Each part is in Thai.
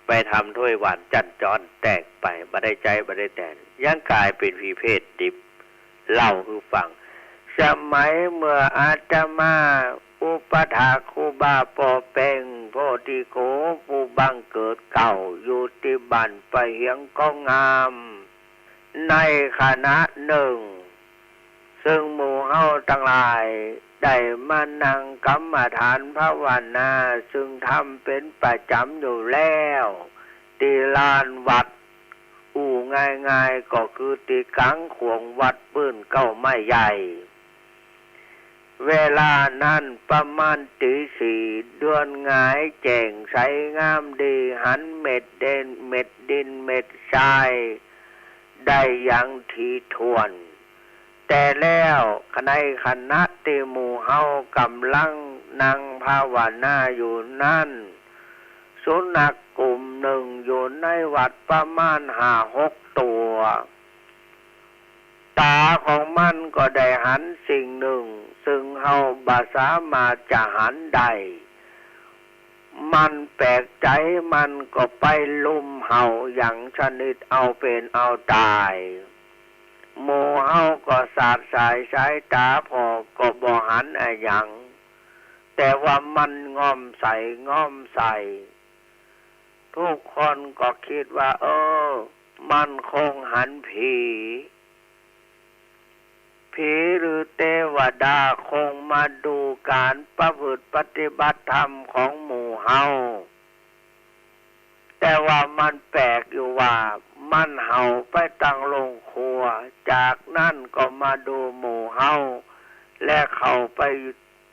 ไปทำถ้วยหวานจันจรแตกไปบ่ได้ใจบ่ได้แต่ยังกลายเป็นผีเพศดิบเล่าคือฟังสมัยเมื่ออาตมาอุปถากครูบาปอเป่งโพธิโกผู้บังเกิดเก่าอยู่ที่บ้านปะเหียงก็งามในคณะหนึ่งซึ่งหมู่เฮาทั้งหลายได้มานั่งกรรมฐานภาวนาซึ่งทำเป็นประจำอยู่แล้วที่ลานวัดง่ายๆก็คือที่กลางขวงวัดปื้นเก้าไม้ใหญ่เวลานั้นประมาณตี 4เดือนหงายแจ่งใสงามดีหันเม็ดเด่นเม็ดดินเม็ดทรายได้อย่างถี่ถ้วนแต่แล้วในคณะที่หมู่เฮากำลังนั่งภาวนาอยู่นั่นสุนัขกลุ่มหนึ่งอยู่ในวัดประมาณ 5-6 ตัวตาของมันก็ได้หันสิ่งหนึ่งซึ่งเฮาบ่สามารถจะหันได้มันแปลกใจมันก็ไปลุมเฮาอย่างชนิดเอาเป็นเอาตายหมู่เฮาก็สาดสายสายตาพอก็บ่หันอะหยังแต่ว่ามันง้อมใส่ทุกคนก็คิดว่ามันคงหันผีหรือเทวดาคงมาดูการประพฤติปฏิบัติธรรมของหมู่เฮาแต่ว่ามันแปลกอยู่ว่ามันเห่าไปตั้งโรงครัวจากนั้นก็มาดูหมู่เฮาและเข้าไป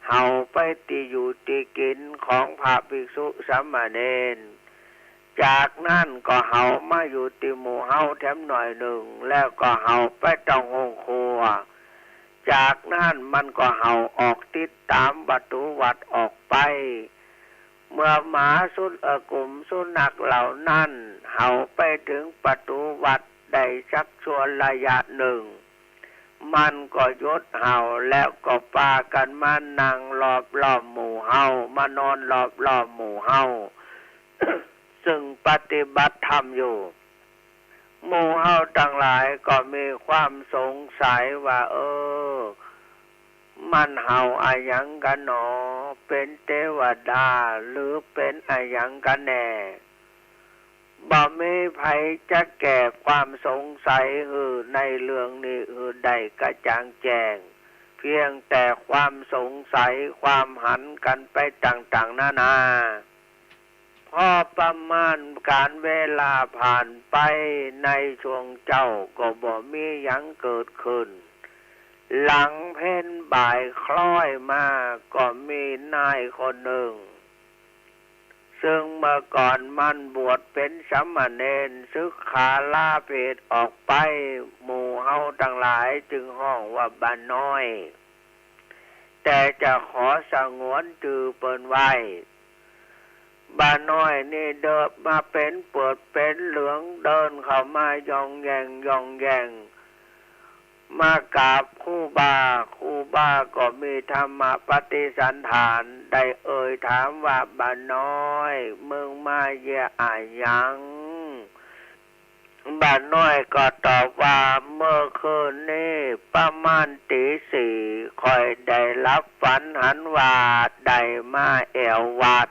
เห่าไปที่อยู่ที่กินของพระภิกษุสามเณรจากนั้นก็เห่ามาอยู่ที่หมู่เฮาแถมหน่อยหนึ่งแล้วก็เห่าไปตั้งโรงครัวจากนั้นมันก็เห่าออกติดตามประตูวัดออกไปเมื่อหมากลุ่มสุนัขเหล่านั้นเห่าไปถึงประตูวัดได้ชักชวนระยะหนึ่งมันก็หยุดเห่าแล้วก็พากันมานั่งรอบหมู่เห่ามานอนรอบหมู่เห่า ซึ่งปฏิบัติธรรมอยู่หมู่เฮาทั้งหลายก็มีความสงสัยว่ามันเห่าอะหยังกันหนอเป็นเทวดาหรือเป็นอะหยังกันแน่บ่มีไผจะแก้ความสงสัยในเรื่องนี้ได้กระจ่างแจ้งเพียงแต่ความสงสัยความหันกันไปต่างๆนานาพอประมาณการเวลาผ่านไปในช่วงเจ้าก็บ่มีหยังเกิดขึ้นหลังเพ็ญบ่ายคล้อยมาก็มีนายคนหนึ่งซึ่งเมื่อก่อนมันบวชเป็นสามเณรศึกขาลาเพศออกไปหมู่เฮาทั้งหลายจึงห้องว่าบ้านน้อยแต่จะขอสงวนชื่อเปิ้นไว้บ้านน้อยนี่เดินมาเป็นเปิดเป็นเหลืองเดินเข้ามายองแยงมากราบครูบาก็มีธรรมปฏิสันฐานได้ถามว่าบ้านน้อยมึงมาเยี่ยอะหยังบ้านน้อยก็ตอบว่าเมื่อคืนนี้ประมาณตี 4ค่อยได้รับฝันหันว่าได้มาแอววัด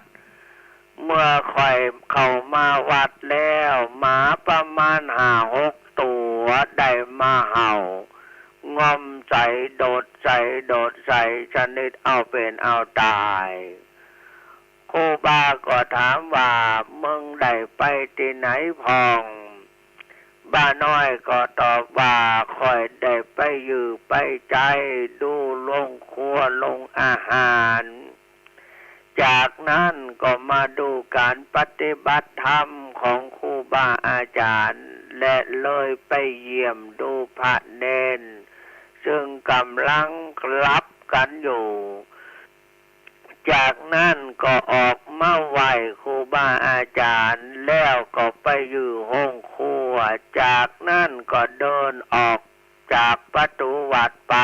เมื่อค่อยเข้ามาวัดแล้วหมาประมาณ 5-6 ตัวได้มาเห่างอมใส่โดดใส่ชนิดเอาเป็นเอาตายครูบาก็ถามว่ามึงได้ไปที่ไหนพองบ้าน้อยก็ตอบว่าค่อยได้ไปอยู่ไปใจดูลงครัวลงอาหารจากนั้นก็มาดูการปฏิบัติธรรมของครูบาอาจารย์และเลยไปเยี่ยมดูพระเนนซึ่งกำลังรับกันอยู่จากนั้นก็ออกมาไหว้ครูบาอาจารย์แล้วก็ไปอยู่ห้องครัวจากนั้นก็เดินออกจากประตูวัดไป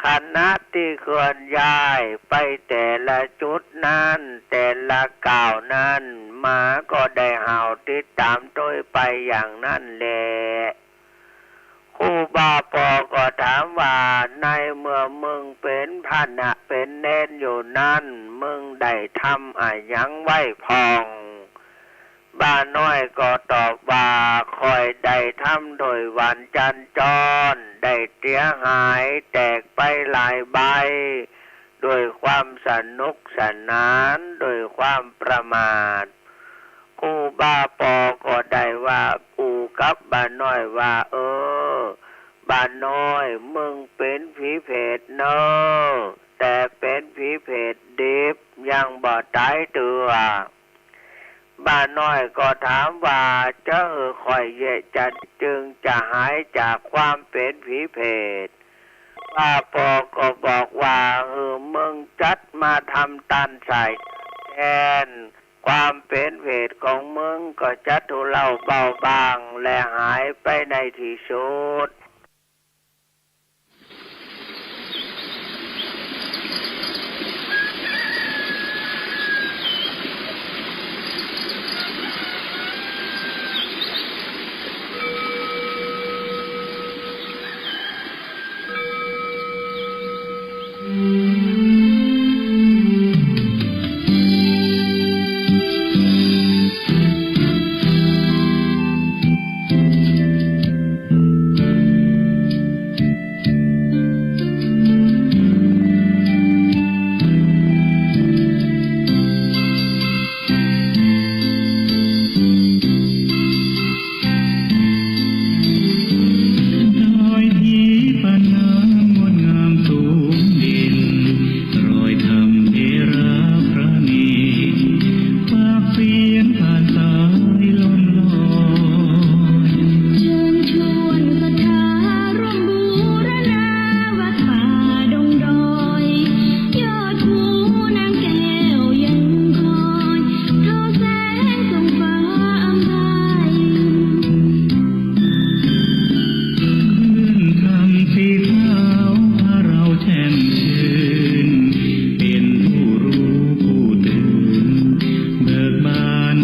คณะที่เคลื่อนย้ายไปแต่ละจุดนั้นแต่ละก้าวนั้นมาก็ได้เห่าติดตามโดยไปอย่างนั้นแหละครูบาปอก็ถามว่าในเมื่อมึงเป็นพระนะเป็นเน้นอยู่นั้นมึงได้ทำอะไรยังไว้พองบ้าน้อยก็ตอบว่าคอยได้ทำโดยวันจันจรได้เสียหายแตกไปหลายใบโดยความสนุกสนานโดยความประมาทครูบาปอก็ได้ว่าปูกับบ้าน้อยว่าบ้าน้อยมึงเป็นผีเพศเนอะแต่เป็นผีเพศดิบยังบ่ตายตัวบ้าน้อยก็ถามว่าจะคอยเยจะจึงจะหายจากความเป็นผีเพศป้าปอก็บอกว่ามึงจัดมาทำตันใส่แทนความเป็นเพศของมึงก็จะทุเลาเบาบางและหายไปในที่สุดเป็นผู้รู้ผู้ตื่นเบิกบาน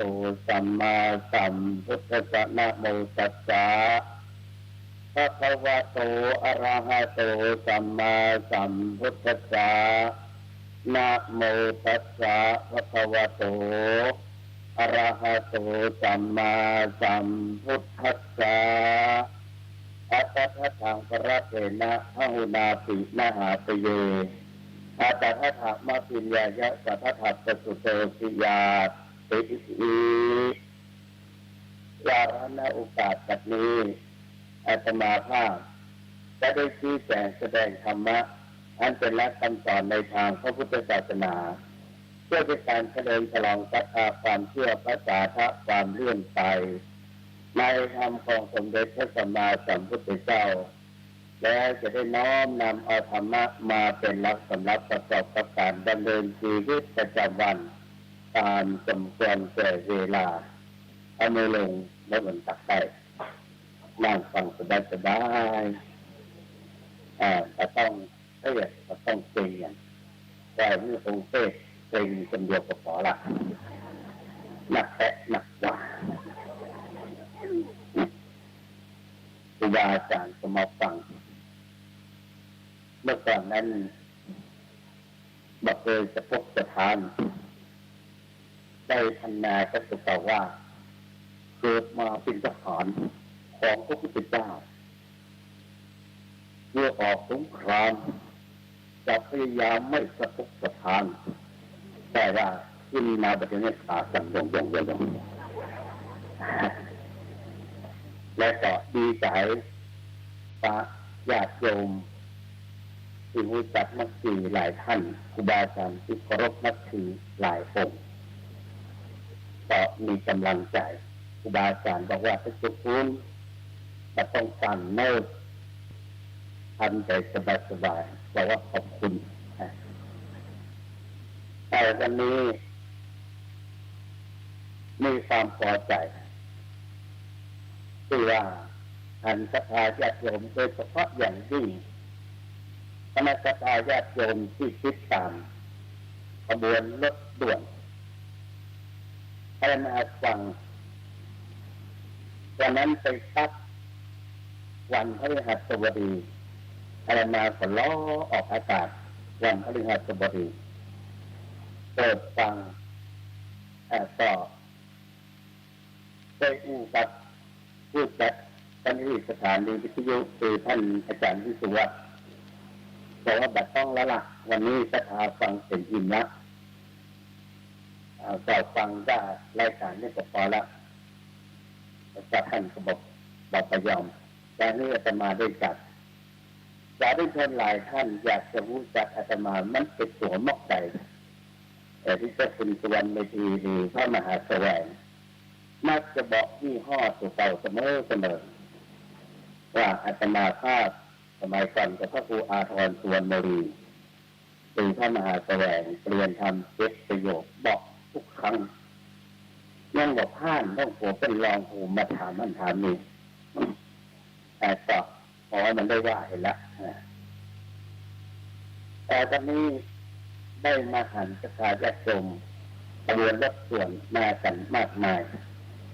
โตสัมมาสัมพุทธัสสะนะโมตัสสะภะคะวะโตอะระหะโตสัมมาสัมพุทธัสสะนะโมตัสสะภะคะวะโตอะระหะโตสัมมาสัมพุทธัสสะอัตถะทังปะระเตนะพหุนาปินะหาปเยอัตถะถะมะปิญญายะสัทธะทัสสุโตสิยาติอิวาระณโอกาสบัดนี้อาตมาภาพจะได้ชี้แจงแสดงธรรมะอันเป็นหลักคำสอนในทางพระพุทธศาสนาเพื่อเป็นการเฉลิมฉลองศรัทธาความเชื่อพระสาธะความเลื่อมใสในธรรมของสมเด็จพระสัมมาสัมพุทธเจ้าแล้วจะได้น้อมนำเอาธรรมะมาเป็นหลักสำหรับประกอบกับการดำเนินชีวิตประจำวันตามสมควรแก่เวลาเอามือลงแล้วบนตักได้นั่งฟังสบายๆแต่ต้องเรียกก็ต้องเก่งอย่างแต่เมื่อองค์เทศเก่งคนเดียวก็พอละหนักแตะหนักกว่าครูบาอาจารย์ก็มาฟังเมื่อก่อนนั้นบอกเคยจะพบจะทานได้พันนาก็จะกล่าวว่าเกิดมาเป็นทหารของพระพุทธเจ้าเมื่อออกสงครามจะพยายามไม่สะทกสะท้านแต่ว่าที่มีมาแบบนี้ขาดกันยงและก็ดีใจพระญาติโยมที่รู้จักนับถือหลายท่านครูบาอาจารย์ที่เคารพนับถือหลายองค์ก็มีกำลังใจครูบาอาจารย์บอกว่าถ้าจุดคุณจะต้องฟังโน้ตทำใจสบายๆบอกว่าขอบคุณแต่วันนี้มีความพอใจที่ว่าท่านศรัทธาญาติโยมโดยเฉพาะอย่างยิ่งคณะศรัทธาญาติโยมที่ติดตามขบวนรถด่วนให้มาฟังวันนั้นไปตัดวันพฤหัสบดีอะไรมาก็ล้อออกอากาศวันพฤหัสบดีเปิดฟังก็ได้อู้กับผู้จัดการที่สถานีวิทยุคือท่านอาจารย์วิสุวัฒน์บอกว่าบัดต้องละละวันนี้ศรัทธาฟังเสร็จอิ่มละก็ฟังได้รายการนี้ก็พอละแต่ท่านก็บอกไปยอมแต่นี่อาตมาได้จัดสาธุชนหลายท่านอยากจะรู้จักอาตมามันเป็นตัวมอกใจแต่ที่จะเป็นส่วนในทีดีพระมหาแสวงมักจะบอกยี่ห้อตัวเก่าเสมอว่าอาตมาภาพสมัยก่อนกับพระครูอาทรสุวรรณรีเป็นพระมหาแสวงเปลี่ยนทำ7ประโยคบอกทุกครั้งยังบอกผ่านต้องหัวเป็นรองหูมาถามมันถามนี่แต่ก็ขอให้มันได้ว่าเห็นละแต่ตอนนี้ได้มาหันศรัทธาญาติโยมขบวนรถส่วนมากันมากมาย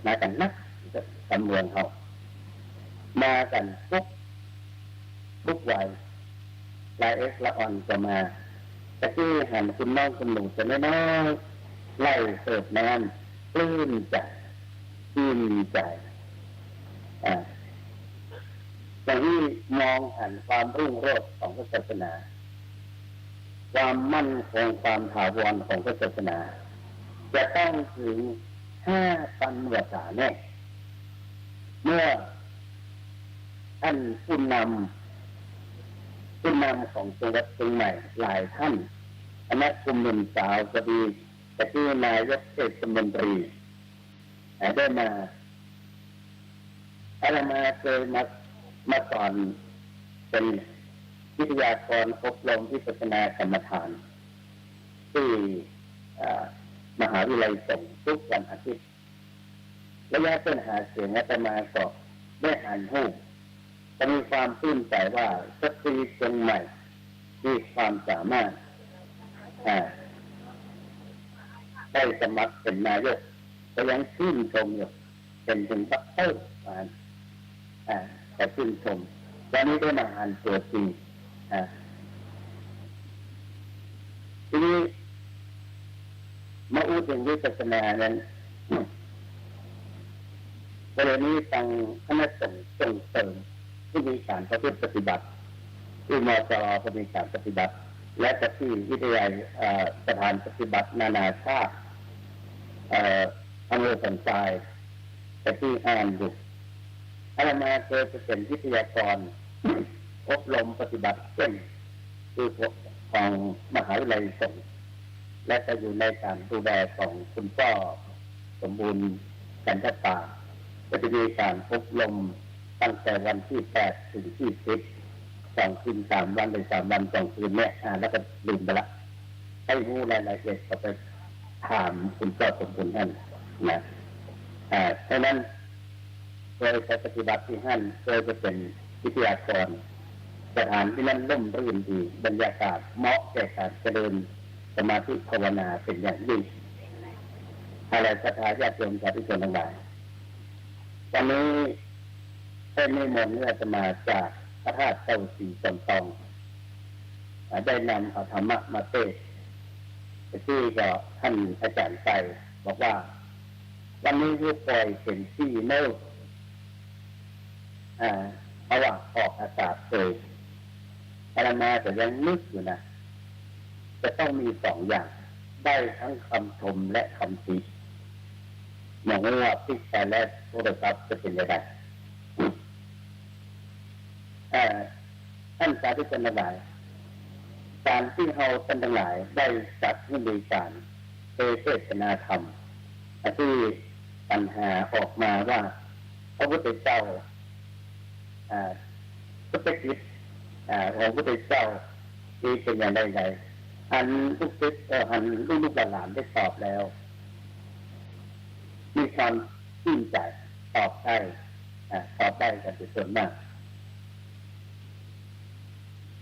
มากันนักตำรวจเขามากันทุกวัยลายละอ่อนจะมาแต่ที่หันคุณน้องคุณหนุ่มจะไม่น้อยไล่เสิร์ฟน้ำปลื้มใจชื่นใจอย่างที่มองหันความรุ่งโรจน์ของพระศาสนาความมั่นคงความถาวรของพระศาสนาจะต้องถึง5,000 พรรษาแน่เมื่อท่านผู้นำของจังหวัดเชียงใหม่หลายท่านคณะกลุ่มหนุ่มสาวก็ดีแต่ที่นายกเทศมนตรีได้มาเคยมาสอนเป็นวิทยากรอบรมวิปัสสนากรรมฐานที่มหาวิทยาลัยสงฆ์ทุกวันอาทิตย์ระยะเป็นหาเสียงอาตมาก็ได้อ่านหูจะมีความตื้นใจว่าสตรีเชียงใหม่มีความสามารถได้สมัครเป็นนายก ก็ยังชื่นชมอยู่เป็นถึงด็อกเตอร์แต่ชื่นชมวันนี้ได้มาอ่านตัวจริงทีนี้มาอู้ถึงวิปัสสนานั้นประเด็นนี้ทางคณะสงฆ์ส่งเสริมที่มีการประพฤติปฏิบัติที่มจรก็มีการปฏิบัติและก็ที่วิทยาสถานปฏิบัตินานาชาติอำเภอสันทรายแต่ที่อ่านอยู่อาตมาเคยเป็นวิทยากรอบรมปฏิบัติเช่นคือของมหาวิทยาลัยสงฆ์และจะอยู่ในการดูแลของคุณพ่อสมบูรณ์กันทตาจะมีการอบรมตั้งแต่วันที่8ถึงที่10 2 คืน 3 วันหรือ3 วัน 2 คืนเนี่ยแล้วก็ลืมไปละให้รู้รายละเอียดก็ไปถามคุณพ่อสมบูรณ์ท่านนะเพราะนั้นโดยปฏิบัติที่ท่านโดยจะเป็นวิทยากรสถานที่นั้นร่มรื่นดีบรรยากาศเหมาะแก่การเจริญสมาธิภาวนาเป็นอย่างยิ่งอะไรศรัทธาญาติโยมสาธุชนทั้งหลายตอนนี้ได้นิมนต์จะมาจากพระธาตุเจ้าศรีจอมทองได้นำเอาธรรมะมาเทศที่ก็ท่านอาจารย์ไปบอกว่าวันนี้ผู้ปล่อยเป็นที่โน้ตเพราะว่าออกอากาศเลยอาตมาแต่ยังนึกอยู่นะจะต้องมี2 อย่างได้ทั้งคำชมและคำติมองว่าพิจารณาโทรศัพท์จะเป็นยังไงท่านสาธุชนทั้งหลายการที่เราท่านทั้งหลายได้จัดให้มีการเทศนาธรรมที่ปัญหาออกมาว่าพระพุทธเจ้าพุทธกิจของพระพุทธเจ้าที่เป็นอย่างไรอันลูกศิษย์อันลูกหลานได้ตอบแล้วมีความชื่นใจตอบได้กันเป็นส่วนมาก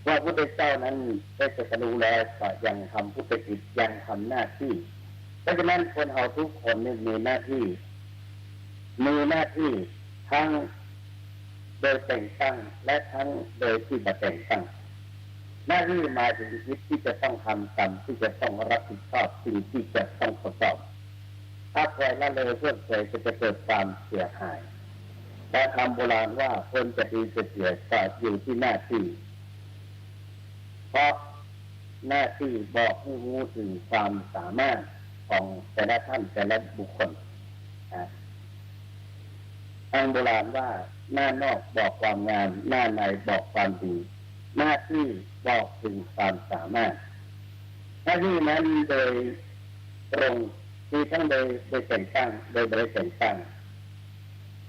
ว่าพระพุทธเจ้านั้นได้ตรัสรู้แล้วก็ยังทำพุทธกิจยังทำหน้าที่เพราะฉะนั้นคนเราทุกคนมีหน้าที่ทั้งโดยแต่งตั้งและทั้งโดยที่ไม่แต่งตั้งหน้าที่มาถึงชีวิตที่จะต้องทำกรรมที่จะต้องรับผิดชอบสิ่งที่จะต้องประกอบถ้าปล่อยละเลยเพื่อเผยจะเกิดความเสียหายแต่คำโบราณว่าคนจะดีจะเสียก็อยู่ที่หน้าที่เพราะหน้าที่บอกให้รู้ถึงความสามารถของแต่ละท่านแต่ละบุคคลทางโบราณว่าหน้านอกบอกความงามหน้าในบอกความดีหน้าที่บอกถึงความสามารถหน้าที่นั้นโดยตรงที่ทั้งโดยแต่งตั้งโดยไม่ได้แต่งตั้ง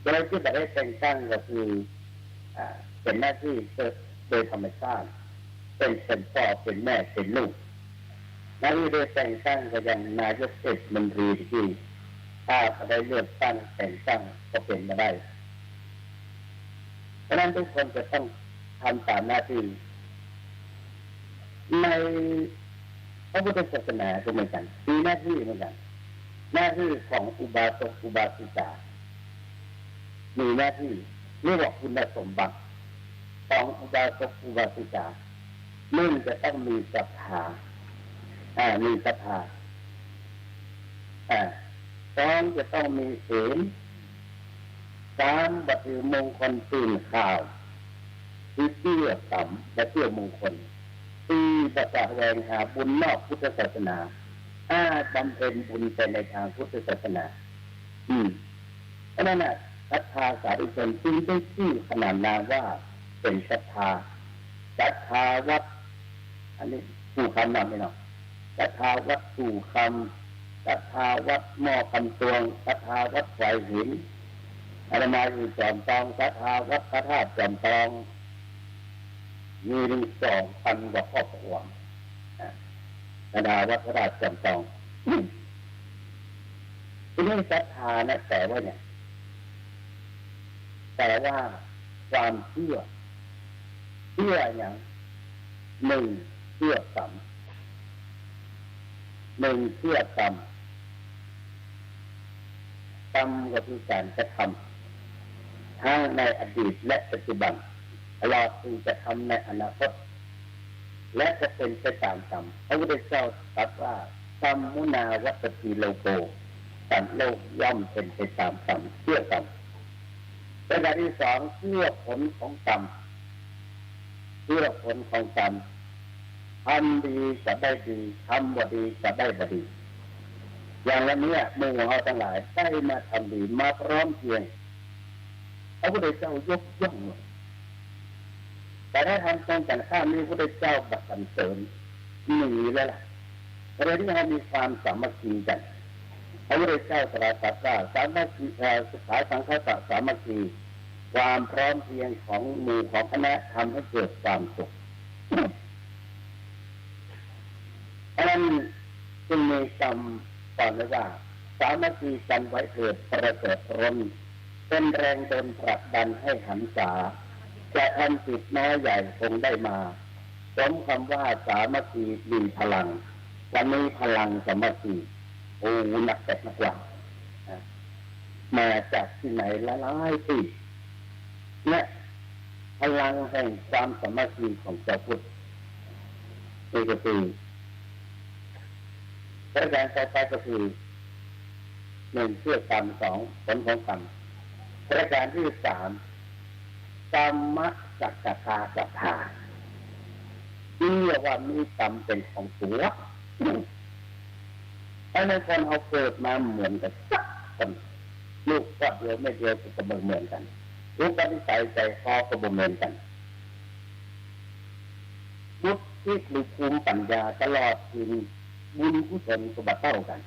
โดยที่ไม่ได้แต่งตั้งก็คือเป็นหน้าที่โดยธรรมชาติเป็นพ่อเป็นแม่เป็นลูกหน้าที่โดยแต่งตั้งก็ยังนายกเทศมนตรีที่ถ้าได้เลือกตั้งแต่งตั้งก็เป็นมาได้เพราะนั้นทุกคนจะต้องทำตามหน้าที่ในพระพุทธศาสนาก็เหมือนกันมีหน้าที่เหมือนกันหน้าที่ของอุบาสกอุบาสิกามีหน้าที่เรียกว่าคุณสมบัติของอุบาสกอุบาสิกา1จะต้องมีศรัทธามีศรัทธา2จะต้องมีศีล3บัตรมงคลตื่นข่าวที่เชื่อสัมและเชื่อมงคล4ประกาศแสวงหาบุญนอกพุทธศาสนา5บำเพ็ญบุญแต่ในทางพุทธศาสนาเพราะนั้นศรัทธาสาธุชนจึงได้ชื่อขนานนามว่าเป็นศรัทธาวัดอันนี้ผู้คำนำไม่หรอกศรัทธาวัดผู้คำศรัทธาวัดหม้อคำตวงศรัทธาวัดไฟหินอาตมาอยู่จอมทองศรัทธาวัดพระธาตุจอมทองมีถึง2,000 กว่าครอบครัวศรัทธาวัดพระธาตุจอมทองที่นี่ศรัทธานะแต่ว่าเนี่ยแต่ว่าความเชื่ออย่าง1เชื่อกรรม1เชื่อกรรม รรมก็คือการกระทำทั้งในอดีตและปัจจุบันเราจึงจะทำในอนาคตและจะเป็นไปตามกรรมพระพุทธเจ้าตรัสว่ากรรมมุนาวัตติโลโกกรรมโลกย่อมเป็นไปตามกรรมเชื่อกรรมประการที่สองเชื่อผลของกรรมเชื่อผลของกรรมทำดีจะได้ดีทำบ่ดีจะได้บ่ดีอย่างวันนี้หมู่เราทั้งหลายได้มาทำดีมาพร้อมเพรียงพระพุทธเจ้ายกย่องแต่ถ้าทำตรงกันข้ามนี้พระพุทธเจ้าบัดสรรเสริญหนีแล้วล่ะประเด็นที่เรามีความสามัคคีกันพระพุทธเจ้าตรัสว่าสามัคคีสุขาสังฆะสามัคคีความพร้อมเพรียงของหมู่ของคณะทำให้เกิดความสุขเพราะนั้นจึงมีคำสอนไว้ว่าสามัคคีกันไว้เถิดประเสริฐรนเป็นแรงดลผลักดันให้หันษาจะทำจิตน้อยใหญ่คงได้มาสมคำว่าสามัคคีมีพลังวันนี้พลังสามัคคีโอ้หนักแต่หนักกว่ามาจากที่ไหนหลายปีเนี่ยพลังแห่งความสามัคคีของเจ้าพุทธนี่ก็คือประการต่อไปก็คือหนึ่งเชื่อกรรมสองผลของกรรมประการที่สามกรรมสักกะทาสัทธาเชื่อว่ามีกรรมเป็นของตัวอันนั้นคนเขาเกิดมาเหมือนกันสักคนลูกก็เดียวไม่เดียวก็เหมือนกันลูกก็นิสัยใจคอก็เหมือนกันวุฒิหรือภูมิปัญญาตลอดถึงบุญกุศลก็บ่เท่ากัน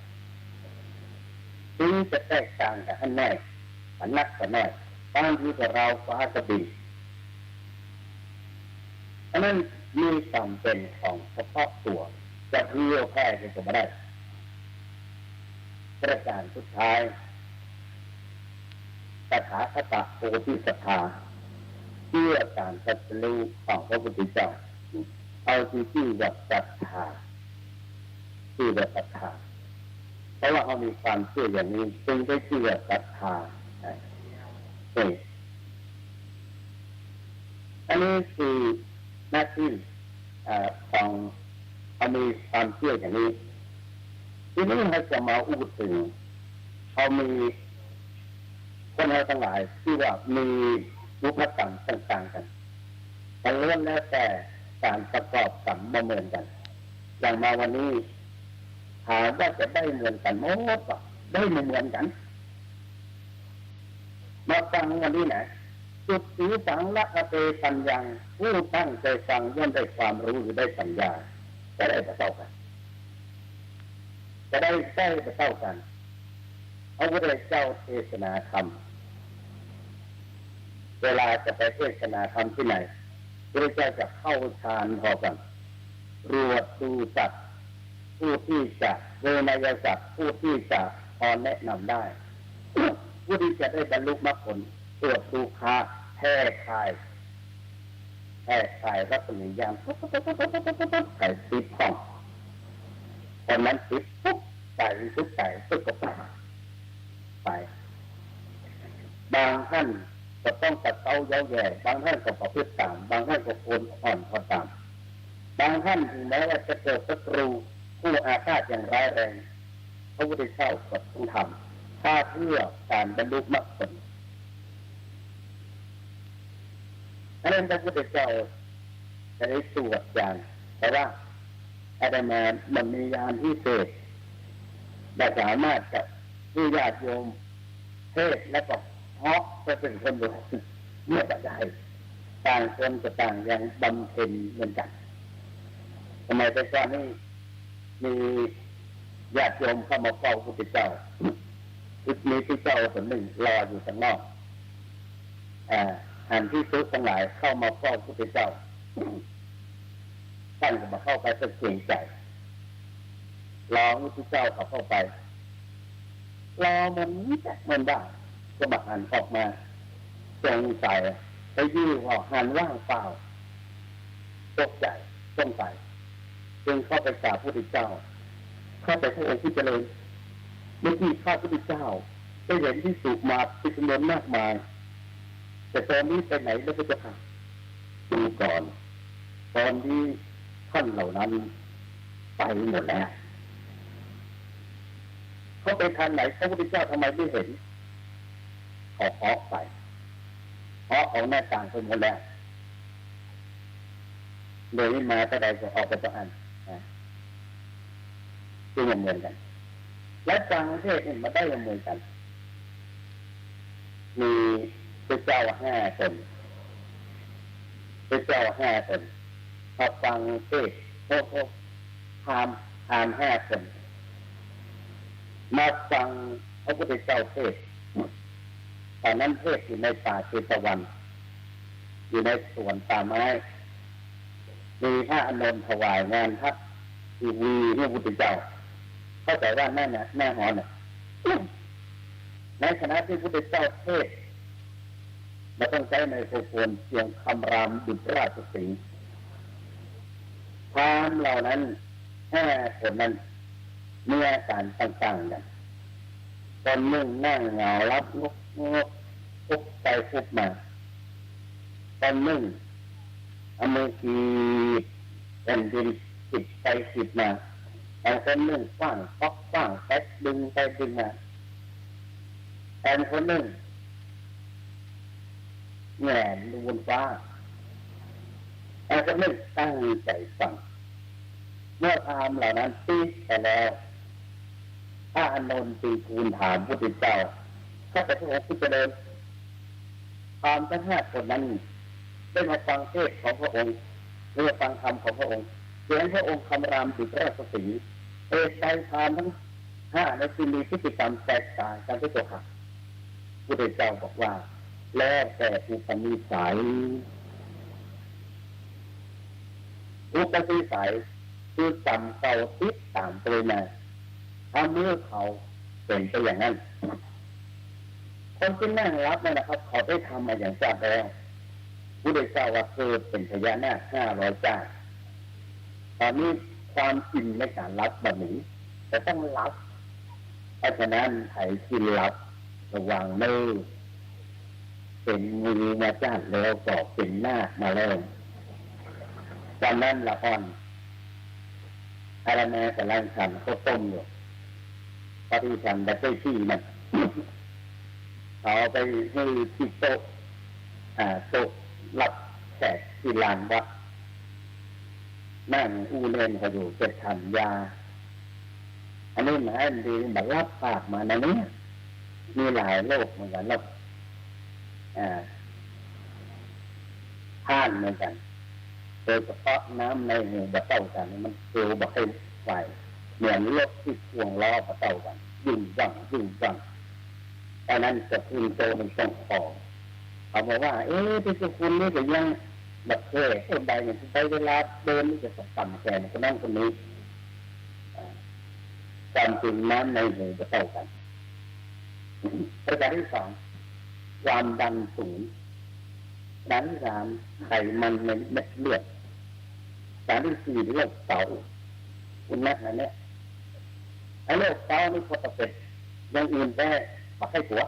ถึงจะแตกต่างกันแน่อันนักก็แน่บางทีก็เราฟ้ากระบี่อันนั้นมีกรรมเป็นของเฉพาะตัวจะเพื่อแพ้ก็ไม่ได้ประการสุดท้ายตถาคตโพธิสัตถาเชื่อการตรัสรู้ของพระพุทธเจ้าเอาที่ว่าศรัทธาที่ว่าศรัทธาเพราะว่าเขามีความเชื่ออย่างนี้จึงได้เชื่อศรัทธาอันนี้คือหน้าที่ของเขามีความเชื่ออย่างนี้ทีนี้เขาจะมาพูดถึงเขามีคนเราทั้งหลายที่ว่ามีรูปกรรมต่างๆกันแต่ล้วนแล้วแต่การประกอบกรรมมาเหมือนกันอย่างมาวันนี้ถามว่าจะได้เหมือนกันหมดก็ได้ไม่เหมือนกันมาฟังวันนี้นะจุดสีสังละเตปัญญังผู้ตั้งใจฟังย่อมได้ความรู้หรือได้ปัญญาจะได้ประกอบกันจะได้ประกอบกันพระพุทธเจ้าเทศนาธรรมเวลาจะไปเทศนาธรรมที่ไหนพระเจ้าจะเข้าฌานพอกันรวดดูจักผู้ที่จะเวนยศักดิ์ผู้ที่จะพอแนะนำได้ ผู้ที่จะได้บรรลุมรรคผลตรวจดูคาแพ้คายรัตนิยามใส่ติดห้องตอนนั้นติดปุ๊บใส่ทุกใส่ปุ๊บก็ไปบางท่านก็ต้องตัดเต้าเย้าแย่บางท่านก็ประพฤติตามบางท่านก็โอนอ่อนพอตามบางท่านถึงแม้ว่าจะเกิดศัตรูผู้อาฆาตอย่างร้ายแรงพระพุทธเจ้าก็ต้องทำถ้าเพื่อการบรรลุมรรคผลอันนั้นพระพุทธเจ้าจะได้สวดอย่างแต่ว่าอาตมามันมียานพิเศษแต่สามารถจะผู้ญาติโยมเทศและก็ฮอกจะเป็นคนดูเมื่อได้ต่างคนก็ต่างยังบำเพ็ญเหมือนกันทำไมแต่ก่อนนี้มีญาติโยมเข้ามาเฝ้าพระพุทธเจ้ามีพระเจ้าคนหนึ่งรออยู่ข้างนอกหันที่ซุกทั้งหลายเข้ามาเฝ้าพระพุทธเจ้าท่านก็มาเข้าไปเพื่อเกรงใจรอพระพุทธเจ้าเข้าไปรอมันได้ก็มาหันออกมาสงสัยไปยื้อว่าหันว่างเปล่าตกใจสงสัยจึงเข้าไปกราบพระพุทธเจ้าเข้าไปพระองค์ที่เจริญเมื่อกี้ข้าพระพุทธเจ้า ได้เห็นที่สุมาเป็นจำนวนมากมายแต่ตอนนี้ไปไหนแล้วก็จะหาดูก่อนตอนนี้ท่านเหล่านั้นไปหมดแล้วเขาไปทางไหนพระพุทธเจ้าทำไมไม่เห็นเขาเคาะไปเพราะเอาหน้าต่างไปหมดแล้วโดยไม่มาแต่ใดก็ออกไปต่ออันจึงเหมือนกันและต่างประเทศเห็นมาได้เหมือนกันมีพระเจ้า5 ตนพระเจ้า5 ตนพอฟังเทศโอ้โหพาม5 คนมาฟังพระพุทธเจ้าเทศตอนนั้นเทศอยู่ในป่าเชตวันอยู่ในสวนป่าไม้มีพระอานนท์ถวายงานพระทีวีพระพุทธเจ้าเข้าใจว่านั่นน่ะแม่หอน่ะในขณะที่พระพุทธเจ้าเทศเราต้องใช้ไมโครโฟนเสียงคำรามดุจราชสีห์พราหมณ์เหล่านั้น5 คนนั้นมีอาการต่างๆกันตอนนึ่งนั่งเหงารับงกพุกไปพุกมาตอนนึ่งเอามือขีดแผ่นดินขีดไปขีดมาแต่คนนึ่งกว้างป๊อกกว้างไปดึงไปดึงมาแต่คนนึ่งแง่ดูบนฟ้าแต่คนนึ่งตั้งใจฟังเมื่อพราหมณ์เหล่านั้นตีไปแล้วพระอานนท์ตีทูลถามพระพุทธเจ้าข้าแต่พระองค์ผู้เจริญพราหมณ์ทั้ง5 คนนั้นได้มาฟังเทศของพระองค์หรือฟังธรรมของพระองค์เสียงพระองค์คำรามดุจราชสีห์ใจพราหมณ์ทั้ง5ในที่มีพฤติกรรมแตกต่างกันที่ตัวค่ะพระพุทธเจ้าบอกว่าแล้วแต่อุปนิสัยคือจำเก่าติดตามตัวมาทำเมื่อเขาเป็นไปอย่างนั้นคนที่นั่งรับนั่นนะครับเขาได้ทำมาอย่างทราบแล้วพระพุทธเจ้าว่าเกิดเป็นพญานาค500 เจ้าตอนนี้ความอิ่มในการรับแบบนี้แต่ต้องรับเพราะฉะนั้นไถ่กินรับระวังมือเป็นมือมาจ้านแล้วก็เป็นหน้ามาแล้วตอนนั้นละอ่อนอะไรแม่แต่ร่างฉันเขาต้มอยู่พอที่ฉันได้ใช้ที่มันเอาไปให้ที่โต๊ะรับแขกที่ลานวัดนั่งอูเล่นเขาอยู่จะฉันยาอันนี้หมายดีแบบรับปากมาในนี้มีหลายโรคเหมือนกันโรคท่านเหมือนกันโดยเฉพาะน้ำในหูบะเต้ากันมันเกลียวบะให้ไฟเหมือนรถที่พวงล้อบะเต้ากันยิ่งจังแต่นั้นจะคืนโตมันต้องคอเขาบอกว่าที่คุณนี่ก็ยังแบบเท่คนใดเนี่ยใช้เวลาเดินนี่จะต่ำแค่คนนั่งคนนี้ความจริงน้ำในหูบะเต้ากันประการที่ 2ความดันสูงด้านที่ 3ไขมันในเม็ดเลือดด้านที่ 4โรคเกาต์คุณนักนะเนี่ยไอ้โรคเกาต์นี่พอจะเป็นยังอื่นแค่มาให้หัว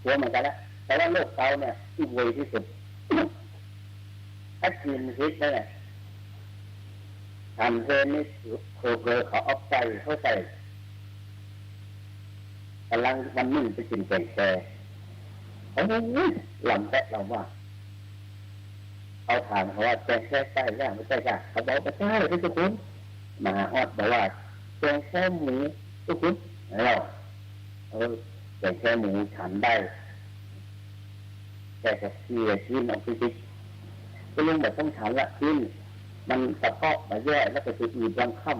เหมือนกันแล้วแต่ว่าโรคเกาต์เนี่ยที่เวที่สุดถ้ากินพิษเนี่ยทำเพลนี่โคเกอร์เขาเอาใจเข้าใส่กำลังวันนึงไปกินแกงแกโอ้ยหลังแตะเราว่าเอาถามเขาว่าแกงแค่ใกล้ย่างไม่ใช่ค่ะเขาบอกว่าใช่ที่ทุกคนมาฮอดบอกว่าแกงแค่หมูทุกคนแล้วแกงแค่หมูฉันได้แต่กับเสียกินออกไปกินก็ยังแบบต้องฉันละกินมันกระเพาะมาแย่แล้วก็จะอืดรังค่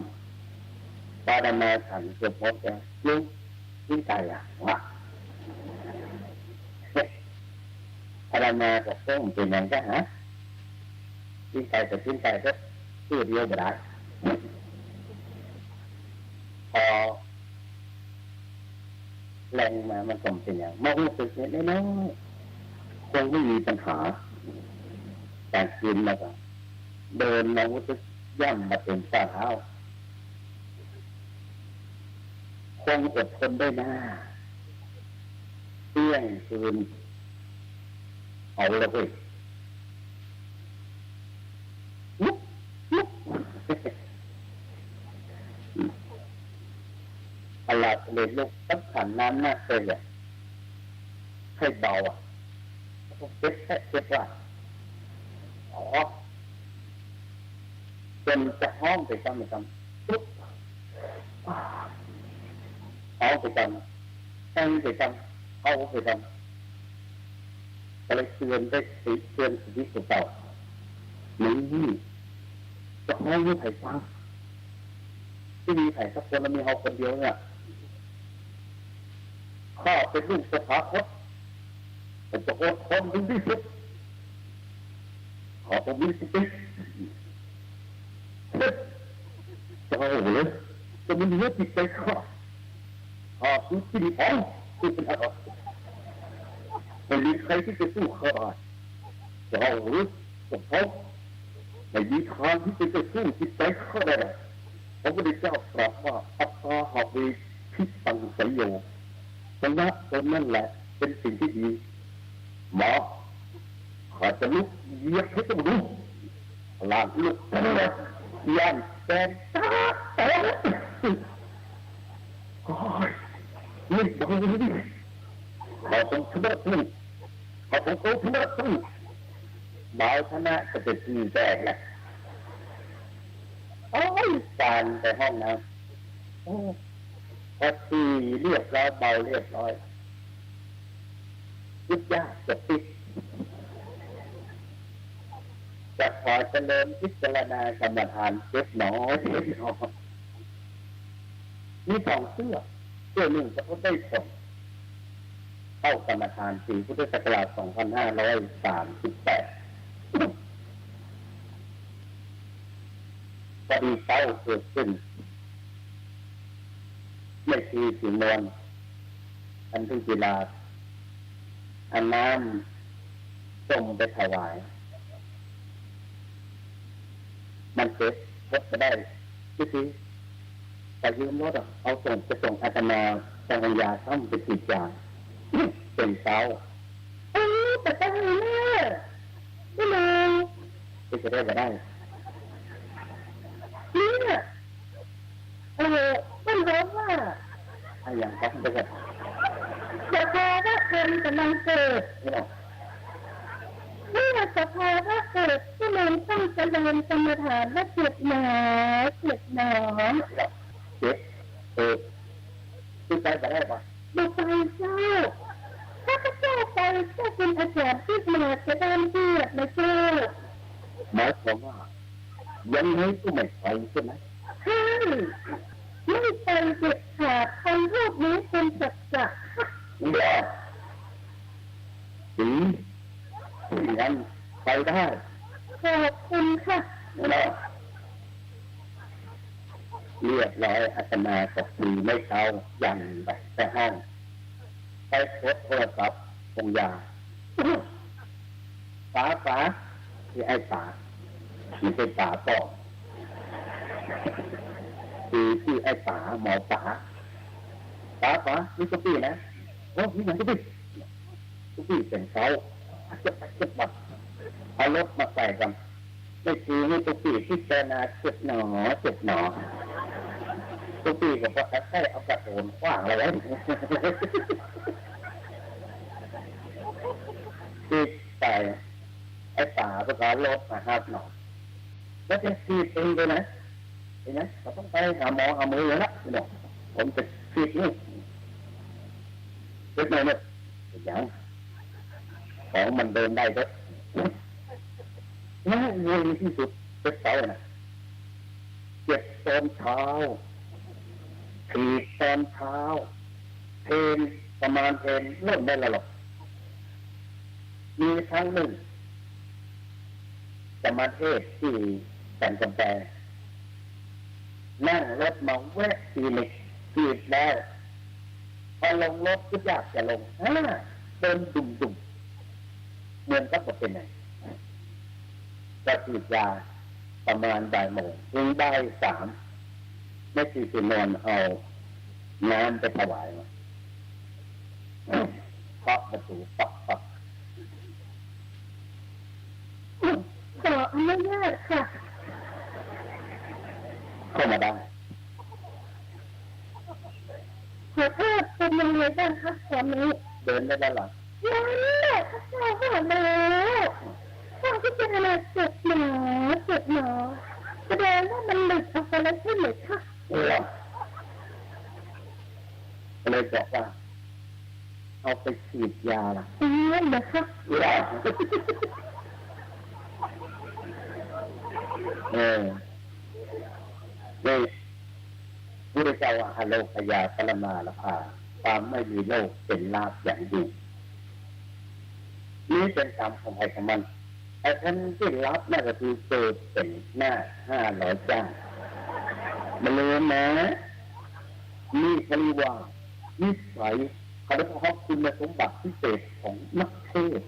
ำปลาดำนาฉันเกือบหมดแล้วลุงกินไก่วะอะไรมากับต้มเป็นอย่างก็ฮะกินไก่แต่กินไก่ก็ชื่อเดียวไม่ได้พอแรงมามันก็เป็นอย่างมองรู้สึกเนี่ยน้อยคงไม่มีปัญหาแต่กินแล้วก็เดินมองรู้สึกย่ำมาเป็นฝ่าเท้าค คงอดทนได้หน้าเที่ยงคืนเอาละเว้ยลุกอะไรเลยลุกตั้งขันน้ำหน้าเลยอ่ะให้เบาอ่ะเจ็บว่าอ๋อจนจะห้องไปซ้ำปุ๊บห้องไปซ้ำแห้งไปซ้ำเข้าไปซ้ำอะไรเตือนได้เตือนชีวิตเก่านี่จะห้องไม่ไผ่ฟังที่มีไผ่สักคนแล้วมีเฮาคนเดียวเนี่ยข้าเป็นลูกสถาคตผมจะอดทนถึงที่สุดขอผมมีสติจะเอาเลยจะมีเนื้อจิตใจข้าคือที่ดีของคือเป็นอะไรไม่มีใครที่จะสู้ข้าได้จะเอาหรือผมเขาไม่มีทางที่จะสู้จิตใจข้าได้พระพุทธเจ้าตรัสว่าอัตตาหะเวทิตังสยโยชนะตนนั่นแหละเป็นสิ่งที่ดีหมอข้าจะลุกเหยียบให้ต้องดูหลานลุกเลยยันแกนตาโอ้ยนี่ดังนี้เขาต้องชนะสู้เขาต้องเขาชนะสู้หมอชนะก็จะตีแตกแหละโอ้ยการไปห้องน้ำพอตีเรียบร้อยเบาเรียบร้อยยุบยากจะติดจะขอเจริญพิจารณากรรมฐานเจ็บหนอมีสองเสื้อหนึ่งจะก็ได้ผลเข้ากรรมฐานปีพุทธศักราช 2538พอดีเต้าเกิดขึ้นไม่ทีสินวนอันทุกีฬาอันน้ำส่งไปถวายมันเกิดพบจะได้ที่ทีแต่ยืมรถเอาส่งอาตมาจังยาท่อมไปฉีดยาเป็นเต้าแต่ตั้งแม่ไม่เลยจะได้เนี่ยไม่รู้ว่าอย่างครับไปกันสภาวะเกิดกำลังเกิดเมื่อสภาวะเกิดที่มันต้องเจริญกรรมฐานและเจ็บหนอที่ใจจะได้ปะไม่ไปเจ้าถ้าเจ้าไปเจ้าเป็นอาจารย์ที่มาจะได้เรียบนะเจ้าหมายความว่ายังไงก็ไม่ไปใช่ไหมใช่ไม่ไปเด็ดขาดคนรูปนี้เป็นสัจจะงั้นไปได้ขอบคุณค่ะเรียบร้อยอาตมากับดีไม่เช้ายันไปแต่ห้องไปโทรศัพท์คงยาป๋าที่ไอ้ป๋าไม่ใช่ป๋าต่อที่ไอ้ป๋าหมอป๋านี่ก็ปีนะโอ้นี่มันก็ปีเป็นเขาจะบัดเอารถมาใส่กันไม่คือนี่ตัวปีที่เจนาเจ็บหนอตัวปีกับว่าแค่เอากระโดนขว้างอะไรไว้ที่แต่ไอ้ป๋าก็เอารถมาหับหนอแล้วจะฟีดเองเลยนะเห็นไหมเราต้องไปหาหมอหามือแล้วนะผมจะฟีดนี่เล็กน้อยเนี่ยอย่างของมันเดินได้ก็น่าเวรที่สุดเป็นเสาน่ะเจ็บตอนเท้าถีบตอนเท้าเพนประมาณเพนเริ่มได้แล้วหรอกมีครั้งหนึ่งจะมาเทศที่แต่งกำแพงนั่งรถมาแวะทีแล้วพอลงรถก็อยากจะลงเดินดุ่มเหมือนกับเป็นไงก็ฉีดยาประมาณบ่ายโมงถึงบ่าย 3ไม่ฉีดนอนเอา น้ำไปถวายมาเคาะประตูปักปักขออนุญาตค่ะเข้ามาได้ขอโทษเป็นยังไงบ้างคะตอนนี้เดินได้แล้วหรอนั่นแหละข้าเจ้าก็แล้วข้าพิจารณาเจ็บหนาแสดงว่ามันหลุดออกไปแล้วใช่ไหมคะเลยบอกว่าเอาไปฉีดยาล่ะนั่นเหรอคะนี่พุทธเจ้าว่าอโลกยาปรมาลภาความไม่มีโลกเป็นลาภอย่างยิ่งนี่เป็นกรรมของใครของมันไอ้ท่านที่รับนั่นก็คือเกิดเป็นหน้า500จ้างมาเลยนะนี่เขาเรียกว่านิสัยเขาเรียกว่าคุณสมบัติพิเศษของนักเทศ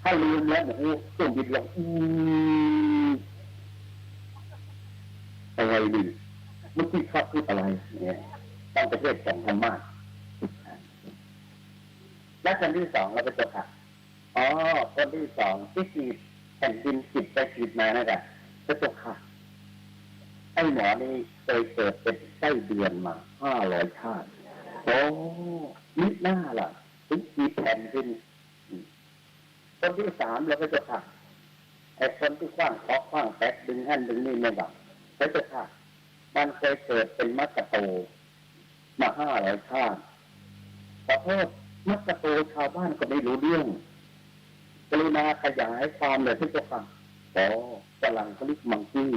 ถ้าลืมแล้วโอ้โหส่งบิดแล้วอะไรดีเมื่อกี้ข้าพูดอะไรเนี่ยตั้งประเทศของธรรมะและคนที่สองเราไปจบค่ะคนที่สองที่ฉีดแผ่นดินฉีดไปฉีดมานะจ๊ะไปจบค่ะไอ้หมอนี่เคยเกิดเป็นไส้เดือนมา500 ชาติโอ้นิดหน้าล่ะถึงฉีดแผ่นดินคนที่สามเราไปจบค่ะไอ้คนที่คว้างเคาะคว้างแตกดึงหั่นดึงนี่ไม่บังไปจบค่ะมันเคยเกิดเป็นมัคคโตมา500 ชาติขอโทษมัคคโตชาวบ้านก็ไม่รู้เรื่องกรุณาขยายความเลยที่จะฟังฝรั่งเขาเรียกมังกี้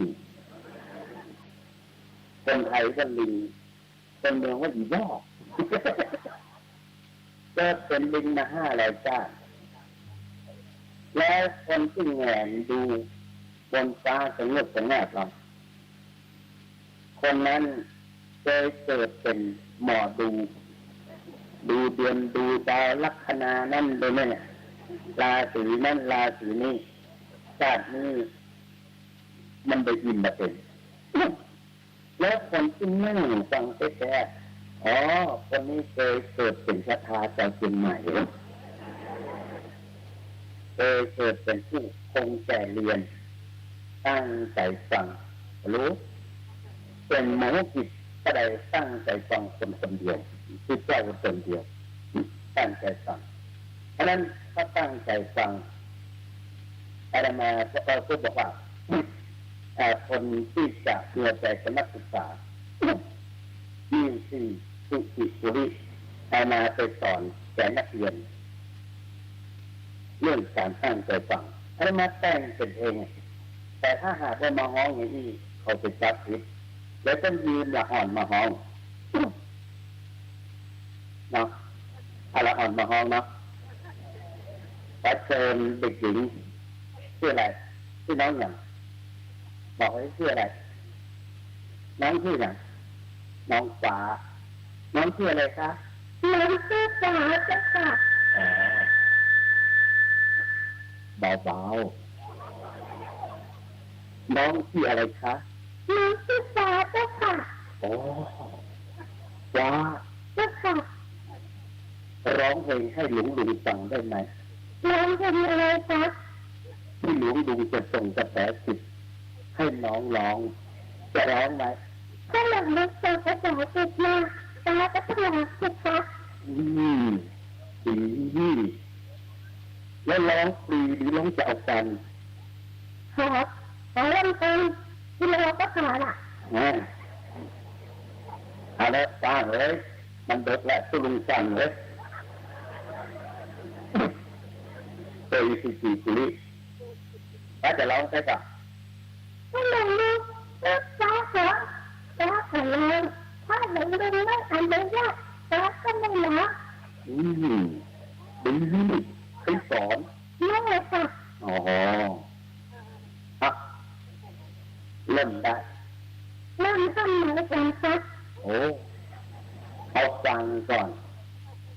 คนไทยก็ลิงคนเมืองว่าอียอกก็เป็นลิงมา500 ชาติแล้วคนที่แงนดูบนฟ้าสงบสงบเราคนนั้นเคยเกิดเป็นหมอดูเดือนดูดาวลัคนานั่นเลยเนี่ยราศีนั่นราศีนี้ชาตินี้มันไปอินมาเป็นแล้วคนที่นั่งฟังแท้ๆคนนี้เคยเกิดเป็นชะตาใจเชียงใหม่เคยเกิดเป็นผู้คงแก่เรียนตั้งใจฟังรู้เป็นหมอจิตก็ได้ตั้งใจฟังคนเดียวคือเจ้าคนเดียวตั้งใจฟังเพราะนั้นถ้าตั้งใจฟังอาตมาก็พูดบอกว่าคนที่จะเมื่อใจกับนักศึกษายิ่งที่สุขิสุริอาตมาไปสอนแก่นักเรียนเรื่องการตั้งใจฟังอาตมาแต่งเป็นเองแต่ถ้าหากว่ามาฮ้องอย่างนี้เขาจะจับผิดแล้วต้องยืนละอ่อนมาห้องเนาะละอ่อนมาห้องเนาะแต่เชิญเด็กหญิงชื่ออะไรชื่อน้องอย่างบอกให้ชื่ออะไรน้องชื่ออย่างน้องฟ้าน้องชื่ออะไรคะน้องชื่อฟ้าจ้ะค่ะเบาๆน้องชื่ออะไรคะน้องชื่อฟ้าจ้ะค่ะฟ้าจ้ะค่ะร้องเพลงให้หลวงลุงฟังได้ไหมร้องเพลงอะไรคะที่หลวงลุงจะส่งกระแสจิตให้น้องร้องจะร้องไหมถ้าหลวงลุงส่งกระแสจิตมาฟ้าก็ต้องร้องสิคะดีแล้วร้องฟรีหรือร้องจะเอากันครับขอเริ่มต้นที่เราก็ขอละเอาละสร้างเลยมันเด็กแหละตุลุงสั่งเลยเคยสิริถ้าจะร้องได้ป่ะถ้าหลงลืมฟ้าขอฟ้าขอเลยถ้าหลงลืมไม่อนุญาตฟ้าก็ไม่ละดีใครสอนไม่เลยค่ะเริ่มได้เริ่มทำไหนกันคะเอาฟังก่อน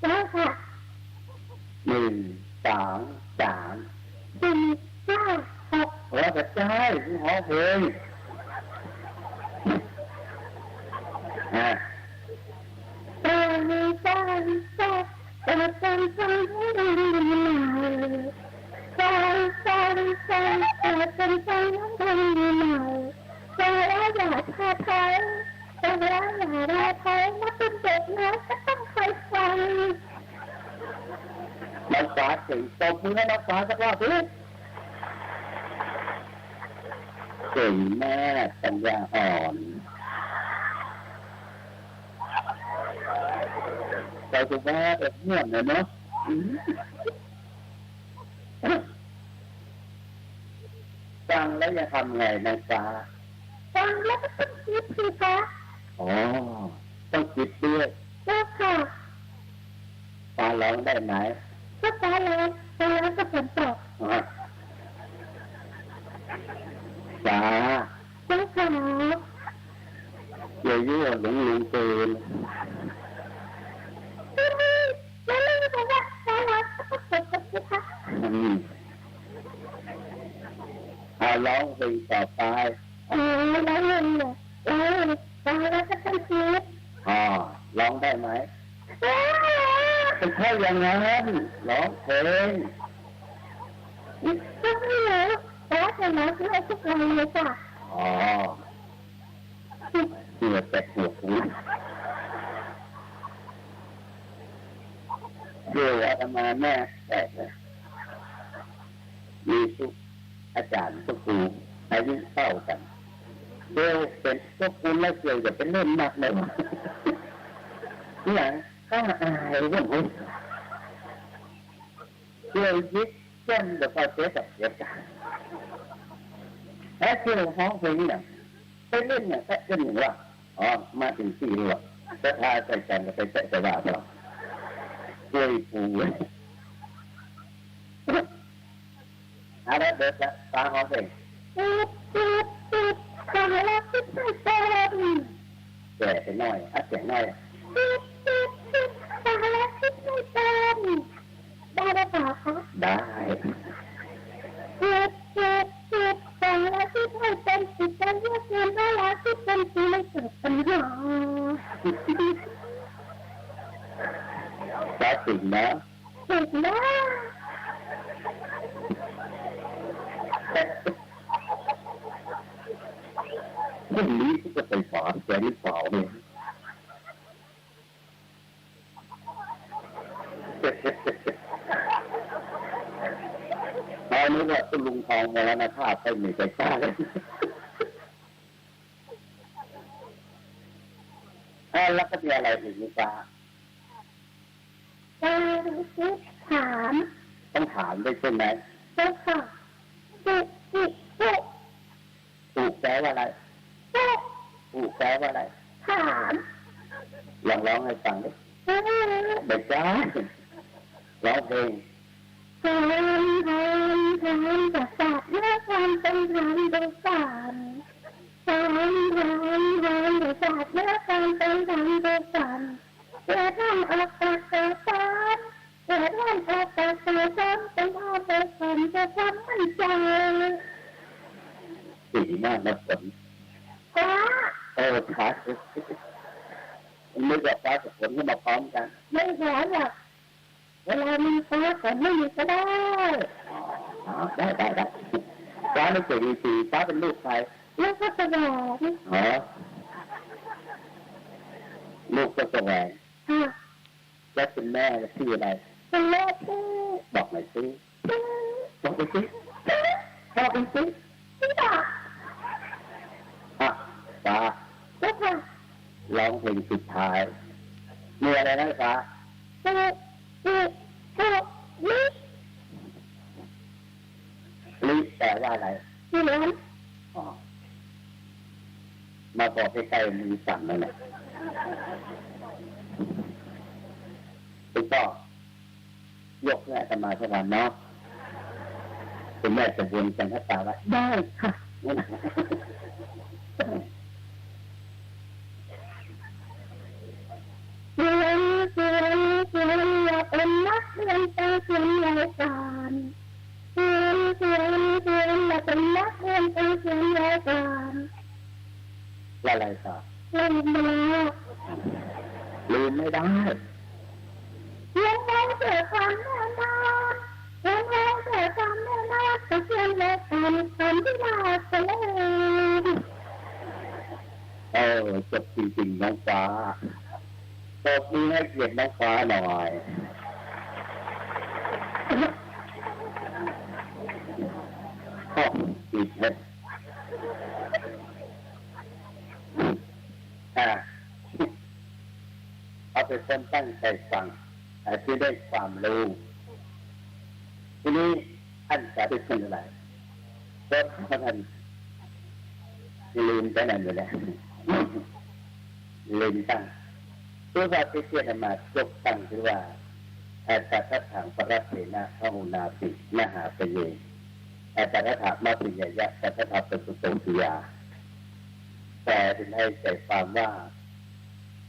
ได้ค่ะ1 2 3 4 5 6แล้วก็ใช่ที่หอเพลง ใจแต่เป็นใจน้องดังดีหน่อยใจแล้วอย่าท้าทายใจแล้วอย่าท้าทายมาเป็นเด็กนะก็ต้องคอยฟังน้องฟ้าเก่งตบมือให้น้องฟ้าสักรอบสิเก่งมากปัญญาอ่อนเราจะว่าแบบเงียบเลยเนาะฟังแล้วจะทำไงน้องฟ้าฟังแล้วก็ต้องคิดสิคะอ๋อต้องคิดด้วยเจ้าค่ะฟ้าร้องได้ไหมก็ฟ้าร้องก็ฝนตกฟ้าเจ้าค่ะอย่ายั่วหลงเกินแล้วเรื่องว่าฟ้าร้องก็ฝนตกสิคะร้องเพลงต่อไปแล้วเรื่องเนี่ยฟ้าร้องก็ต้องคิดร้องได้ไหมเป็นแค่อย่างนั้นร้องเพลงก็ไม่รู้แต่จะมาช่วยทุกคนเลยจ้ะเกี่ยวแต่หัวหูเกี่ยวอาตมาแม่แตกเลยมีทุกอาจารย์ทุกครูอายุเท่ากันเกี่ยวเป็นพวกคุณแล้วเกี่ยวจะเป็นเล่นมากเลยเนี่ยข้าอายเรื่องนี้เกี่ยวยึดเส้นเดี๋ยวพอเสียกับเสียกันแล้วเกี่ยวห้องเพลงเนี่ยไปเล่นเนี่ยแค่เล่นหนึ่งว่ามาถึงสี่หรอกจะพาใส่กันก็ไปใส่สว่าหรอกเกี่ยวปูอะไรเด็กละตาห้องเพลงฟังแล้วคิดไม่เป็นแก่ไปหน่อยเสียงหน่อยฟังแล้วคิดไม่เป็นได้หรือเปล่าคะได้ฟังแล้วคิดไม่เป็นจิตใจเยือกเย็นได้แล้วคิดเป็นที่ไม่เกิดปัญหาได้ถึงนะถึงนะเรื่องนี้ก็ไปสอนแกหรือเปล่าเนี่ยตอนนี้ว่าคุณลุงทองมรณภาพไปไม่ใจกล้าเลยแล้วก็มีอะไรอีกมั้ยจ๊ะถามต้องถามได้ใช่ไหมใช่ค่ะถูกแปลว่าอะไรถูกแปลว่าอะไรถามลองร้องให้ฟังดิเด็กจ้าร้องเพลงทำกับสัตว์เมื่อความเป็นธรรมดูก่อนทำกับสัตว์เมื่อความเป็นธรรมดูก่อนเกิดท่านออกจากเกิดซ้อนเกิดท่านออกจากเกิดซ้อนเป็นพ่อเป็นคนจะทำมั่นใจสีหน้านับสนฟ้าขาไม่แบบฟ้ากับฝนก็มาพร้อมกันไม่แย่หรอกเวลามีฟ้าฝนไม่มีก็ได้ได้ฟ้าไม่เกิดดีฟ้าเป็นลูกใครลูกก็แสวงลูกก็แสวงแล้วเป็นแม่ชื่ออะไรเป็นแม่ชื่อบอกหน่อยสิบอกไปสิชื่อฟ้าแล้วค่ะร้องเพลงสุดท้ายมีอะไรนะฟ้าลิแปลว่าอะไรมาบอกให้ใกล้มือสั่นนั่นแหละคุณพ่อยกแม่กันมาสักวันเนาะคุณแม่จะวนกันให้ตาไว้ได้ค่ะเรียนอยากเป็นนักเรียนเป็นเรียนรายการเรียนอยากเป็นนักเรียนเป็นเรียนรายการอะไรครับลืมไม่ได้เรียนไว้เกิดความแน่นอนเรียนไว้เกิดความแน่นอนจะเรียนเลย านคนที่ลาไปเลยจบจริงๆน้องฟ้าตบมือให้เกียรติน้องฟ้าหน่อยขอบคุณครับเอาไปคนตั้งใจฟังที่ได้ความรู้ทีนี้ท่านจะได้เป็นอะไรเพราะท่านลืมไปนั่นอยู่แล้วลืมตั้งตัวว่าที่เทียนมายกตั้งคือว่าแต่ถ้าถางพระรัตเถนะพระหุนาปิมหาปเยแต่ถ้าถามมาปิยยะแต่ถ้าถามเป็นสุตติยาแต่ถึงให้ใจความว่า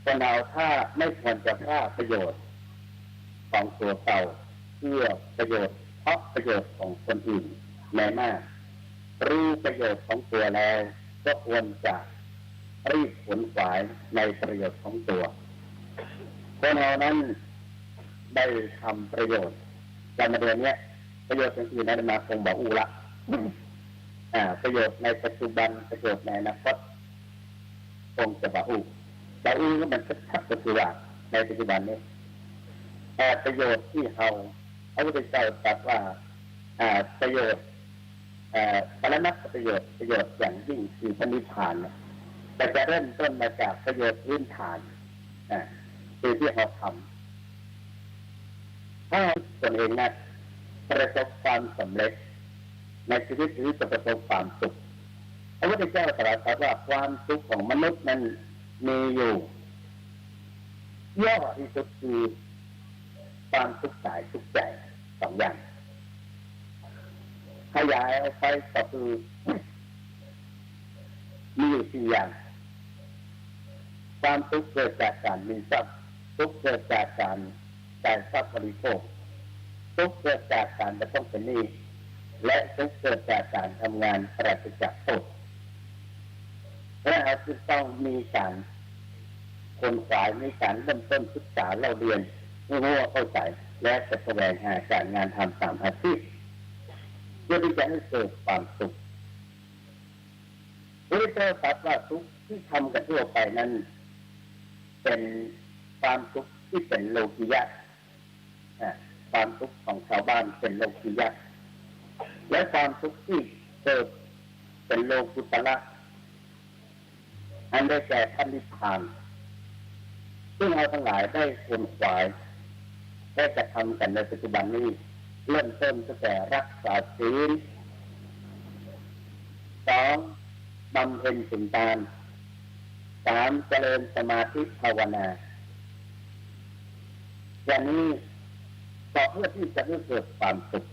คนเราถ้าไม่ควรจะพลาดประโยชน์ของตัวเต่าเพื่อประโยชน์เพราะประโยชน์ของคนอื่นแม้มากรู้ประโยชน์ของตัวแล้วก็ควรจะรีบขวนขวายในประโยชน์ของตัวคนเรานั้นได้ทำประโยชน์ในเดือนนี้ประโยชน์อื่นๆนั้นมาคงบอกอูละประโยชน์ในปัจจุบันประโยชน์ในอนาคตคงจะบอกอูแต่อูก็มันชัดๆก็คือว่าในปัจจุบันนี้ประโยชน์ที่เราพระพุทธเจ้าตรัสว่าประโยชน์ปรมัตถประโยชน์อย่างยิ่งคือพระนิพพานแต่จะเริ่มต้นมาจากประโยชน์พื้นฐานคือที่เราทำถ้าตนเองนะประสบความสำเร็จในชีวิตหรือจะประสบความสุขพระพุทธเจ้าตรัสว่าความสุขของมนุษย์นั้นมีอยู่ย่อที่สุดคือความสุขกายสุขใจสองอย่างขยายไปก็คือมีอยู่สี่อย่างความสุขเกิดจากการมีทรัพย์สุขเกิดจากการจ่ายทรัพย์บริโภคสุขเกิดจากการจะต้องเป็นหนี้และสุขเกิดจากการทำงานปราศจากโทษและเราจึงต้องมีการคนขวายมีการเริ่มต้นศึกษาเล่าเรียนรู้ว่าเข้าใจและจะแสวงหาการงานทำตามอาชีพเพื่อที่จะให้เกิดความสุขพระพุทธเจ้าตรัสว่าสุขที่ทำกันทั่วไปนั้นเป็นความสุขที่เป็นโลกิยะความสุขของชาวบ้านเป็นโลกิยะและความสุขที่เกิดเป็นโลกุตระอันได้แก่พระนิพพานซึ่งเราทั้งหลายได้ขวนขวายได้กระทำกันในปัจจุบันนี้เริ่มต้นตั้งแต่รักษาศีล 2. บำเพ็ญศีลทาน 3. เจริญสมาธิภาวนาอย่างนี้ก็เพื่อที่จะให้เกิดความสุข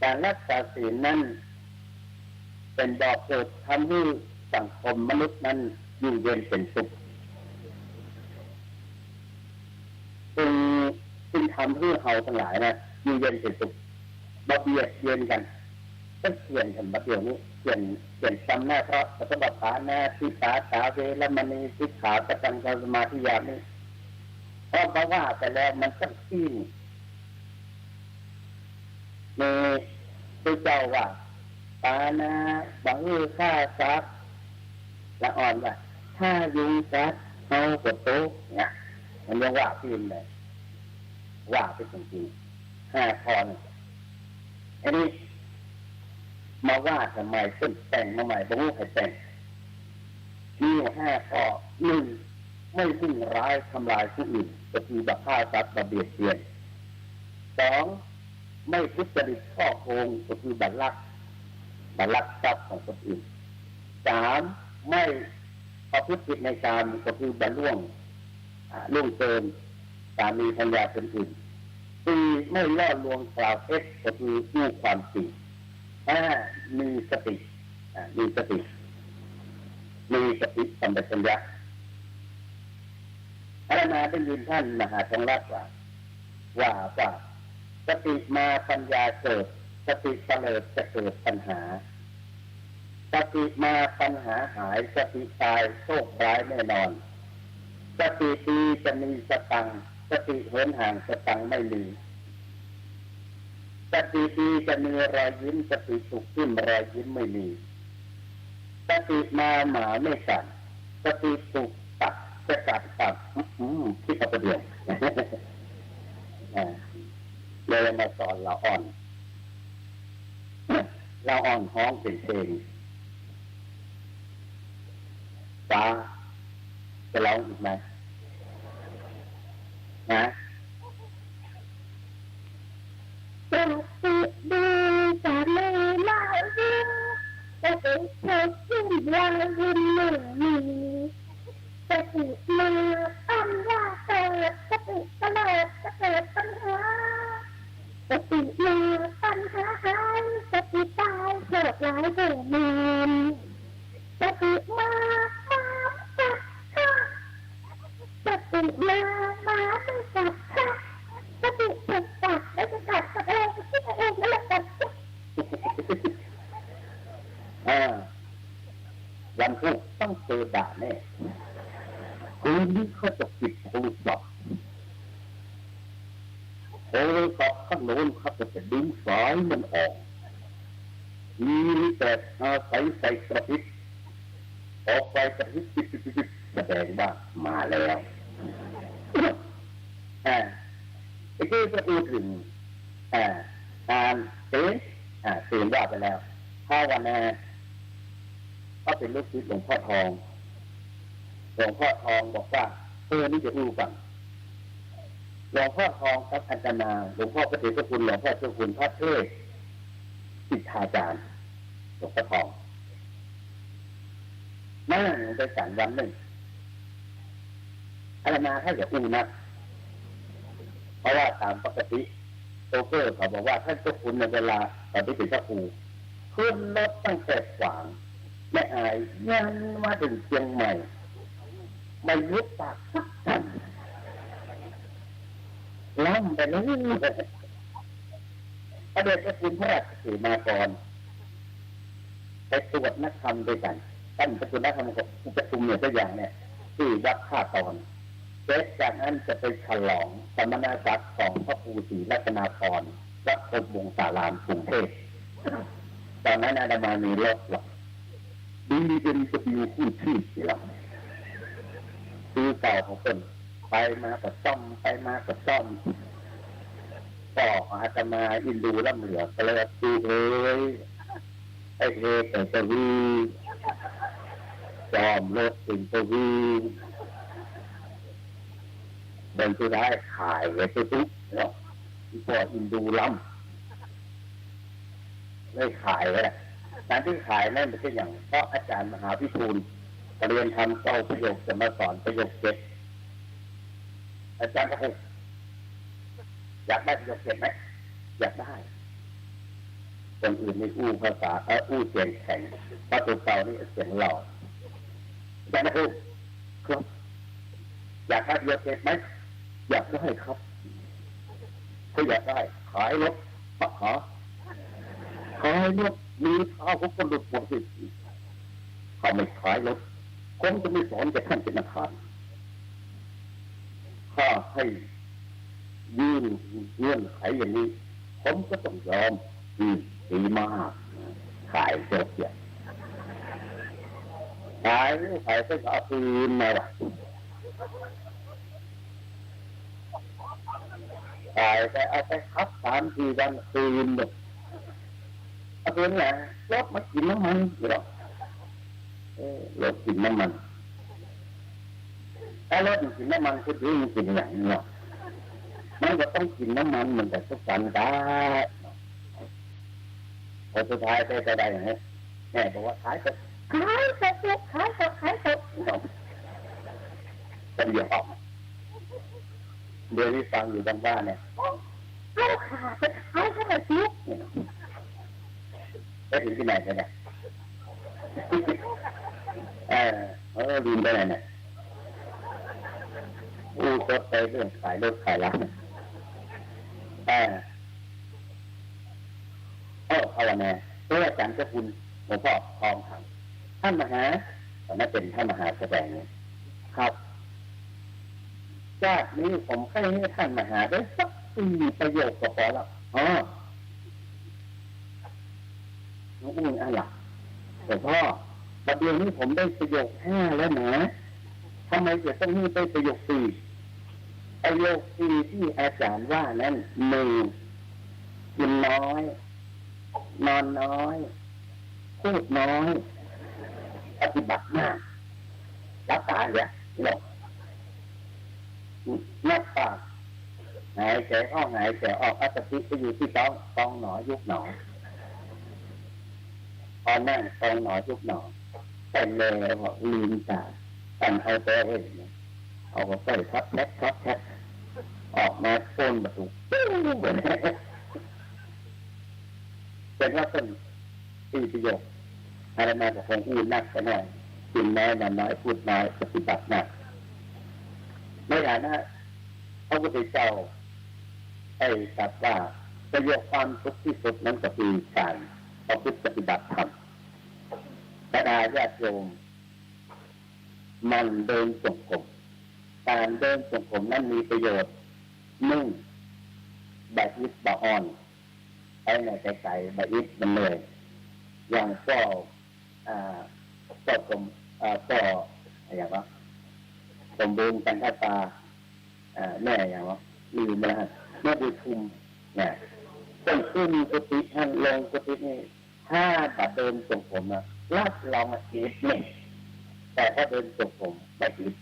การรักษาศีลนั้นเป็นดอกเกิดทำให้สังคมมนุษย์นั้นอยู่เย็นเป็นสุขจึงทำให้เราทั้งหลายนะอยู่เย็นเป็นสุขบ่เบียดเบียนกันก็เขียนกันมาเดี๋ยวนี้เขียนจำหน้าพระสัพพะฐานาทิสาขาเวรมณีสิกขาปตังสมาธิญาณนี้เพราะว่าแต่แล้วมันต้องขี้มีพระเจ้าว่าปานาบังฆ่าซักละอ่อนว่าถ้ายุงกัดเอากดโต๊ะเนี่ยมันยังว่าพิมพ์เลยว่าไปจริงๆ5 ข้อนี่อันนี้มาว่าทำไมต้นแต่งมาใหม่บ่รู้ใครแต่งมี5 ข้อ 1. ไม่มุ่งร้ายทำลายผู้อื่นก็คือแบบฆ่าสัตว์แบบเบียดเบียน 2. ไม่ทุจริตข้อโกงก็คือบัลลักทรัพย์ของคนอื่น 3. ไม่ประพฤติผิดในการก็คือบัลล่วงเกินสามีภรรยาคนอื่น 4. ไม่ล่อลวงกล่าวเท็จก็คือพูดความจริง 5. มีสติสัมปชัญญะอาตมาได้ยินท่านมหาธงรัตน์ว่าสติมาปัญญาเกิดสติเสลิดจะเกิดปัญหาสติมาปัญหาหายสติตายโชคร้ายแน่นอนสติดีจะมีสตังค์สติเหินห่างสตังค์ไม่มีส สติดีจะมีรอยยิ้มสติสุขขึ้นรอยยิ้มไม่มีสติมาหมาไม่กัดสติสุขตัดจะกัดคิดเอาประเดี๋ยวเลยมาสอนเราอ่อนท้องเป็นเพลงฟ้าจะร้องอีกไหมนะสติดีจะไม่เล่ายิ้มสติเธอยิ้มรอยยิ้มไม่มีสติมาปัญญาเกิดสติตลอดจะเกิดปัญหาสติมาปัญหาหายสติตายโกรธร้ายเดือดร้อนสติมาจับข้าสติมาไม่จับข้าสติจับจับแล้วจะจับตัวเองคิดเองแล้วจับวันพรุ่งต้องเจอด่าแน่คืนนี้เขาจะปิดโทรศัพท์ข้างโน้นเขาจะดึงสายมันออกมีแต่อาศัยใส่กระพริบออกไปกระพริบแสดงว่ามาแล้วไอ้ที่จะพูดถึงการตื่นว่าไปแล้วถ้าวันนี้ก็เป็นลูกศิษย์หลวงพ่อทองบอกว่านี่จะรู้กันหลวงพ่อทองครับอาจารย์นาหลวงพ่อพระเถรคุณหลวงพ่อเจ้าคุณพระเทศสิทธาจารย์หลวงพ่อทองนั่งไปฉันวันหนึ่งอาจารย์นาถ้าอย่าอู้นะเพราะว่าตามปกติโตเกอร์เขาบอกว่าท่านเจ้าคุณในเวลาตอนที่เป็นพระครูขึ้นรถตั้งแต่ขวางไม่อายยันมาถึงเชียงใหม่ไม่ยุบปากสักคำล้ำไปเลยพระเดชพระคุณพระราชสีมากรไปตรวจนักธรรมด้วยกันท่านประชุมนักธรรมกับประชุมเนี่ยตัวอย่างเนี่ยที่วัดท่าตอนเสร็จจากนั้นจะไปฉลองสมณศักดิ์ของพระครูศรีรัตนาภรณ์วัดพบวงศารามกรุงเทพตอนนั้นอาตมามีรถหรอกBMW คู่ชื่อเสียซื้อเก่าของคนไปมากับซ่อมก็อาตมาอินดูล่ำเหลือก็เลยดูไอ้แต่ตะวีจอมรถถึงตะวีเดินสุดท้ายขายไว้ตุ๊กเนาะพออินดูล่ำเลยขายไว้แหละการที่ขายนั่นไม่ใช่อย่างเพราะอาจารย์มหาพิทูลเรียนทำเก้าประโยคจะมาสอนประโยคเจ็ดอาจารย์ก็ให้อยากได้ประโยคเจ็ดไหมอยากได้คนอื่นไม่อู้ภาษาอู้เสียงแข็งเพราะตัวเก่านี่เสียงหล่ออาจารย์ก็พูดครับอยากได้ประโยคเจ็ดไหมอยากได้ครับก็อยากได้ขายรถขายรถมีเท้าของคนหลุดหมดสิเขาไม่ขายรถคนจะไม่สอนแกท่านเป็นนักข่าวข้าให้ยื่นเงื่อนไขอย่างนี้ผมก็ต้องยอมดีมากขายเสียขายก็เอาคืนมาว่ะขายไปเอาไปคับ3-4 วันคืนหมดเอาคืนแหละรถมันกินน้ำมันอยู่หรอกรถกินน้ำมันถ้ารถกินน้ำมันคือมันกินอย่างนี้เนาะมันก็ต้องกินน้ำมันเหมือนแต่ทุกวันได้พอสุดท้ายได้อย่างนี้แม่บอกว่าขายเถอะเป็นเดี๋ยวออกเดี๋ยวนี้ฟังอยู่บางบ้านเนี่ยเอาขาไปขายให้มันซิไปถึงที่ไหนกันเนี่ยลืมไปไหนเนี่ยก็ไปเรื่องขายรถขายร้านภาวนาเพื่ออาจารย์เจ้าคุณหลวงพ่อทองขังท่านมหาตอนนั้นเป็นท่านมหาแสดงเนี่ยครับชาตินี้ผมให้ท่านมหาได้สัก4 ประโยคก็พอแล้ว น้องอุ้ยอะไรแต่พ่อประเดี๋ยวนี้ผมได้ประโยค5แล้วนะทำไมจะต้องนี่ได้ประโยค4ประโยค4ที่อาจารย์ว่านั้น1กินน้อยนอนน้อยพูดน้อยปฏิบัติมากรักษาเนี่ยหลบนับปากหายใจเข้าหายใจออกอัตติไปอยู่ที่ต้องหนอยุบหนอพอนั่งต้องหนอยุบหนอแต่เลยบอกลืมตาตั้งเอาตัวเองเอาไปใส่ทับแท็บออกมาโค่นประตูเป็นว่าเป็นประโยชน์อะไรมาจากของอื่นนักก็น้อยกินน้อยนอนน้อยพูดน้อยปฏิบัติมากในฐานะพระพุทธเจ้าได้ตรัสว่าประโยชน์ความสุขที่สุดนั้นก็คือการประพฤติปฏิบัติธรรมบรรดาญาติโยมมันเดินจงกรมการเดินจงกรมนั้นมีประโยชน์แบบอิดบะอ่อนไปในไกลๆแบบอิดมันเลยอย่างก็กรมก็อย่างว่าสมบูรณ์กันท่าตาแม่อย่างว่าลืมแล้วแม่บุญคุมเนี่ยต้นขึ้นกุฏิท่านลงกุฏินี่ถ้าบัดเดินจงกรมนะลัดลองมาคิดเนี่ยแต่ถ้าเดินจงกรมแบบอิด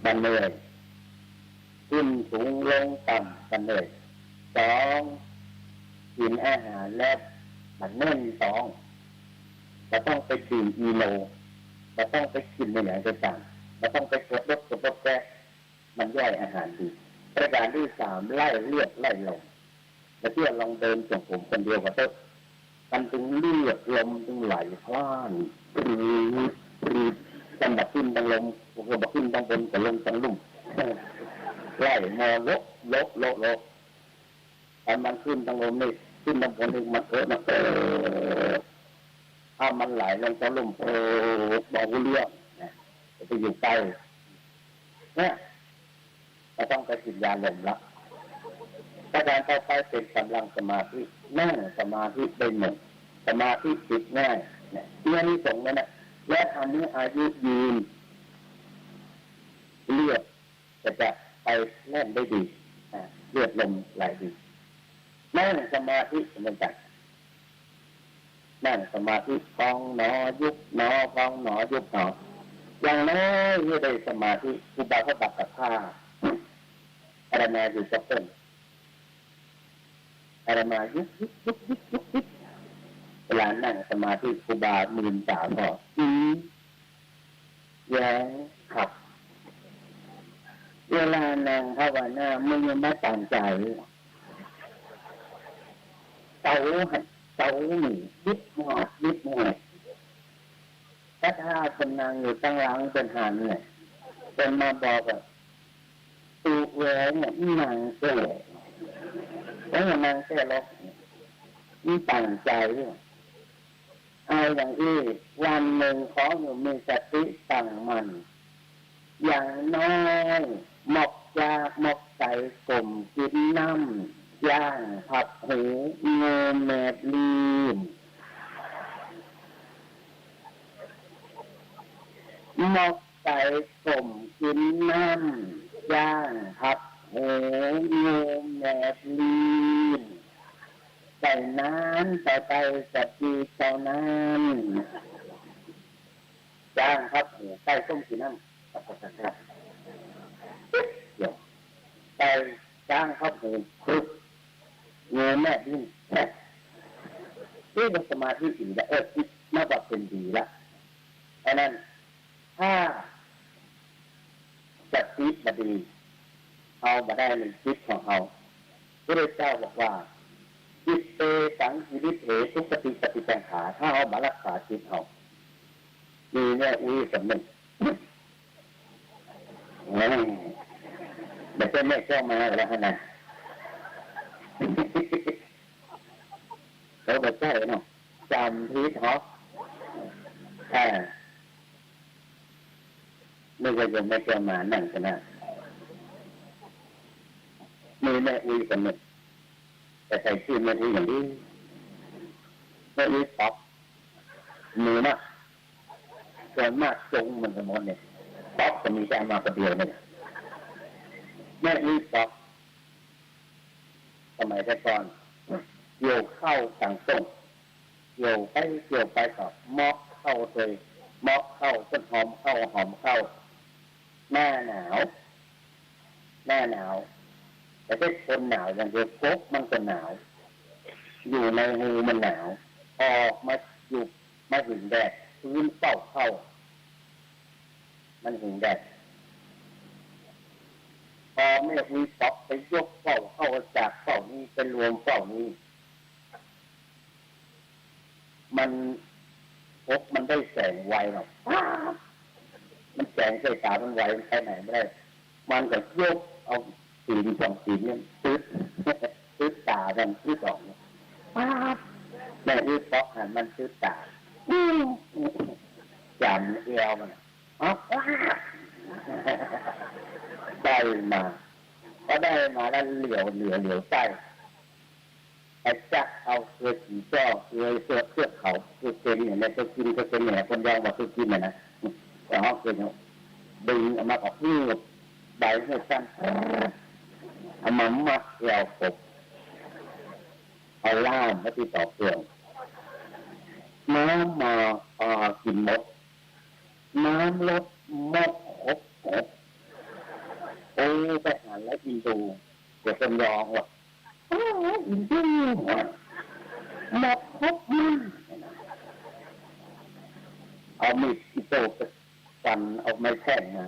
มันเลยขึ้นสูงลงต่ำกันเลย2กินอาหารแล้วมันเน่น2จะต้องไปดื่มอีโลจะต้องไปกินในไหนต่างจะต้องไปกดรถแก๊สมันย่อยอาหารดีประการที่3ไล่เลือดไล่ลมแล้วเที่ยวลองเดินจงกรมคนเดียวก็ต้องมันถึงเลือดลมถึงไหลพล่านปรีดกันบักขึ้นบังลมก็บักขึ้นบังบนกับลมจังลุ่มไล่มอลกอันมันขึ้นบังลมนี่ขึ้นบังบนนี่มันถ้ามันไหลลงจังลุ่มบอกว่าเลี้ยงนะไปอยู่ใกล้เนี่ยเราต้องไปกินยาลมละประการต่อไปเป็นกำลังสมาธินั่งสมาธิได้หมดสมาธิติดง่ายเนี่ยนี่ส่งนั่นแหละและทำให้อายุยืนเลือดจะไปแล่นได้ดีเลือดลมไหลดีนั่งสมาธิเหมือนกันนั่งสมาธิฟองหนอยุบหนอฟองหนอยุบหนออย่างน้อยเมื่อได้สมาธิครูบาเขาตัดกับผ้าอะไรมาอยู่กับต้นอะไรมายุบเวลานั่งสมาธิครูบามืนตาก็แย้งขับเวลานั่งภาวนามึงยังไม่ตั้งใจเตาหนียิบหอดถ้าคนนางอยู่ตั้งหลังเป็นหันเนี่ยเป็นมาบอกว่าตูแหวนเนี่ยนางเซ่แล้วนางเซ่ล็อกนี่ตั้งใจด้วยเอาอย่างที่วันหนึ่งขออยู่มีสติตั้งมันอย่างน้อยหมกยาหมกใส่กลมกินน้ำย่างผัดหูเงยแมดลีนหมกใส่กลมกินน้ำย่างผัดหูเงยแมดลีนใส่น้ำไปสักทีเท่านั้นย่างผัดหูใส่ต้มกินน้ำเดี๋ยวไปจ้างเขาผูกครุกเงยแม่ดิ้นนี่เป็นสมาธิดีแล้วคิดมากกว่าเป็นดีละเพราะนั้นถ้าจะคิดมาดีเอามาได้ในคิดของเราพระเจ้าบอกว่าจิตเตสังกิริเถทุกติปฏิจังขาถ้าเอามารักษาจิตเรามีแน่อุ้ยสำนึกไม่ใช่แม่เข้ามาแล้วนะเราไม่ใช่เนาะจำพีทอไม่เคยจะไม่เข้ามานั่งกันนะมีแม่อุ้ยกันหนึ่งแต่ใส่ชื่อแม่อุ้ยอย่างนี้แม่ ไม่รู้ป๊อกมือนะส่วนมากจงมันสมมติเนี่ยป๊อกจะมีแค่มาประเดียวเนี่ยไม่รู้ป๊อกสมัยแต่ก่อนโยกเข้าทางส่งโยกไปกับมอกเข้าเลยมอกเข้าต้นหอมเข้าหน้าหนาวแต่ถ้าคนหนาวอย่างเดียวกบมันก็หนาวอยู่ในหูมันหนาวออกมาอยู่มาถึงแดดพื้นเป้าเข้ามันถึงแดดพอไม่มีป๊อกไปยกเป้าเข้าจากเป้านี้ไปรวมเป้านี้มันพบมันได้แสงไวหรอกมันแสงใส่ตามันไวมันไปไหนไม่ได้มันก็ยกเอาสีสองสีเนี่ยซื้อตามันซื้อสองแม่ซื้อป๊อกหันมันซื้อตาจำเอวมันได้มาก็ได้มาแล้วเหลียวใต้ไอ้จักเอาเกลือสีจ้อเกลือเสื้อเขาเกลือเกลือเนี่ยแล้วก็กินก็เป็นเนี่ยคนยองบอกคือกินนะแต่เขาเกลือดึงออกมากับพืชใบให้สั้นเอามามัดเรากบเอาล่ามมาที่ต่อเปลือกน้ำมากินมดน้ำลดมดครบโอ้ไปหาแล้วอินดูเดี๋ยวเป็นยองว่ะอินดูหมดครบมันเอามีดที่โตกันเอาไม้แท่งมา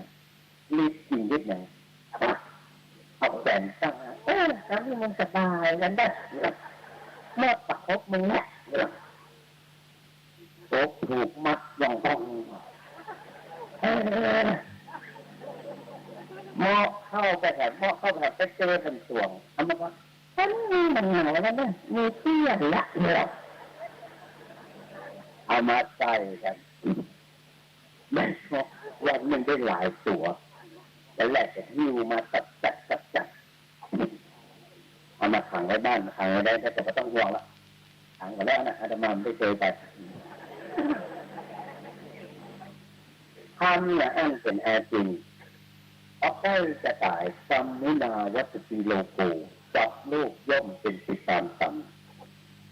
รีบกินนิดหนึ่งเอาแขนตั้งแล้วนี่มันสบายกันได้หมดตะครบมึงเนี่ยโต๊ะถูกมัดอย่างต้องหม้อเข้าไปแถบไปเจอเป็นส่วงทำไมวะมันหนาวแล้วเนี่ยมีเที่ยละเนี่ยเอามาใส่กันแม่วันนึงได้หลายตัวแต่แรกจะหิ้วมาจัดเอามาขังไว้บ้านขังไว้ได้แต่ก็ต้องห่วงละขังไว้แล้วนะอาตมาไม่เคยไปทำเนี่ยอันเป็นแอร์จริงเอาใกล้จะตายซัมมุนาวัตติโลโกจับลูกย่อมเป็นปิตามสัม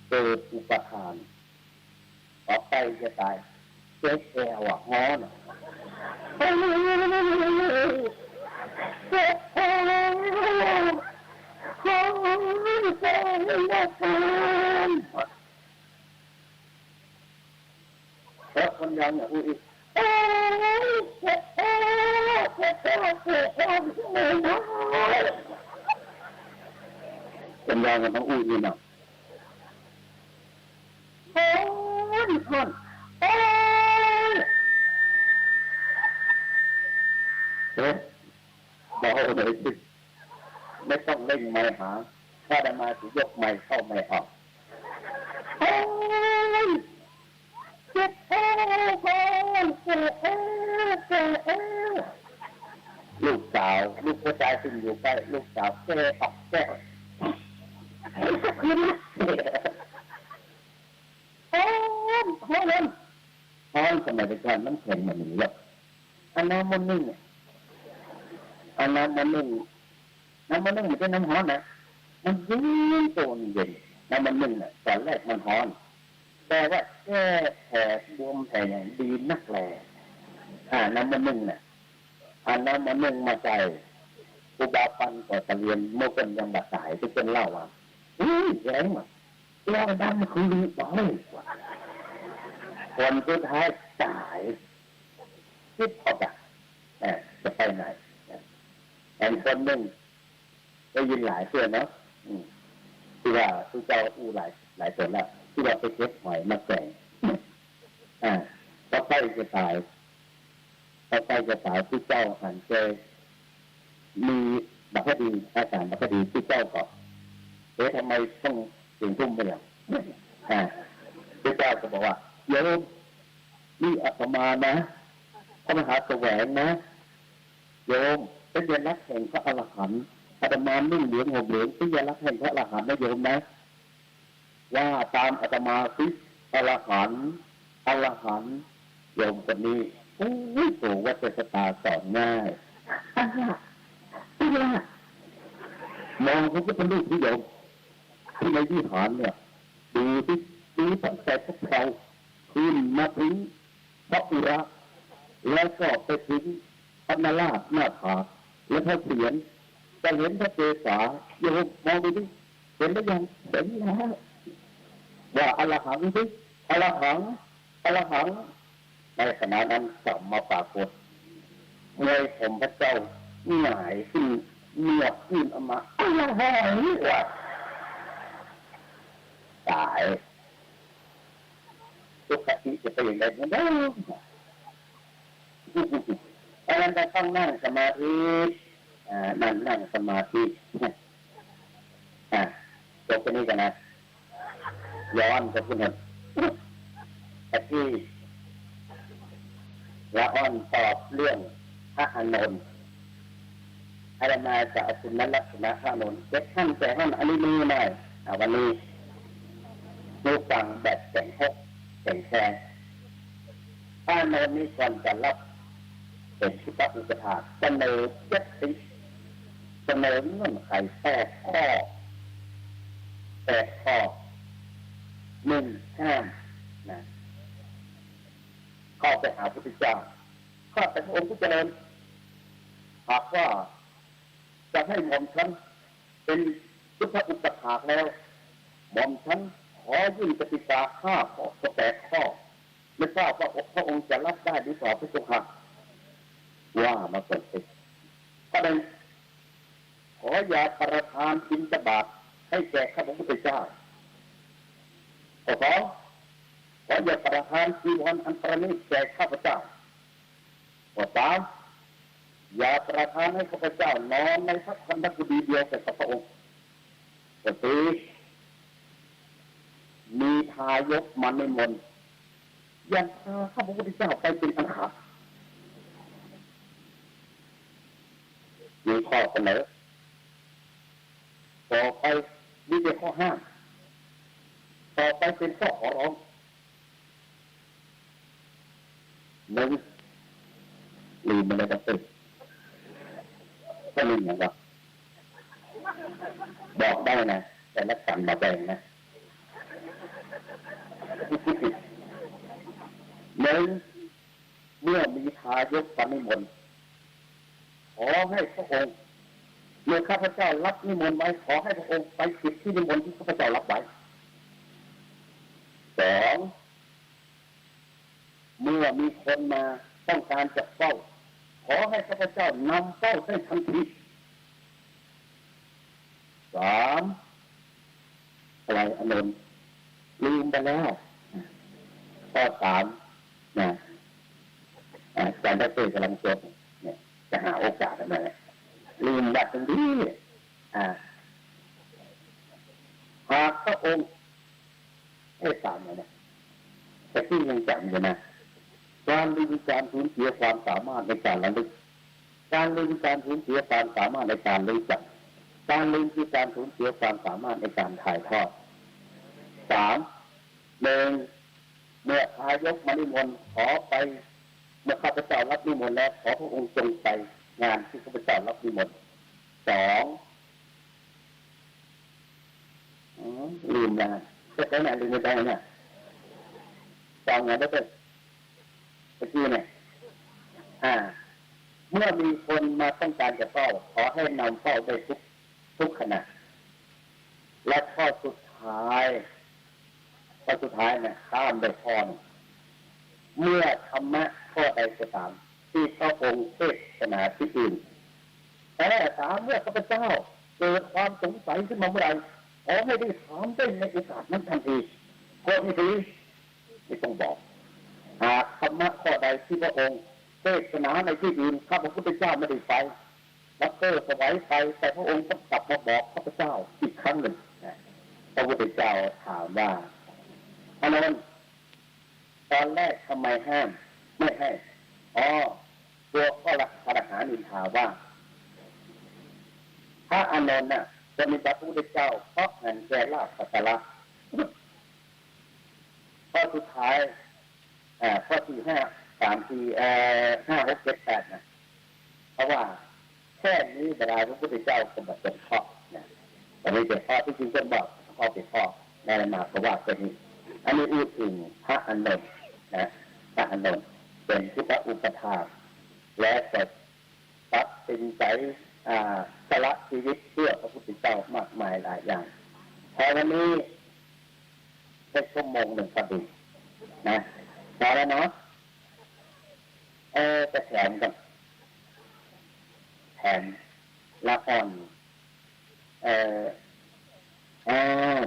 เกิดอุปทานเอาใกล้จะตายเจ๊แก้วฮ้อนแล้วคนยังเนี่ยอุ้ยคนยังมันต้องอุ้ยเนาะคนบอกเลยสิไม่ต้องเล่งไม้หาถ้าได้มาถึงยกไม้เข้าไม้ออกลูกสาวลูกกระจายซึ่งอยู่ใกล้ลูกสาวแก้ออกแก้ฮ้อนสมัยก่อนมันแข็งเหมือนนี้หรอกอันน้ำมันนึ่งน้ำมันนึ่งมันเป็นน้ำฮ้อนนะมันเย็นตัวเย็นน้ำมันนึ่งน่ะตอนแรกมันฮ้อนแต่ว่าแก้แผลบวมแผลอย่างดีนักแลน้ำมันนึ่งน่ะน้ำมันนึ่งมาใจอุบาปันก่อตะเรียนโมกันยังบาดสายที่เป็นเล่าว่าแรงว่ะแรงดำคือดีน้อยกว่าคนสุดท้ายตายคิดออกจะไปไหนแต่คนนึงได้ยินหลายเพื่อนเนาะที่ว่าทุกเจ้าอู้หลายคนแล้วที่ว่าไปเก็บหอยมาแกงก็ใกล้จะตายที่เจ้าหันเจมีบัคดีอาจารย์บัคดีที่เจ้าก็ทำไมต้องถึงทุ่มไปอย่างที่เจ้าก็บอกว่าโยมนี่อาตมานะพระมหาแสวงนะโยมเป็นยันลักษณ์แห่งพระอรหันต์อาตมานุ่งเหลืองห่มเหลืองเป็นยันลักษณ์แห่งพระอรหันต์นะโยมนะว่าตามอาตมาสิ อรหันต์อรหันต์โยมคนนี้โอ้ยโหวัดสตาสอนง่ายมองพระพุทธรูปที่โยมที่ในวิหารเนี่ยดูที่ดูตั้งแต่พวกเราขึ้นมาถึงพระอุระแล้วก็ไปถึงพระนราชหน้าผาแล้วพระเศียรจะเห็นพระเกศาโยมมองดูดิเห็นหรือยังเห็นแล้วว่าอรหังดิอรหังอรหังในขณะนั้นสัมมาปรากฏเงยผมพระเจ้าหงายขึ้นเงียบขึ้นออกมาอรหังว่าตายทุกขติจะเป็นอย่างไรกันบ้างอันนั้นจะต้องนั่งสมาธินั่งสมาธิจบไปนี้กันนะย้อนไปคุณหนึ่งที่ละอ่อนตอบเรื่องพระอานนท์อาตมาจะเอาคุณนั้นลักษณะพระอานนท์ท่านแต่ท่านอันนี้มือหน่อยวันนี้ดูฟังแบบแต่งหกแต่งแค่พระอานนท์นี้ก่อนจะรับเป็นที่พระอุปถากเสนอเสนอเงื่อนไข8 ข้อ1 ห้ามนะเข้าไปหาพระพุทธเจ้าข้าแต่พระองค์ผู้เจริญหากว่าจะให้หม่อมฉันเป็นพุทธอุปถากแล้วหม่อมฉันขอยื่นกติกา5 ข้อ8 ข้อไม่ทราบว่าพระองค์จะรับได้หรือเปล่าพระเจ้าค่ะว่ามาเปิดเผยประเด็นขออย่าประทานบิณฑบาตให้แก่ข้าพระพุทธเจ้าข้อ 2ขออย่าประทานจีวรอันประณีตแก่ข้าพเจ้าข้อ 3อย่าประทานให้ข้าพเจ้านอนในพระคันธกุฎีเดียวกับพระองค์ข้อ 4มีทายกมานิมนต์อย่าพาข้าพระพุทธเจ้าไปเป็นอันขาดมีข้อเสนอต่อไปนี่เป็นข้อห้ามต่อไปเป็นข้อขอร้อง 1ลืมอะไรกันตึกก็ลืมอย่างว่าบอกได้นะแต่ละกันมาแบ่งนะ1เมื่อมีทายกมานิมนต์ขอให้พระองค์เมื่อข้าพเจ้ารับนิมนต์ไว้ขอให้พระองค์ไปสิทธินิมนต์ที่ข้าพเจ้ารับไว้ 2เมื่อมีคนมาต้องการจะเฝ้าขอให้ข้าพเจ้านำเฝ้าได้ทันที 3อะไรอานนท์ลืมไปแล้วข้อ 3นะอาจารย์ได้เจอกำลังจดเนี่ยจะหาโอกาสอะไรลืมแบบนี้หากพระองค์ให้ตามเนี่ยแต่ที่ยังจำอยู่นะการลืมการสูญเสียความสามารถในการระลึกการลืมการสูญเสียความสามารถในการรู้จักการลืมคือการสูญเสียความสามารถในการถ่ายทอด 3เมื่อทายกมานิมนต์ขอไปเมื่อข้าพเจ้ารับนิมนต์แล้วขอพระองค์จงไปงานที่ข้าพเจ้ารับนิมนต์2ลืมนะจะไปไหนลืมไม่ได้เนี่ยจำไงได้เลยเมื่อกี้เนี่ยเมื่อมีคนมาต้องการจะเฝ้าขอให้นำเฝ้าได้ทุกขณะและข้อสุดท้ายเนี่ยข้ามไปข้อนึงเมื่อธรรมะข้อใดก็ตามที่พระองค์เทศนาที่อื่นแต่ถามเมื่อข้าพเจ้าเกิดความสงสัยขึ้นมาเมื่อไรขอให้ได้ถามได้ในโอกาสนั้นทันทีข้อที่ไม่ต้องบอกหากธรรมะข้อใดที่พระองค์เทศนาในที่อื่นข้าพระพุทธเจ้าไม่ได้ไปแล้วก็สวายไปแต่พระองค์ต้องกลับมาบอกข้าพเจ้าอีกครั้งหนึ่งพระพุทธเจ้าถามว่าอานนท์ตอนแรกทำไมห้ามไม่ให้ตัวข้อละคาถานินทาว่าพระอานนท์น่ะจะมีพระพุทธเจ้าเพราะหันแก่ลาภสักการะข้อ สุดท้ายข้อที่5 6 7 8นะเพราะว่าแค่นี้บรรดาพระพุทธเจ้าสมบัติเป็นข้อนะแต่ไม่เป็นข้อที่จริงคนบอกข้อเป็นข้อในมาเพราะว่าเป็นนี้อันนี้พูดถึงพระอานนท์นะพระอานนท์เป็นพุทธอุปถากและก็ตัดสินใจสละชีวิตเพื่อพระพุทธเจ้ามากมายหลายอย่างพอวันนี้ได้ชั่วโมงหนึ่งพอดีนะพอแล้วเนาะจะแถมกับแถมละคร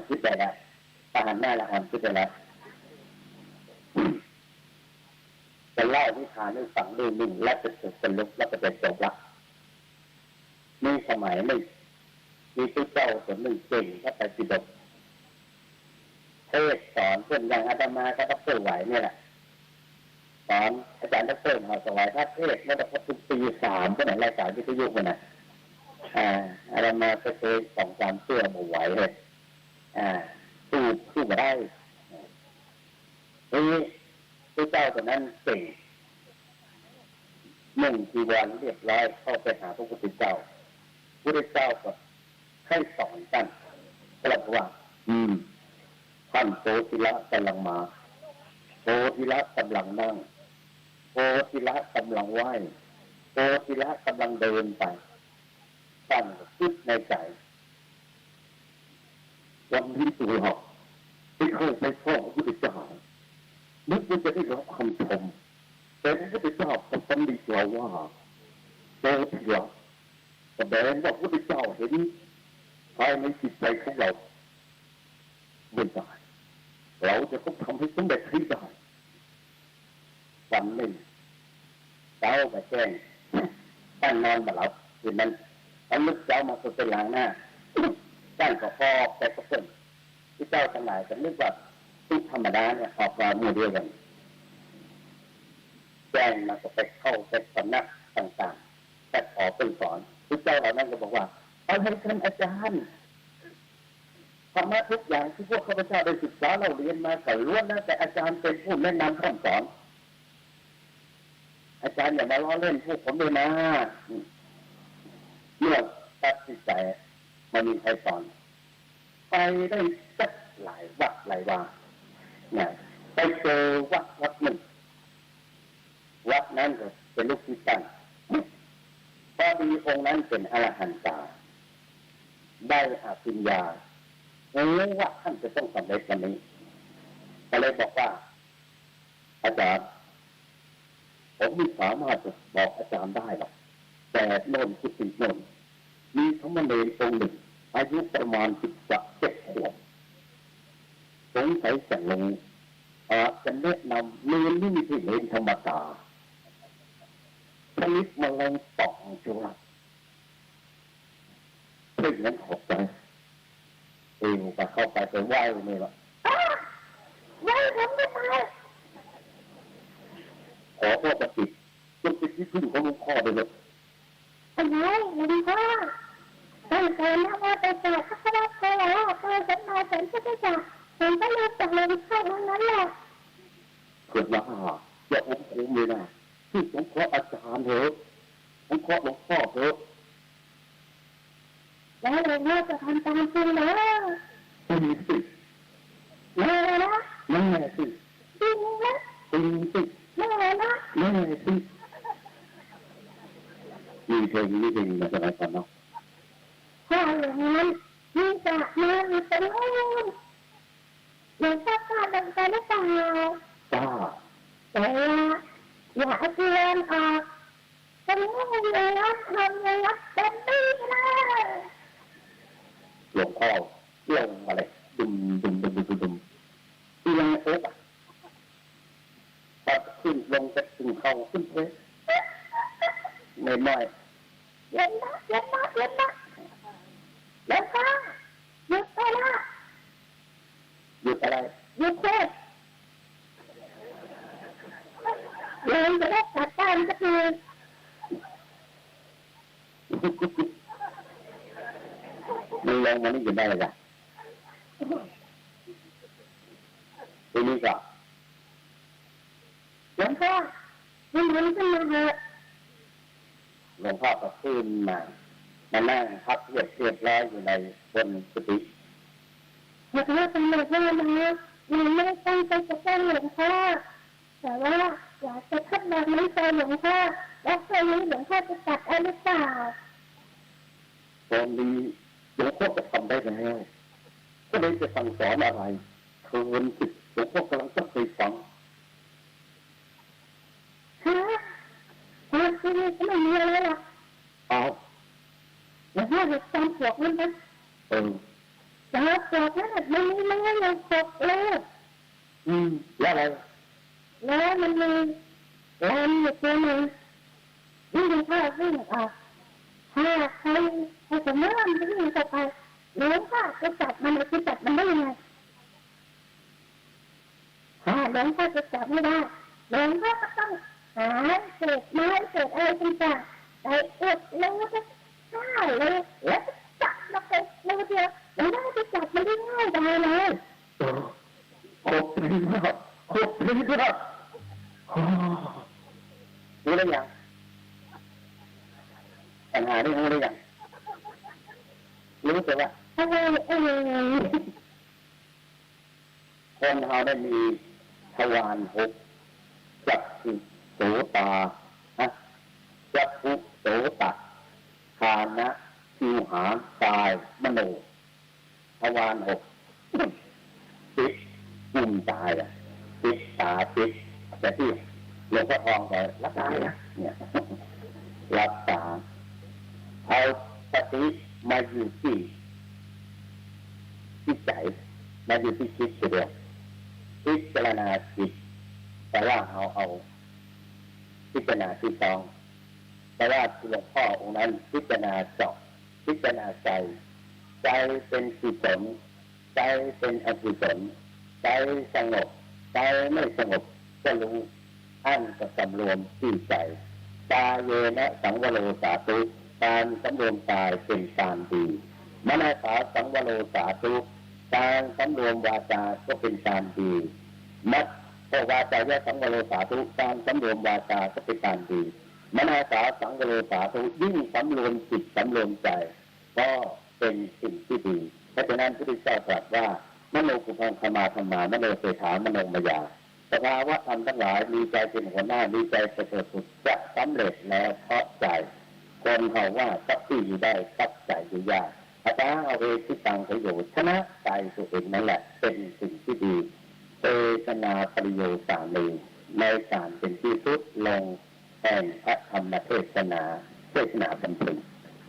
คิดไปแล้วประหารหน้าละครคิดไปแล้วจะเล่าวิชาให้ฟังด้วยนิ่งและจะสุดสนุกและจะเป็นจบละมีสมัยหนึ่งมีพระเจ้าตัวหนึ่งเก่งพระไตรปิฎกเทศสอนเพื่อนอย่างอาตมาก็ต้องเปิดไหวเนี่ยแหละสอนอาจารย์ต้องเปิดมาสวายพระเทศเมื่อถึงตี3เพื่อนรายการวิทยุมันนะอาตมาก็เคย2-3เชื่อมาไหวเลยสู้มาได้นี่พระเจ้าตัวนั้นเก่งจีวรเรียบร้อยเข้าไปหาพระพุทธเจ้าพระพุทธเจ้าก็ให้สอนกันก็บอกว่าท่านโพธิละกำลังมาโพธิละกำลังนั่งโพธิละกำลังไหว้โพธิละกำลังเดินไปตั้งคิดในใจวันนี้ตัวเราที่เข้าไปฟ้องพระพุทธเจ้านึกว่าจะได้รับคำชมแต่พระพุทธเจ้าก็ตำหนิเราว่าโพธิละแสดงว่าพระพุทธเจ้าเห็นภายในจิตใจของเราไม่ได้เราจะต้องทำให้สำเร็จให้ได้วันหนึ่งเจ้ามาแจ้งตั้งนอนมาหลับคืนนั้นตอนลึกเจ้ามาสุดเป็นหลังหน้าตั้งก็พอแต่ก็เพิ่มที่เจ้าทั้งหลายจะนึกว่าที่ธรรมดาเนี่ยออกมาหมู่เดียวกันแจ้งมาก็ไปเข้าไปสำนักต่างๆแต่ขอเป็นสอนที่เจ้าเหล่านั้นก็บอกว่าเอาให้ท่านอาจารย์ธรรมะทุกอย่างที่พวกข้าพเจ้าได้ศึกษาเราเรียนมาก็ล้วนแล้วแต่อาจารย์เป็นผู้แนะนำคำสอนอาจารย์อย่ามาล้อเล่นพวกผมเลยนะเมื่อตัดสินใจมันมีใครสอนไปได้สักหลายวัดหลายวาเนี่ยไปเจอวัดหนึ่งวัดนั้นก็เป็นลูกศิษย์กันพอดีองค์นั้นเป็นอรหันตาได้อภิญญารู้ว่าท่านจะต้องสำเร็จวันนี้ก็เลยบอกว่าอาจารย์ผมไม่สามารถจะบอกอาจารย์ได้หรอกแต่โน่นกุฏิโน่นมีสมณเณรองค์หนึ่งอายุประมาณ17 ขวบสงสัยจะลงจะแนะนำเรียนนี่ไม่ใช่เรียนธรรมดาชนิดแมลงป่องจุฬาเพื่อนนั้นขอบใจเองก็เข้าไปไหว้นี่แหละไหว้ทำไมขอพ่อปฏิจนเป็นที่พึ่งของหลวงพ่อไปเลยอะไรหลวงพ่อตั้งแต่นโมตัสสะภะคะวะโตอะระหะโตสัมมาสัมพุทธัสสะผมก็เลยตกลงเข้าตรงนั้นแหละเกิดมาอย่าอมโคมเลยนะที่หลวงพ่ออาจารย์เถอะหลวงพ่อเถอะแล้วหลวงพ่อจะทำตามจริงเหรอมีสิแน่นะแน่สิจริงนะจริงสิแน่นะแน่สิมีเพลงนี้เพลงมาจากไหนกันเนาะถ้าอย่างนั้นมีจะมาเป็นโอ้หลวงพ่อกล้าดังใจหรือเปล่าจ้าแต่อย่าเตือนออกเป็นโง่เลยนะทำเลยนะเป็นดีเลยหลวงพ่อลงมาเลยดุมที่ยังเอ๊ะพอขึ้นลงจะถึงเขาขึ้นเพชรไม่เย็นนะแล้วก็หยุดไปละหยุดอะไรหยุดเทศเลยจะได้จัดการสักทีมันลงมานี่จะได้อะไรทีนี้ก็ พ่อมันขึ้นมาเถอะหลวงพ่อก็ขึ้นมานั่งพับเรียบร้อยอยู่ในบนกุฏิหลวงพ่อเป็นหลวงพ่อนะมันไม่ตั้งใจจะแกล้งหลวงพ่อแต่ว่าอยากจะทดลองน้ำใจหลวงพ่อแล้วคราวนี้หลวงพ่อจะตัดอะไรหรือเปล่าตอนนี้หลวงพ่อจะทำได้แล้วก็เลยจะสั่งสอนอะไรเชิญสิหลวงพ่อกำลังจะไปฟังฮะคือไม่มีอะไรหรอกอ้าวหลวงพ่อจะจำพวกมันนะแต่ว่าพวกนั้นมันไม่ยังพวกเลยแล้วอะไรแล้วมันมีลำอยู่ตัวนึงวิ่งเข้าวิ่งออกถ้าใครจะเมื่อมันวิ่งเข้าไปหลวงพ่อจะจับมันหรือจะจับมันได้ยังไงหลวงพ่อจะจับไม่ได้หลวงพ่อก็ต้องหาเศษไม้เศษอะไรต่างๆไปอุดแล้วก็ฆ่าเลยแล้วจับมันไปเลยเดียวหลวงพ่อจะจับมันได้ง่ายได้เลยขอบคุณมากขอบคุณมากรู้ได้ยังปัญหาที่รู้ได้ยังรู้แต่ว่าคนเราได้มีทวารหกจักขุโสตาจักขุโสตคานะชิวหากายมโนทวารหกจิตกุมตายจิตตาจิตแต่ที่หลวงพ่อทองไปรักษาเนี่ยรักษาเอาสติมาอยู่ที่ใจมาอยู่ที่จิตเดียวพิจารณาจิตแต่ว่าเอาพิจารณาที่ต้องแต่ว่าหลวงพ่อองค์นั้นพิจารณาเจาะพิจารณาใจเป็นกุศลใจเป็นอกุศลใจสงบใจไม่สงบก็รู้อันก็สำรวมที่ใจตาเยนะสังวโรสาตุการสำรวมกายเป็นการดีมนาสาสังวโรสาตุการสำรวมวาจาก็เป็นการดีมัดเพราะวาจายะสังวโรสาตุการสำรวมวาจาก็เป็นการดีมนาสาสังวโรสาตุยิ่งสำรวมจิตสำรวมใจก็เป็นสิ่งที่ดีเพราะฉะนั้นพระพุทธเจ้าตรัสว่ามโนกุพังคมาธรรมามโนเศรษฐามโนมยาสภาวะธรรมทั้งหลายมีใจเป็นหัวหน้ามีใจประเสริฐสุดจะสำเร็จแล้วเพราะใจคนเขาว่าทรัพย์ที่อยู่ได้ทรัพย์ใจอยู่ยากอาจารย์เอาเวทิตังประโยชน์ชนะใจตัวเองนั่นแหละเป็นสิ่งที่ดีเตชนาประโยชน์สามีในการเป็นที่สุดลงแห่งพระธรรมเทศนาบันทึก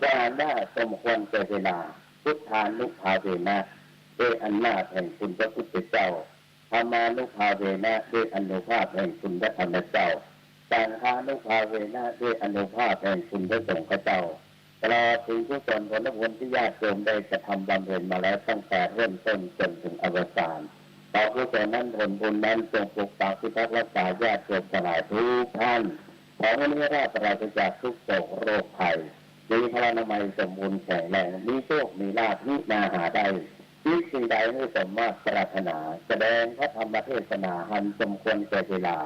ว่าได้สมควรเกิดเวลาพุทธานุภาเวนะด้วยอำนาจแห่งคุณพระพุทธเจ้าธรรมานุภาเวนะด้วยอนุภาพแห่งคุณพระธรรมเจ้าสังฆานุภาเวนะด้วยอนุภาพแห่งคุณพระสงฆ์เจ้าตลอดถึงผู้สนผลบุญที่ญาติโยมได้กระทำบำเพ็ญมาแล้วตั้งแต่เริ่มต้นจนถึงอวสานต่อผู้สนนั้นผลบุญนั้นจงปกปักพิทักษ์รักษาญาติโยมทั้งหลายทุกท่านขอให้ราชปราศจากทุกโศกโรคภัยมีพลานามัยสมบูรณ์แข็งแรงมีโชคมีลาภมีนาหาได้คิดสิ่งใดให้สมมาตรปรารถนาแสดงพระธรรมเทศนาหันสมควรแก่เวลา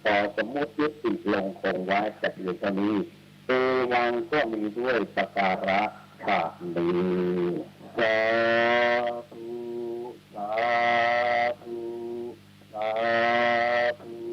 ขอสมมุติยุติลงคงไว้แต่เพียงเท่านี้เอวังก็มีด้วยประการฉะนี้สาธุสาธุสาธุ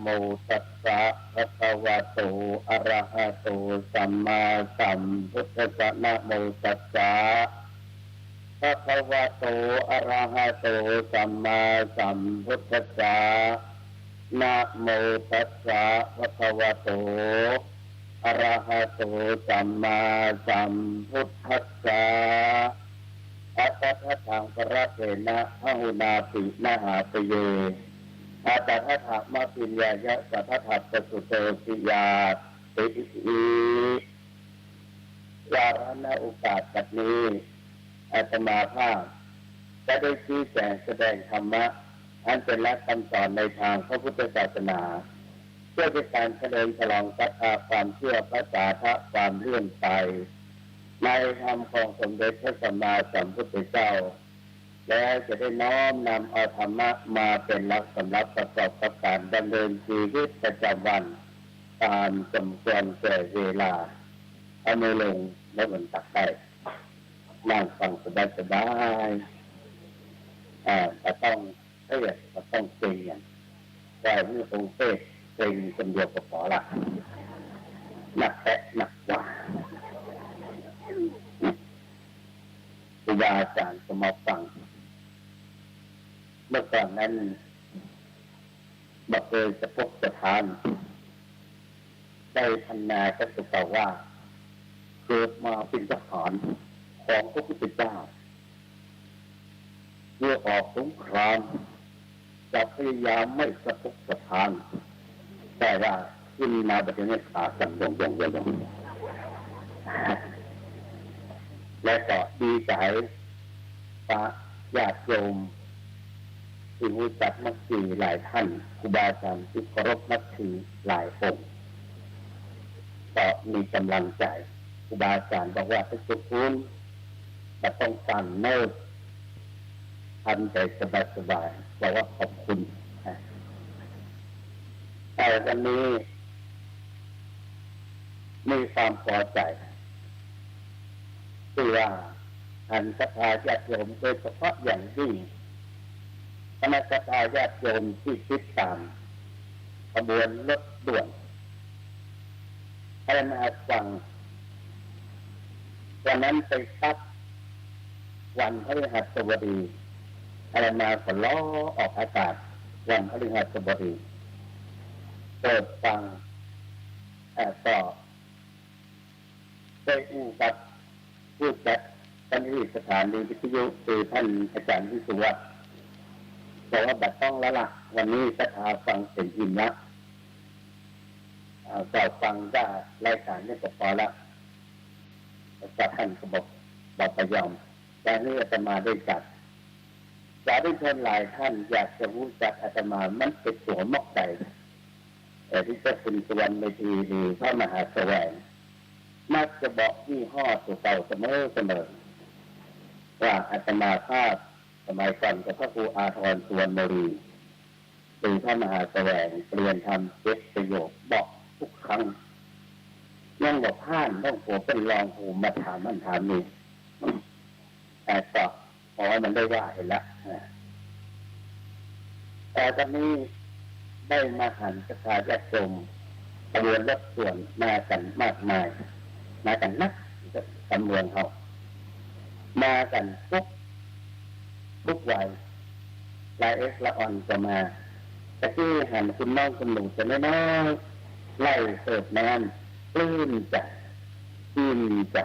โมตัสสะภะคะวะโตอะระหะโตสัมมาสัมพุทธัสสะนะโมตัสสะภะคะวะโตอะระหะโตสัมมาสัมพุทธัสสะนะโมตัสสะภะคะวะโตอะระหะโตสัมมาสัมพุทธัสสะอัตถะทังปะเทนะพหุนาปินะหาปเยอัตถะถามะปิญญายะสัทธัสสะสุโตสิยาติอิวาระณโอกาสแบบนี้อาตมาภาพจะได้ชี้แจงแสดงธรรมะอันเป็นหลักคำสอนในทางพระพุทธศาสนาเพื่อเป็นการเฉลิมฉลองศรัทธาความเชื่อพระสาธะความเลื่อนไปในธรรมของสมเด็จพระสัมมาสัมพุทธเจ้าแล้วจะได้น้อมนำเอาธรรมะมาเป็นหลักสำหรับประกอบกับการดำเนินชีวิตประจำวันตามสมควรแก่เวลาเอามือลงแล้วบนตักได้นั่งฟังสบายแต่ต้องเกรงอย่างแต่เมื่อองค์เทศเกรงคนเดียวก็พอละหนักแต่หนักกว่าครูบาอาจารย์ก็มาฟังเมื่อก่อนนั้นบอกเลยจะพบสถานได้พันนาก็สุกว่าเกิดมาเป็นทหารของพระพุทธเจ้าเมื่อออกสงครามจะพยายามไม่สะทกสะท้านแต่ว่าขึ้นมาแบบนี้ขาสั่นยงและก็ดีใจพระญาติโยมที่รู้จักนักถือหลายท่านครูบาอาจารย์ที่เคารพนับถือหลายองค์ก็มีกำลังใจครูบาอาจารย์บอกว่าถ้าจะพูดจะต้องสั่นเนิ่นทันใจสบายๆบอกว่าขอบคุณแต่วันนี้มีความพอใจที่ว่าท่านศรัทธาญาติโยมโดยเฉพาะอย่างยิ่งคณะศรัทธาญาติโยมที่ติดตามขบวนรถด่วนให้มาฟังวันนั้นไปตัดวันพฤหัสบดีอะไรมาก็ล้อออกอากาศวันพฤหัสบดีเปิดฟังก็ได้อู้กับผู้จัดท่านที่สถานีวิทยุคือท่านอาจารย์วิสุวัฒน์บอกว่าบัดต้องแล้วล่ะวันนี้ศรัทธาฟังเสียงยินละก็ฟังได้รายการนี้ก็พอละแต่ท่านก็บอกประยอมแต่นี่อาตมาได้จัดสาธุชนหลายท่านอยากจะรู้จักอาตมามันเป็นตัวมอกใจแต่ที่เจ้าคุณสุวรรณเมธีหรือพระมหาแสวงมักจะบอกยี่ห้อตัวเก่าเสมอว่าอาตมาภาพสมัยก่อนกับพระครูอาทรสุวรรณโมรีหรือพระมหาแสวงเปลี่ยนทำ7 ประโยคบอกทุกครั้งยังบอกผ่านต้องโผเป็นรองหูมาถามมันถามนี่แต่ก็พอมันได้ว่าเห็นละแต่ตอนนี้ได้มาหันศรัทธาญาติโยมขบวนรถส่วนมากันมากมายมากันนักจำนวนเขามากันทุกวัยลายละอ่อนก็มาแต่ที่หันคุณน้องคุณหนุ่มจะน้อยไล่เสิร์ฟน้ำปลื้มใจชื่นใจ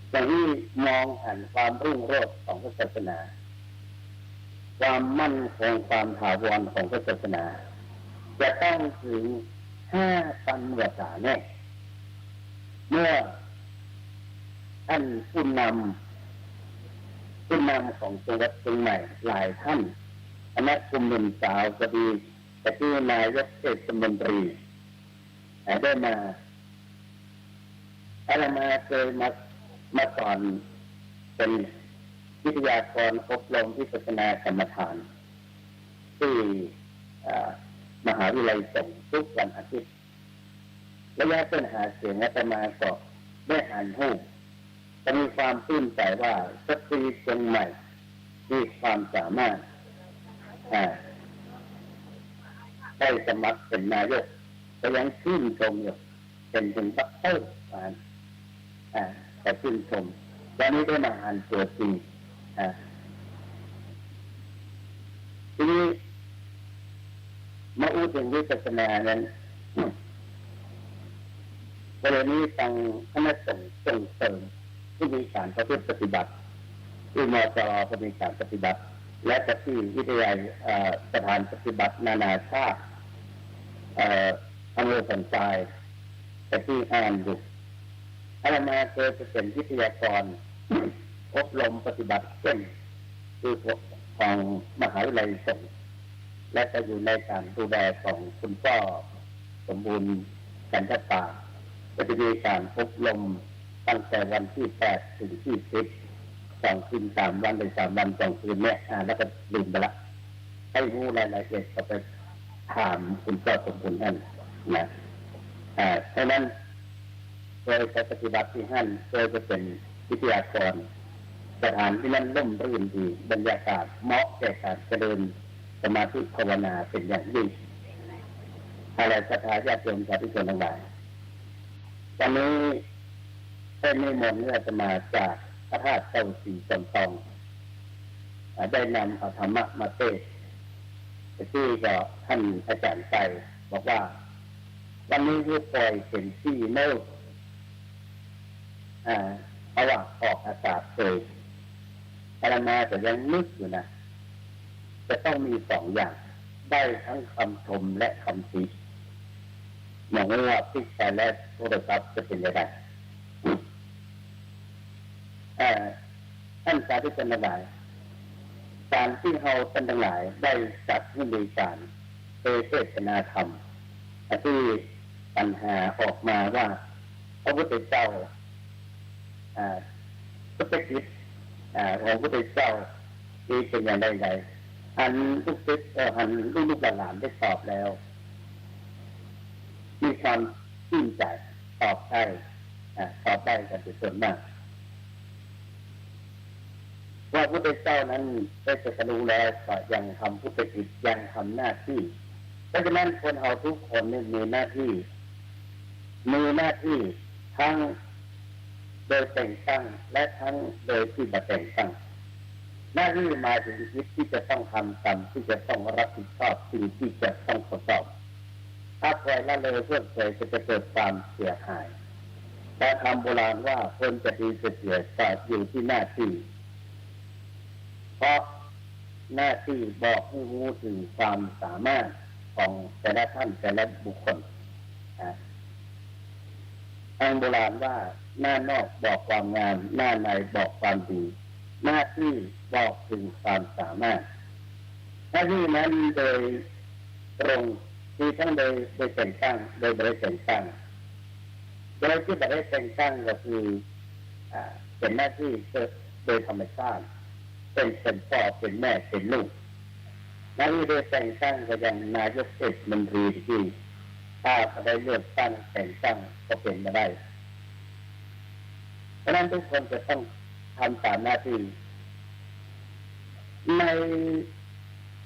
อย่างนี้มองหันความรุ่งโรจน์ของศาสนาความมั่นคงความถาวรของศาสนาจะต้องถึง5,000 วาระแน่เมื่อท่านผู้นำของจังหวัดเชียงใหม่หลายท่านคณะกลุ่มหนุ่มสาวก็ดีแต่ที่นายกเทศมนตรีได้มาอะไรมาเคยมาสอนเป็นวิทยากรอบรมวิปัสสนากรรมฐานที่มหาวิทยาลัยสงฆ์ทุกวันอาทิตย์ระยะต้นหาเสียงอาตมาก็ได้อ่านหูจะมีความตื่นใจว่าสตรีเชียงใหม่มีความสามารถ ได้สมัครเป็นนายกก็ยังชื่นชมอยู่เป็นถึงด็อกเตอร์แต่ชื่นชมวันนี้ได้มาอ่านตัวจริงทีนี้มาอู้ถึงวิปัสสนานั้นประเด็นนี้ทางคณะสงฆ์ส่งเสริมที่มีการประพฤติปฏิบัติที่มจก็มีการปฏิบัติและก็ที่วิทยาสถานปฏิบัตินานาชาติอำเภอสันทรายแต่ที่อ่านอยู่อาตมาเคยเป็นวิทยากรอบรมปฏิบัติเช่นคือของมหาวิทยาลัยสงฆ์และจะอยู่ในการดูแลของคุณพ่อสมบูรณ์กันทป่าจะมีการอบรมตั้งแต่วันที่8 ถึงที่ 10 2 คืน 3 วันหรือ3 วัน 2 คืนเนี่ยแล้วก็ลืมไปละให้รู้รายละเอียดก็ไปถามคุณพ่อสมบูรณ์ท่านนะเพราะนั้นโดยปฏิบัติที่ท่านโดยจะเป็นวิทยากรสถานที่นั้นร่มรื่นดีบรรยากาศเหมาะแก่การเจริญสมาธิภาวนาเป็นอย่างยิ่งอะไรศรัทธาญาติโยมสาธุชนทั้งหลายวันนี้ได้นิมนต์จะมาจากพระธาตุเจ้าศรีจอมทองได้นำเอาธรรมะมาเทศที่ก็ท่านอาจารย์ใจบอกว่าวันนี้ผู้ปล่อยเป็นที่โน้ตเพราะว่าออกอากาศเลยอาตมาแต่ยังนึกอยู่นะจะต้องมี2 อย่างได้ทั้งคำชมและคำติมองว่าพิจารณาโทรศัพท์จะเป็นยังไงท่านสาธุชนทั้งหลายการที่เราท่านทั้งหลายได้จัดให้มีการเทศนาธรรมที่ปัญหาออกมาว่าพระพุทธเจ้าพุทธกิจของพระพุทธเจ้าที่เป็นอย่างไรอันลูกศิษย์อันลูกหลานได้ตอบแล้วมีความชื่นใจตอบได้กันเป็นส่วนมากว่าพระพุทธเจ้านั้นได้ตรัสรู้แล้วก็ยังทำพุทธกิจยังทำหน้าที่เพราะฉะนั้นคนเราทุกคนมีหน้าที่ทั้งโดยแต่งตั้งและทั้งโดยที่ไม่แต่งตั้งหน้าที่มาถึงชีวิตที่จะต้องทำกรรมที่จะต้องรับผิดชอบสิ่งที่จะต้องทดสอบถ้าปล่อยละเลยเพื่อเผยจะเกิดความเสียหายและคำโบราณว่าคนจะดีจะเสียก็อยู่ที่หน้าที่เพราะหน้าที่บอกให้รู้ถึงความสามารถของแต่ละท่านแต่ละบุคคลทางโบราณว่าหน้านอกบอกความงามหน้าในบอกความดีหน้าที่บอกถึงความสามารถหน้าที่นั้นโดยตรงที่ทั้งโดยแต่งตั้งโดยบริแต่งตั้งโดยที่บริแต่งตั้งก็คือเป็นหน้าที่โดยธรรมชาติเป็นพ่อเป็นแม่เป็นลูกหน้าที่โดยแต่งตั้งก็ยังนายกเทศมนตรีที่ถ้าได้เลือกตั้งแต่งตั้งก็เป็นมาได้เพราะนั้นทุกคนจะต้องทำตามหน้าที่ใน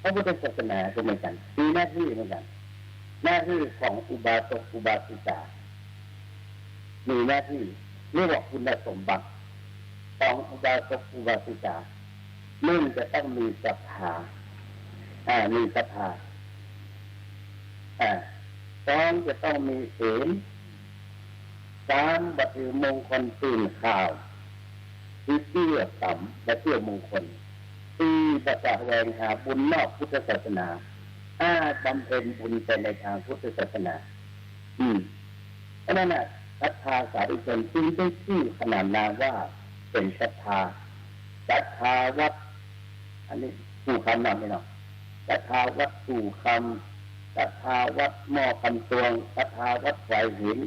พระพุทธศาสนาก็เหมือนกันมีหน้าที่เหมือนกันหน้าที่ของอุบาสกอุบาสิกามีหน้าที่เรียกว่าคุณสมบัติของอุบาสกอุบาสิกา1จะต้องมีศรัทธามีศรัทธา2จะต้องมีศีล3บัตรมงคลตื่นข่าวที่เชื่อสัมและเชื่อมงคล4ประกาศแสวงหาบุญนอกพุทธศาสนา5บำเพ็ญบุญไปในทางพุทธศาสนาเพราะนั้นศรัทธาสาธุชนจึงได้ชื่อขนานนามว่าเป็นศรัทธาวัดอันนี้สู่คำนำไม่หรอกศรัทธาวัดสู่คำศรัทธาวัดหม้อคำตวงศรัทธาวัดไฟหิน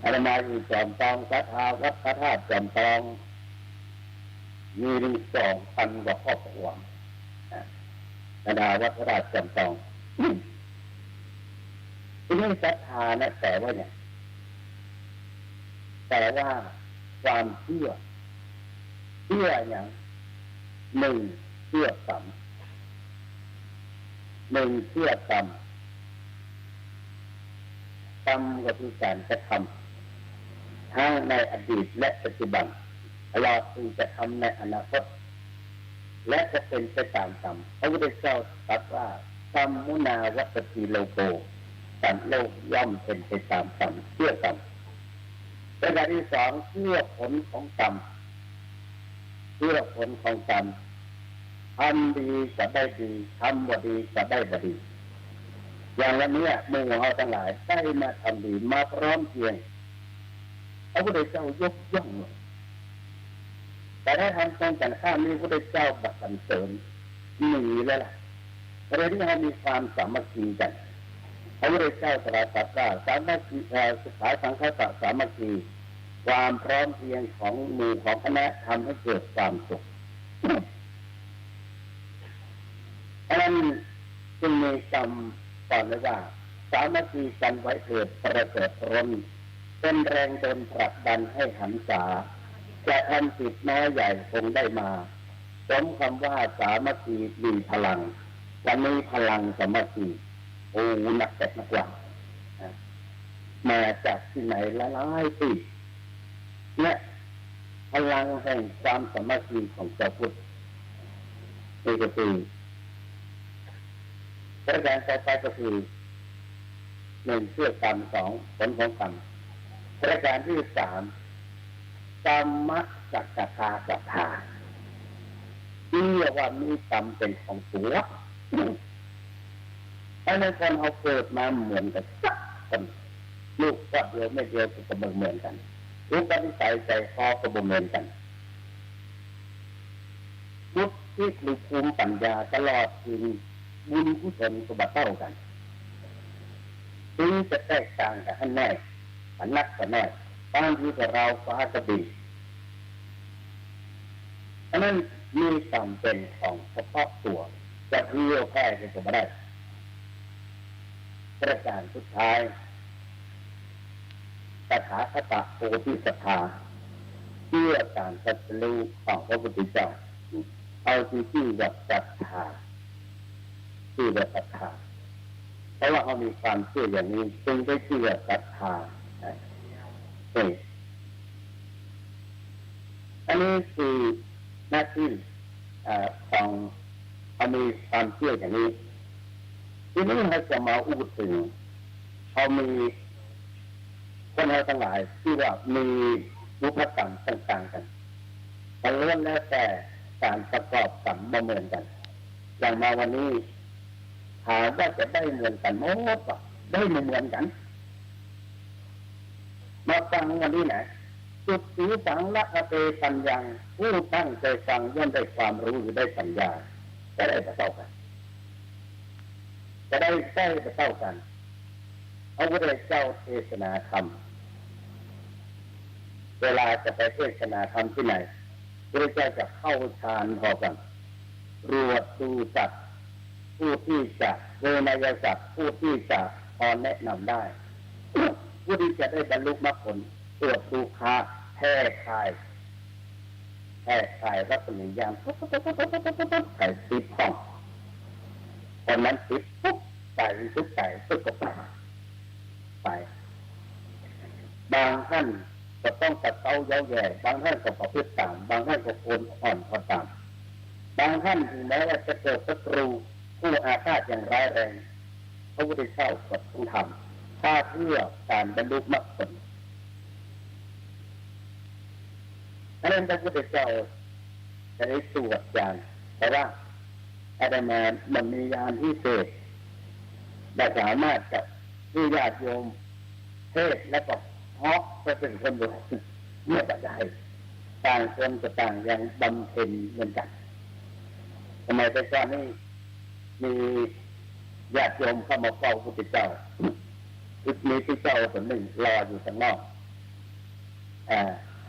อาตมาอยู่จอมทองศรัทธาวัดพระธาตุจอมทองมีถึง2,000 กว่าครอบครัวศรัทธาวัดพระธาตุจอมทองที่นี่ศรัทธานะแต่ว่าเนี่ยแต่ว่าความเชื่ออย่าง1เชื่อสัม1เชื่อสัม กรรมก็คือการกระทำทั้งในอดีตและปัจจุบันตลอดถึงจะทำในอนาคตและจะเป็นไปตามกรรมพระพุทธเจ้าตรัสว่ากรรมมุนาวัตติโลโกสัตว์โลกย่อมเป็นไปตามกรรมเชื่อกรรมประการที่สองเชื่อผลของกรรมเชื่อผลของกรรมทำดีจะได้ดีทำบ่ดีจะได้บ่ดีอย่างวันนี้หมู่เราทั้งหลายได้มาทำดีมาพร้อมเพรียงพระพุทธเจ้ายกย่องแต่ถ้าทำตรงกันข้ามนี้พระพุทธเจ้าบัดสรรเสริญหนีแล้วล่ะประเด็นที่เรามีความสามัคคีกันพระพุทธเจ้าตรัสว่าสามัคคีสุขาสังฆะสามัคคีความพร้อมเพรียงของหมู่ของคณะทำให้เกิดความสุขอันนั้นจึงมีคำสอนไว้ว่าสามัคคีกันไว้เถิดประเสริฐรนเป็นแรงดลผลักดันให้หันษาจะทำจิตน้อยใหญ่คงได้มาสมคำว่าสามัคคีมีพลังวันนี้พลังสามัคคีโอ้หนักแต่หนักกว่ามาจากที่ไหนหลายปีเนี่ยพลังแห่งความสามัคคีของเจ้าพุทธนี่ก็คือประการต่อไปก็คือหนึ่งเชื่อกรรมสองผลของกรรมประการที่สามกรรมสัจจาศรัทธาที่เรียกว่ามีกรรมเป็นของตัวอันนั้นคนเอาเกิดมาเหมือนกันสักคนลูกก็เดียวไม่เดียวก็เหมือนกันรูปนิสัยใจคอก็เหมือนกันพุทธิหรือภูมิปัญญาตลอดถึงบุญกุศลก็บัดเท่ากันถึงจะแตกต่างกันให้แน่อันนักก็แน่บางทีกับเราฟ้ากระบี่อันนั้นมีกรรมเป็นของเฉพาะตัวจะเที่ยวแพร่ก็ไม่ได้ประการสุดท้ายตถาคตโพธิสัตถาเพื่อการตรัสรู้ของพระพุทธเจ้าเอาที่ว่าศรัทธาที่ว่าศรัทธาเพราะว่าเขามีความเชื่ออย่างนี้จึงได้ชื่อว่าศรัทธาอันนี้คือหน้าที่ของเขามีความเชื่ออย่างนี้ทีนี้เราจะมาพูดถึงเขามีคนเราทั้งหลายที่ว่ามีรูปกรรมต่างๆกันแต่ล้วนแล้วแต่การประกอบกรรมไม่เหมือนกันอย่างมาวันนี้ถามว่าจะได้เหมือนกันหมดป่ะได้ไม่เหมือนกันมาฟังวันนี้ไหนจุดสีสังละเตปัญญาผู้ตั้งใจฟังย่อมได้ความรู้หรือได้ปัญญาจะได้เท่ากันจะได้เท่ากันเอาพระเจ้าเทศนาธรรมเวลาจะไปเทศนาธรรมที่ไหนพระเจ้าจะเข้าฌานพอกันรวดดูจักผู้ที่จะเวนยศักดิ์ผู้ที่จะพอแนะนำได้ผู้ที่จะได้บรรลุมรรคผลตรวจดูคาแท้คายรัตนิยามไก่ติดห้องคนนั้นติดปุ๊บไก่ทุกไก่ก็ไปบางท่านก็ต้องตัดเต้าเย้าแย่บางท่านก็ประพฤติตามบางท่านก็โอนอ่อนพอตามบางท่านถึงแม้ว่าจะเกิดศัตรูผู้อาฆาตอย่างร้ายแรงพระพุทธเจ้าก็ต้องทำถ้าเพื่อการบรรลุมรรคผลอันนั้นพระพุทธเจ้าจะได้ตรวจยานแต่ว่าอาตมามันมียานที่เศษได้สามารถจะที่ญาติโยมเทศและก็เพาะไปเป็นคนดูเมื่อปัจจัยต่างคนก็ต่างยังบำเพ็ญเหมือนกันทำไมแต่ก่อนนี้มีญาติโยมเข้ามาเฝ้าพระพุทธเจ้ามีพระเจ้าคนหนึ่งรออยู่ข้างนอก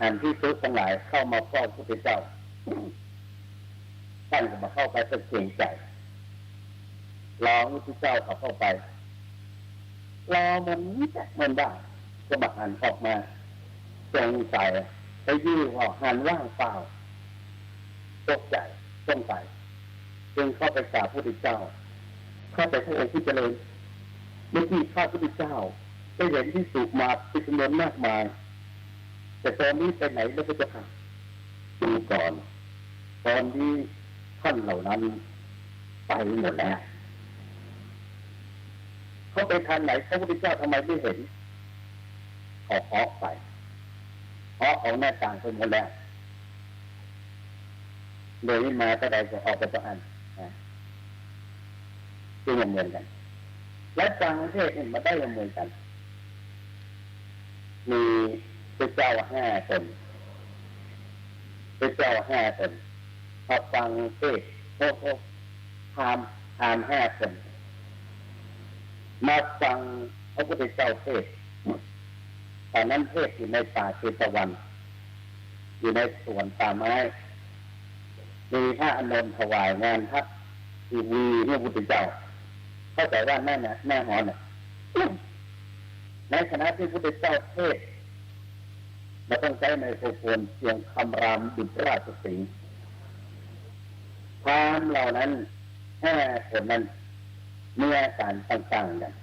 อันที่ทุกทั้งหลายเข้ามาเฝ้าพระพุทธเจ้าท่านก็มาเข้าไปเพื่อเกรงใจรอพระพุทธเจ้าเข้าไปรอมันได้ก็มาหันออกมาสงสัยไปยื่นว่าหันว่างเปล่าตกใจสงสัยจึงเข้าไปกราบพระพุทธเจ้าเข้าไปพระองค์ที่เจริญเมื่อกี้ข้าพระพุทธเจ้า ได้เห็นที่สุมาเป็นจำนวนมากมายแต่ตอนนี้ไปไหนแล้วก็จะหาดูก่อนตอนนี้ท่านเหล่านั้นไปหมดแล้วเขาไปทางไหนพระพุทธเจ้าทำไมไม่เห็นเขาเหาะไปเหาะเอาหน้าต่างไปหมดแล้วเลยมาก็ได้จะออกไปตัวอันที่เหมือนกันและต่างประเทศเห็นมาได้เหมือนกันมีพระเจ้า5 ตนพระเจ้า5 ตนพอฟังเทศโอ้โหพาม5 คนมาฟังพระพุทธเจ้าเทศตอนนั้นเทศอยู่ในป่าเชตวันอยู่ในสวนป่าไม้มีพระอานนท์ถวายงานพระทีวีพระพุทธเจ้าเข้าใจว่านั่นน่ะหน้าหอน่ะในคณะที่พระพุทธเจ้าเทศเราต้องใช้ไมโครโฟนเสียงคำรามดุจราชสีห์พราหมณ์เหล่านั้น5 คนนั้นมีอาการต่างๆกัน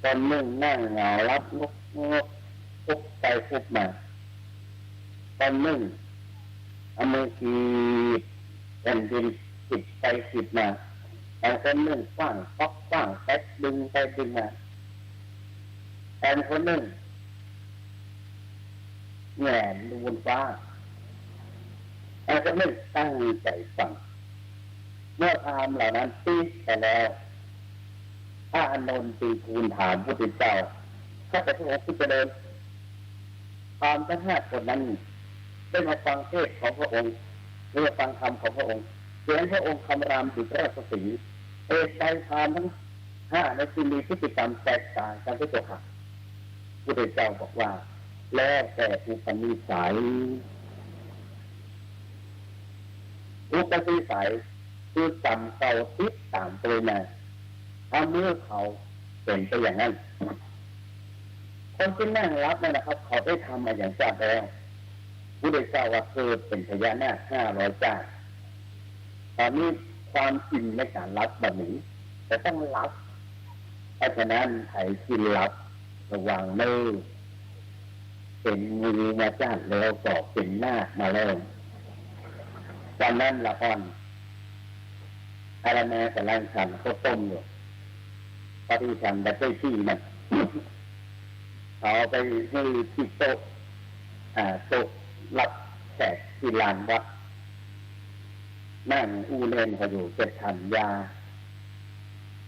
ตอนนึ่งนั่งเหงารับงกพุกไปพุกมาตอนนึ่งเอามือขีดแผ่นดินขีดไปขีดมาตอนคนนึ่งกว้างป๊อกกว้างแป๊กดึงไปดึงมาตอนคนนึ่งแหงดูบนฟ้าตอนคนนึ่งตั้งใจฟังเมื่อพราหมณ์เหล่านั้นตีไปแล้วพระอานนท์ตีทูลถามพระพุทธเจ้าข้าแต่พระองค์ผู้เจริญพราหมณ์ทั้ง5 คนนั้นได้มาฟังเทศของพระองค์หรือฟังธรรมของพระองค์เห็นพระองค์คำรามดุจราชสีห์ใจพราหมณ์ทั้ง5นั้นมีพฤติกรรมแตกต่างกันทุกตัวค่ะพระพุทธเจ้าบอกว่าแล้วแต่อุปนิสัยคือจำเขาติดตามตัวมาถ้าเมื่อเขาเป็นไปอย่างนั้นคนที่นั่งรับนั่นนะครับเขาได้ทำมาอย่างจัดแล้วผู้ได้เจ้าว่าเกิดเป็นพญานาค500 เจ้าตอนนี้ความจริงในการรับแบบนี้แต่ต้องรับเพราะฉะนั้นไถกินรับระวังมือเป็นมือมาจ้าแล้วก็เป็นหน้ามาแล้ววันนั้นละอ่อนอะไรแม่แต่ร่างฉันก็ต้มอยู่พอที่ฉันได้ที่มันเขาไปให้ที่โต๊ะรับแขกที่ลานวัดนั่งอูเล่นเขาอยู่จะฉันยา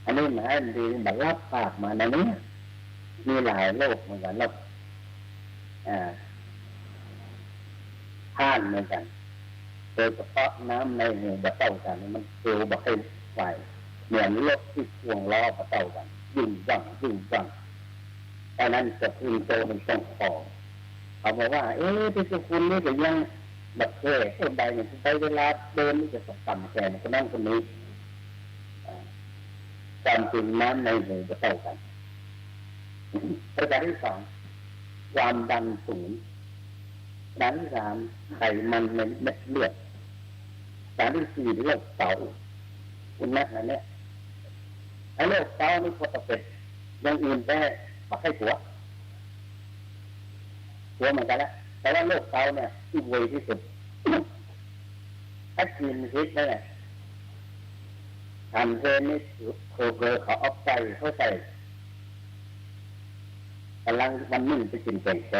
อันนี้หมายดีแบบรับปากมานะเนี่ยมีหลายโรคเหมือนกันแล้วท่านเหมือนกันโดยเฉพาะน้ำในหูบะเต้ากันมันเซลล์บะให้ไฟเหมือนรถที่ควงล้อบะเต้ากันยิ่งจังแต่นั้นจะพึงโตเป็นต้องคอเขาบอกว่าที่สุคุณนี่ก็ยังแบบคนใดเนี่ยไปเวลาเดินนี่จะตกต่ำแค่คนนั้นคนนี้ความจริงน้ำในหูบะเต้ากันประการที่ 2ความดันสูงด้านที่ 3ไขมันในเม็ดเลือดด้านที่ 4โรคเกาต์คุณแม่นั่นเนี่ยไอ้โรคเกาต์นี่ก็จะเป็นอย่างอื่นได้มาให้หัวเหมือนกันแล้วแต่ว่าโรคเกาต์เนี่ยที่เวที่สุดถ้ากินพิษเนี่ยทำเทนนี่โคเกอร์เขาเอาใส่เข้าใส่กำลังมันนึ่งไปกินแกงแก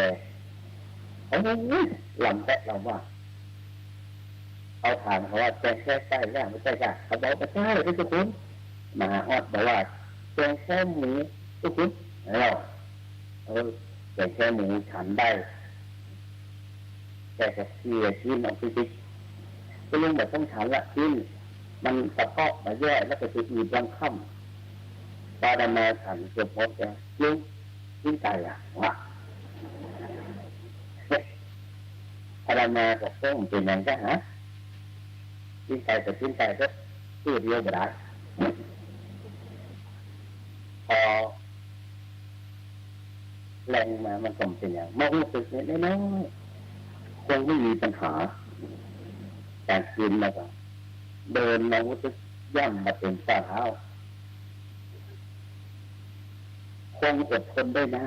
ลำแตะเราว่าเขาถามเขาว่าแกงแค่ใต้แล้วไม่ใช่ค่ะเขาบอกว่าใช่ที่ทุกคนมาออดบอกว่าแกงแค่หมูทุกคนเราแกงแค่หมูฉันได้แต่กับเสียชิ้นออกฟิสิกก็ยังแบบต้องฉันละชิ้นมันกระเพาะมาแย่แล้วก็จะอืดยังค่ำตาดำมาฉันเกือบหมดแกลุงชิ้นไก่ว่ะอะไรมากับต้มเป็นอย่างก็ฮะชิ้นไก่แต่ชิ้นไก่ก็ชื่อเดียวก็ได้พอแรงมามันก็เป็นอย่างมองรู้สึกเนี่ยน้อยคงไม่มีปัญหาการกินแล้วก็เดินมองรู้สึกย่ำมาเป็นฝ่าเท้าค งอดทนได้หน้า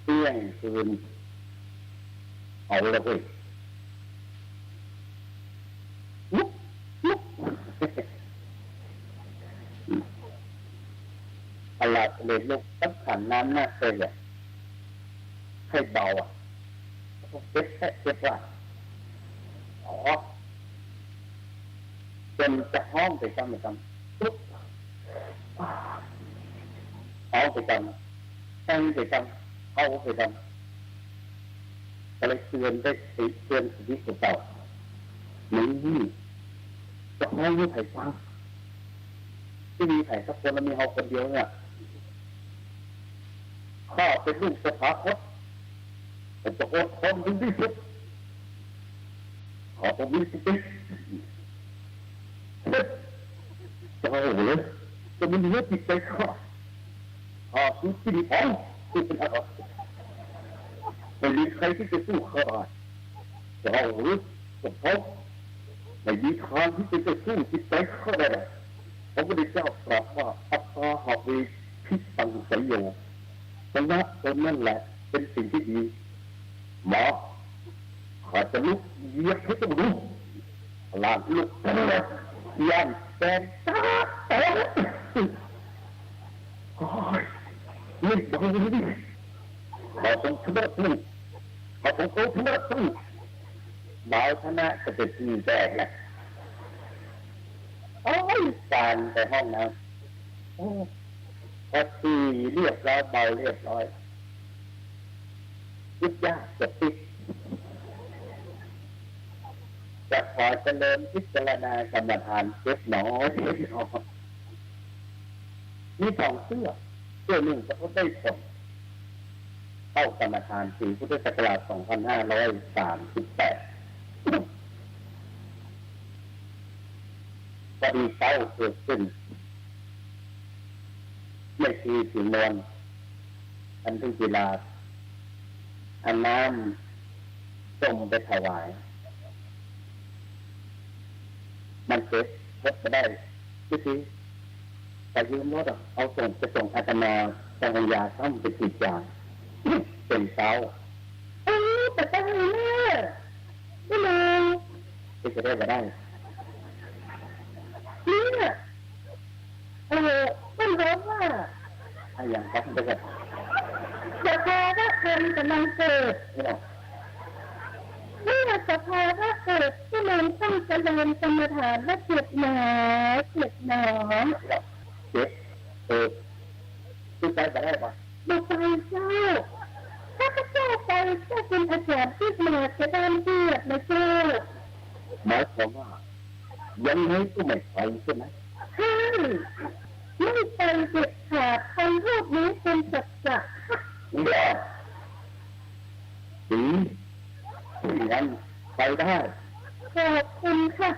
เที่ยงคืนเอาละเว้ยลุกอะไรเลยลุกต้องขันน้ำหน้าเลยอ่ะให้เบาอ่ะเจ็บว่าอ๋อจนจะห้องไปจำปุ๊บห้องไปจำตั้งไปจำเอาไปจำก็เลยเตือนได้เตือนสิ่งที่เก่านี่จะห้องให้ไผ่ฟังที่มีไผ่สักคนแล้วมีเฮาคนเดียวเนี่ยข้าเป็นลูกสถาคตผมจะอดทนถึงที่สุดขอผมมีสติเจ้าเลยจะมีเนื้อจิตใจข้าคือสิ่งของไม่มีใครที่จะสู้ข้าเจ้าหรือผมไม่มีทางที่จะสู้จิตใจข้าได้พระพุทธเจ้าตรัสว่าอัตตาหะเวทิตังสยโยชนะตนนั่นแหละเป็นสิ่งที่ดีหมอข้าจะลุกเหยียบให้ต้องรู้ลานลุกทั้งหมดย่านแตกตาโตโอ้ยนี่บังนี่ขอต้องชนะสู้ขอต้องโกชนะสู้หมายชนะจะเป็นที่แตกนะโอ้ยการไปห้องน้ำพอตีเรียบร้อยเบาเรียบร้อยยุบยากจะติดจะขอเจริญพิจารณากรรมฐานเจ็บหนอมีสองเสื้อหนึ่งจะได้ผลเข้ากรรมฐานปีพุทธศักราช 2538 พอดีเต้าเกิดขึ้นไม่ทีสีนวลอันทึกกีฬาอันน้ำส่งไปถวายมันเกิดพบได้ที่แต่ยืมรถเอาส่งไปส่งอาตมาจังยาซ้ำไปติดยาเป็นเต้าแต่ตั้งเนี่ยไม่เลยจะได้มาได้เนี่ยต้องรู้ว่าอย่างครับจะแบบสภาวะธรรมกำลังเกิดเมื่อสภาวะเกิดที่มันต้องเจริญกรรมฐานและเจ็บหนอเจ็บที่ใจจะได้ปะไม่ไปเจ้าถ้าพระเจ้าไปเจ้าเป็นอาจารย์ที่มาจะได้เดือดนะเจ้าหมายความว่ายังไงก็ไม่ไปใช่ไหมใช่ไม่ไปเด็ดขาดคำพูดนี้เป็นสัจจะดีงั้นไปได้ขอบคุณค่ะ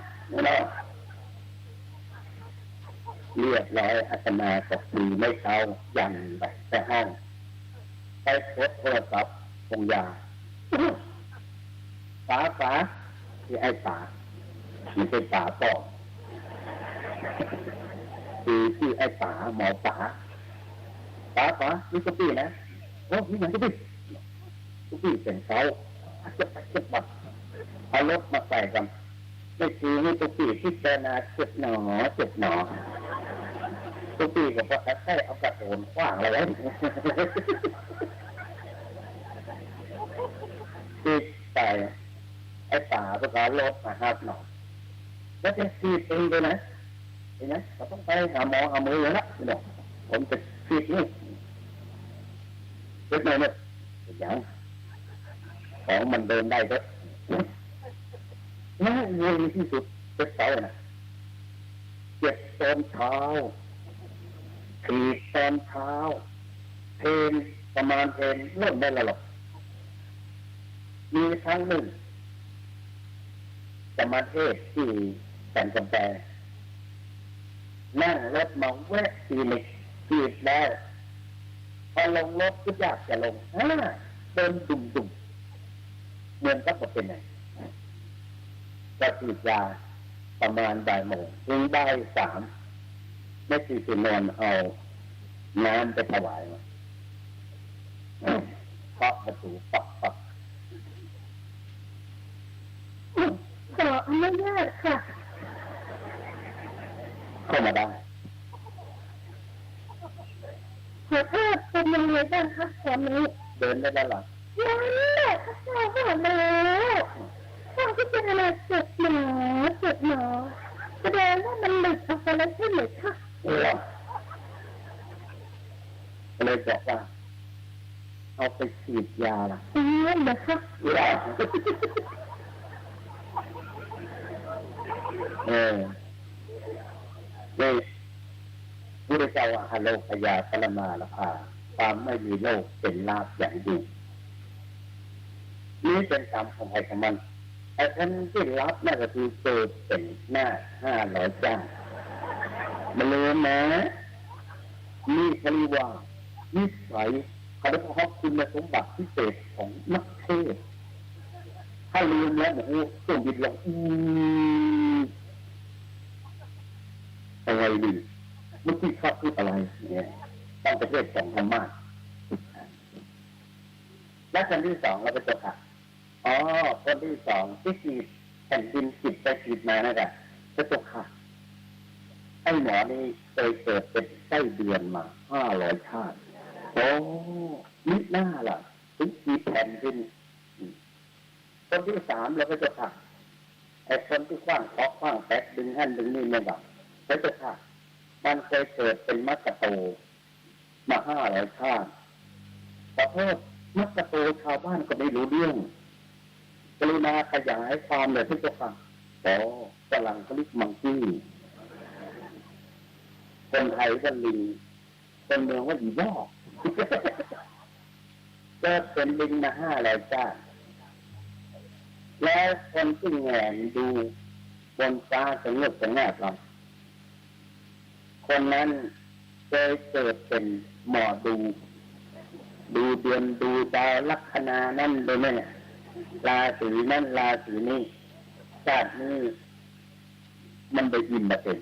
เรียบร้อยอาตมาก็ดีไม่เช้ายันไปแต่ห้องไปกดโทรศัพท์คงยาป๋าที่ไอ้ป๋าไม่ใช่ป๋าป้อที่ไอ้ป๋าหมอป๋านี่ก็ปีนะโอ้นี่มันก็ปีก็ปีเป็นเสาจะบัดเอารถมาใส่กันไม่คือให้ตัวปีที่เจนาเจ็บหนอตัวปีกับพระแค่เอากระโดนขว้างอะไรปีใส่ไอ้ป๋าก็เอารถมาหักหนอแล้วจะฟีดเองเลยนะเห็นไหมเราต้องไปหาหมอหามือเลยนะพี่น้องผมจะฟีดนี่เล็กน้อยเนี่ยอย่างของมันเดินได้ก็น่าเงยที่สุดเจ็บเท้านะเจ็บตอนเท้าขีดตอนเท้าเพนประมาณเพนเริ่มได้แล้วหรอกมีครั้งหนึ่งจะมาเทศที่แสนกำแพงนั่งรถมาแวะทีนึงขีดแล้วพอลงรถก็อยากจะลงเดินดุ่มเหมือนกับเป็นไงก็ฉีดยาประมาณบ่ายโมงถึงบ่าย3ไม่ฉีดนอนเอา น้ำไปถวายมาเคาะประตูปักปักขออนุญาตค่ะเข้ามาได้ขอโทษเป็นยังไงบ้างคะตอนนี้เดินได้แล้วหรอนั่นแหละข้าเจ้าว่าแล้วต้องพิจารณาจุดหนอแสดงว่ามันหลุดออกไปแล้วใช่ไหมคะเลยบอกว่าเอาไปฉีดยาล่ะนั่นเหรอคะนี่พุทธเจ้าว่าอโลกยาปรมาลภาความไม่มีโลกเป็นลาภอย่างยิ่งนี่เป็นกรรมของใครของมันไอ้ท่านที่รับนั่นก็คือเกิดเป็นหน้า500เจ้ามาเลยนะนี่เขาเรียกว่านิสัยเขาได้พบคุณสมบัติพิเศษของนักเทศถ้าลืมแล้วโอ้โหส่งบิดหลงอะไรดีเมื่อกี้ข้าพูดอะไรเนี่ยต้องประเทศของธรรมะและคนที่2เราไปจบค่ะคนที่2ที่ขีดแผ่นดินขีดไปขีดมานั่นแหละไปจบค่ะไอ้หมอนี่เคยเกิดเป็นไส้เดือนมา500 ชาติโอ้นิดหน้าล่ะถึงขีดแผ่นดินคนที่3เราไปจบค่ะไอ้คนที่ขว้างเคาะขว้างแตกดึงหั่นดึงนี่ไม่แบบไปจบค่ะมันเคยเกิดเป็นมัจจโตมา500 ชาติขอโทษมัจจโตชาวบ้านก็ไม่รู้เรื่องกรุณาขยายความเลยที่จะฟังกำลังเขาเรียกมังกี้คนไทยก็ลิงคนเมืองว่าอีวอกก็เป็นลิงมา500 ชาติแล้วคนที่แงนดูบนฟ้าสงบสงบเราคนนั้นเคยเกิดเป็นหมอดูเดือนดูดาวลัคนานั่นเลยเนี่ยราศีนั่นราศีนี้ชาตินี้มันไปยินมาเป็น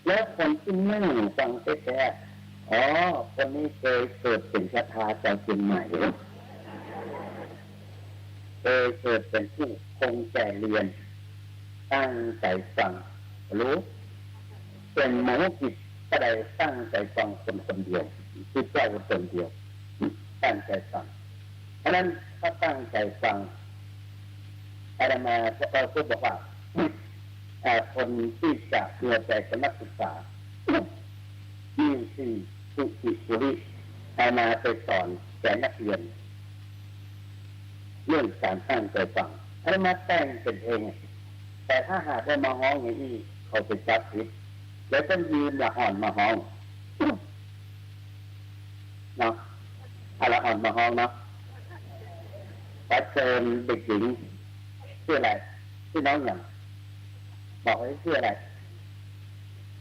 แล้วคนที่นั่งฟังแท้คนนี้เคยเกิดเป็นชะตาใจเชียงใหม่เคยเกิดเป็นผู้คงแก่เรียนตั้งใจฟังรู้เป็นหมอกิจก็ได้ตั้งใจฟังคนเดียวคือเจ้าคนเดียวตั้งใจฟังเพราะนั้นถ้าตั้งใจฟังอาตมาก็บอกว่าคนที่จะเพื่อใจกับนักศึกษายิ่งที่สุขิสุริอาตมาไปสอนแก่นักเรียนเรื่องการตั้งใจฟังอาตมาแต่งเป็นเองแต่ถ้าหากได้มาฮ้องอย่างนี้เขาไปจับผิดแล้วต้องยืนละอ่อนมาห้องเนาะละอ่อนมาห้องเนาะขอเชิญเด็กหญิงชื่ออะไรชื่อน้องอย่างบอกให้ชื่ออะไร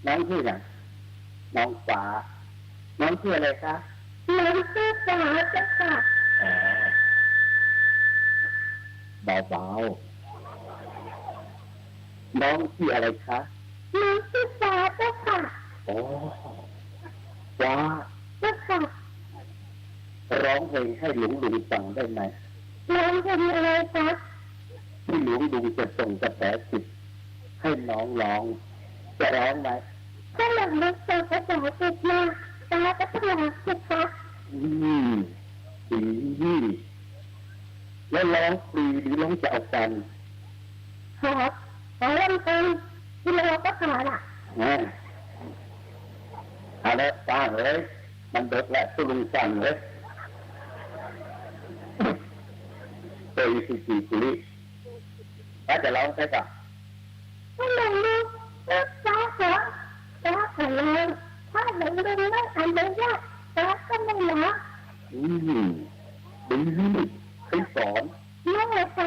น้องชื่ออย่างน้องฟ้าน้องชื่ออะไรคะน้องชื่อฟ้าจ้ะค่ะเบาๆน้องชื่ออะไรคะน้องชื่อฟ้าจ้ะค่ะฟ้าจ้ะค่ะร้องเพลงให้หลวงลุงฟังได้ไหมร้องเพลงอะไรคะที่หลวงลุงจะส่งกระแสจิตให้น้องร้องจะร้องไหมถ้าหลวงลุงส่งกระแสจิตมาฟ้าก็จะร้องสิคะดีแล้วร้องฟรีหรือร้องจะเอากันครับขอเล่นเพลงที่เราก็ขอละอะไรป้าเลยมันเด็กแหละตุลุงสั่งเลยเตยสุจิกุลิถ้าจะร้องใช่ปะถ้าหลงลืมฟ้าขอเลยถ้าหลงลืมไม่อนุญาตฟ้าก็ไม่ร้องดีให้สอนนั่นเลยค่ะ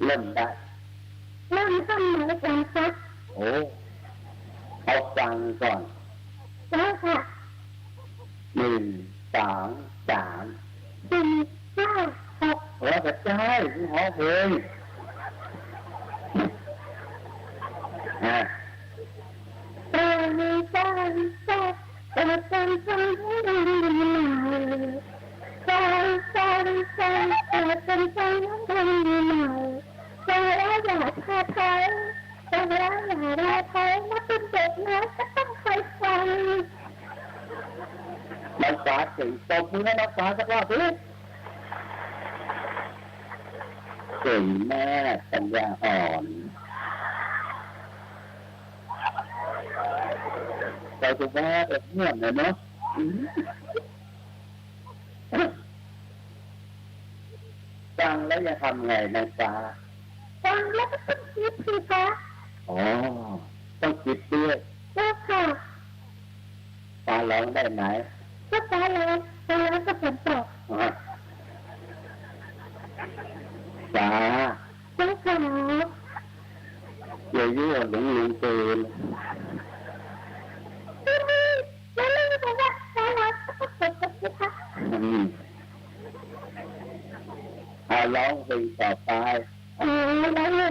เล่นได้เล่นทำไหนกันคะเอาฟังก่อนได้ค่ะ1 2 3 4 5 6แล้วก็ใช่ที่หอเพลง ดเป็นฟังให้ดังดีหนาฟังฟังฟังเกิดเป็นฟังให้ดังดีหนาฟังแล้วอย่าท้อถอยฟังแล้วอย่าท้อถอยมาเป็นเด็กนะก็ต้องคอยฟังน้องฟ้าถึงตบมือให้น้องฟ้าสักรอบสิเก่งมากปัญญาอ่อนใจจะว่าเงียบเลยเนาะฟังแล้วจะทำไงน้องฟ้าฟังแล้วก็ต้องคิดสิคะอ๋อต้องคิดด้วยใช่ค่ะฟ้าร้องได้ไหมก็ฟ้าร้องฟ้าร้องก็ฝนตกฟ้าใช่ค่ะอย่ายั่วหลงลืมเตือนแล้วไม่รู้ว่าฟ้าร้องก็ฝนตกสิคะร้องเพลงต่อไปร้องเลย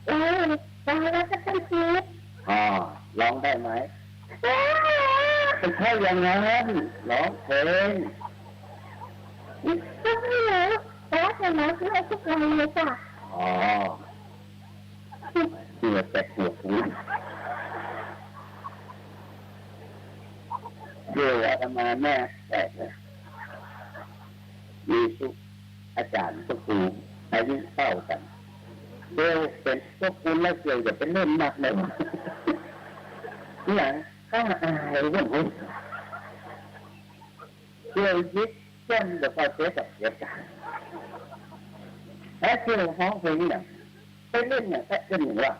ร้องฟ้าร้องก็ต้องคิดร้องได้ไหมเป็นแค่อย่างนั้นร้องเพลงก็ไม่รู้แต่ว่าจะร้องคือให้ทุกคนเลยจ้ะเกี่ยวแต่หัวหูเดี๋ยวอาตมาแม่แต่มีทุกอาจารย์ทุกครูอายุเท่ากันเดี๋ยวเป็นพวกคุณแล้วเกี่ยวจะเป็นเล่นมากเลยนี่หลังข้าอายเรื่องนี้เกี่ยวยึดเส้นเดี๋ยวพอเสียกับเสียกันแล้วเกี่ยวห้องเพลงนี่นะไปเล่นเนี่ยแค่เล่นอย่างว่า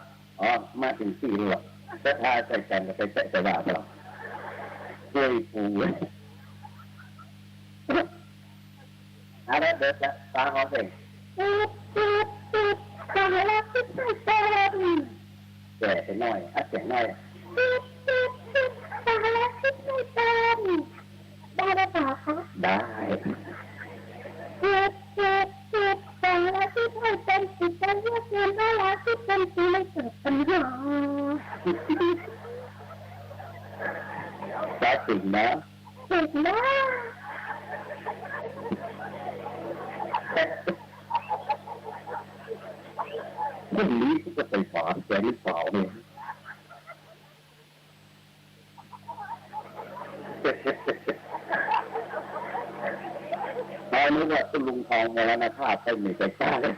มาถึงสี่หรอกจะพาใส่กันก็ไปใส่ตะวันตลอดกล้วยปูอะไรเด็กละฟ้าห้องเพลงฟังแล้วคิดไม่เป็นแก่ไปหน่อยเสียงหน่อยฟังแล้วคิดไม่เป็นได้หรือเปล่าคะได้ฟังแล้วคิดไม่เป็นจิตใจเยือกเย็นได้แล้วคิดเป็นจิตไม่เกิดปัญหาได้จริงนะจริงนะเรื่องนี้ก็ไปฝากแกหรือเปล่าเนี่ยตอนนี้ว่าตุลุงทองมรณภาพไปหนึ่งใจกล้าเลย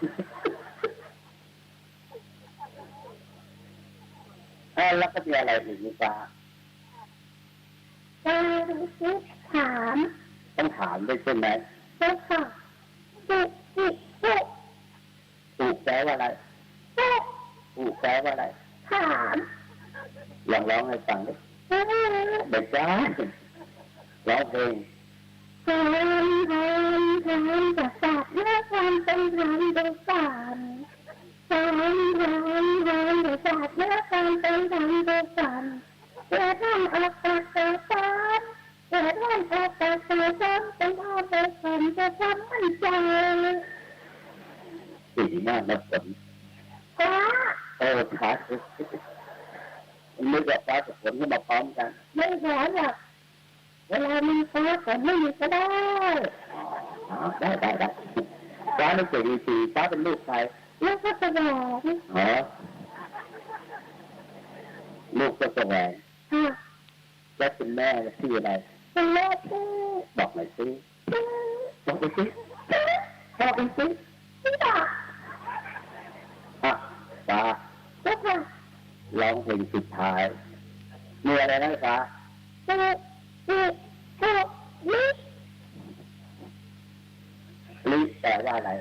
แล้วก็มีอะไรอีกนี่ป้าถามต้องถามด้วยใช่ไหมใช่ค่ะถูกแปลว่าอะไรถูกแปลว่าอะไรถามลองร้องให้ฟังดิไม่ใช่ร้องเพลงทำจากศาสตร์เรื่องความเป็นธรรมดูก่อนทำจากศาสตร์เรื่องความเป็นธรรมดูก่อนเกิดท่านออกจากสอนเกิดท่านออกจากสอนเป็นพ่อเป็นคนจะทำมั่นใจดีมากนะผมฟ้าฟ้าไม่กับฟ้ากับฝนก็มาพร้อมกันไม่หรอกเวลามีฟ้าฝนไม่มีก็ได้ได้ฟ้าเป็นเศรษฐีฟ้าเป็นลูกใครลูกก็แสวงลูกก็แสวงแล้วเป็นแม่ชื่ออะไรเป็นแม่ชื่อบอกหน่อยสิบอกไปสิฟ้าร้องเพลงสุดท้ายมีอะไรนะฟ้าลิแปลว่าอะไร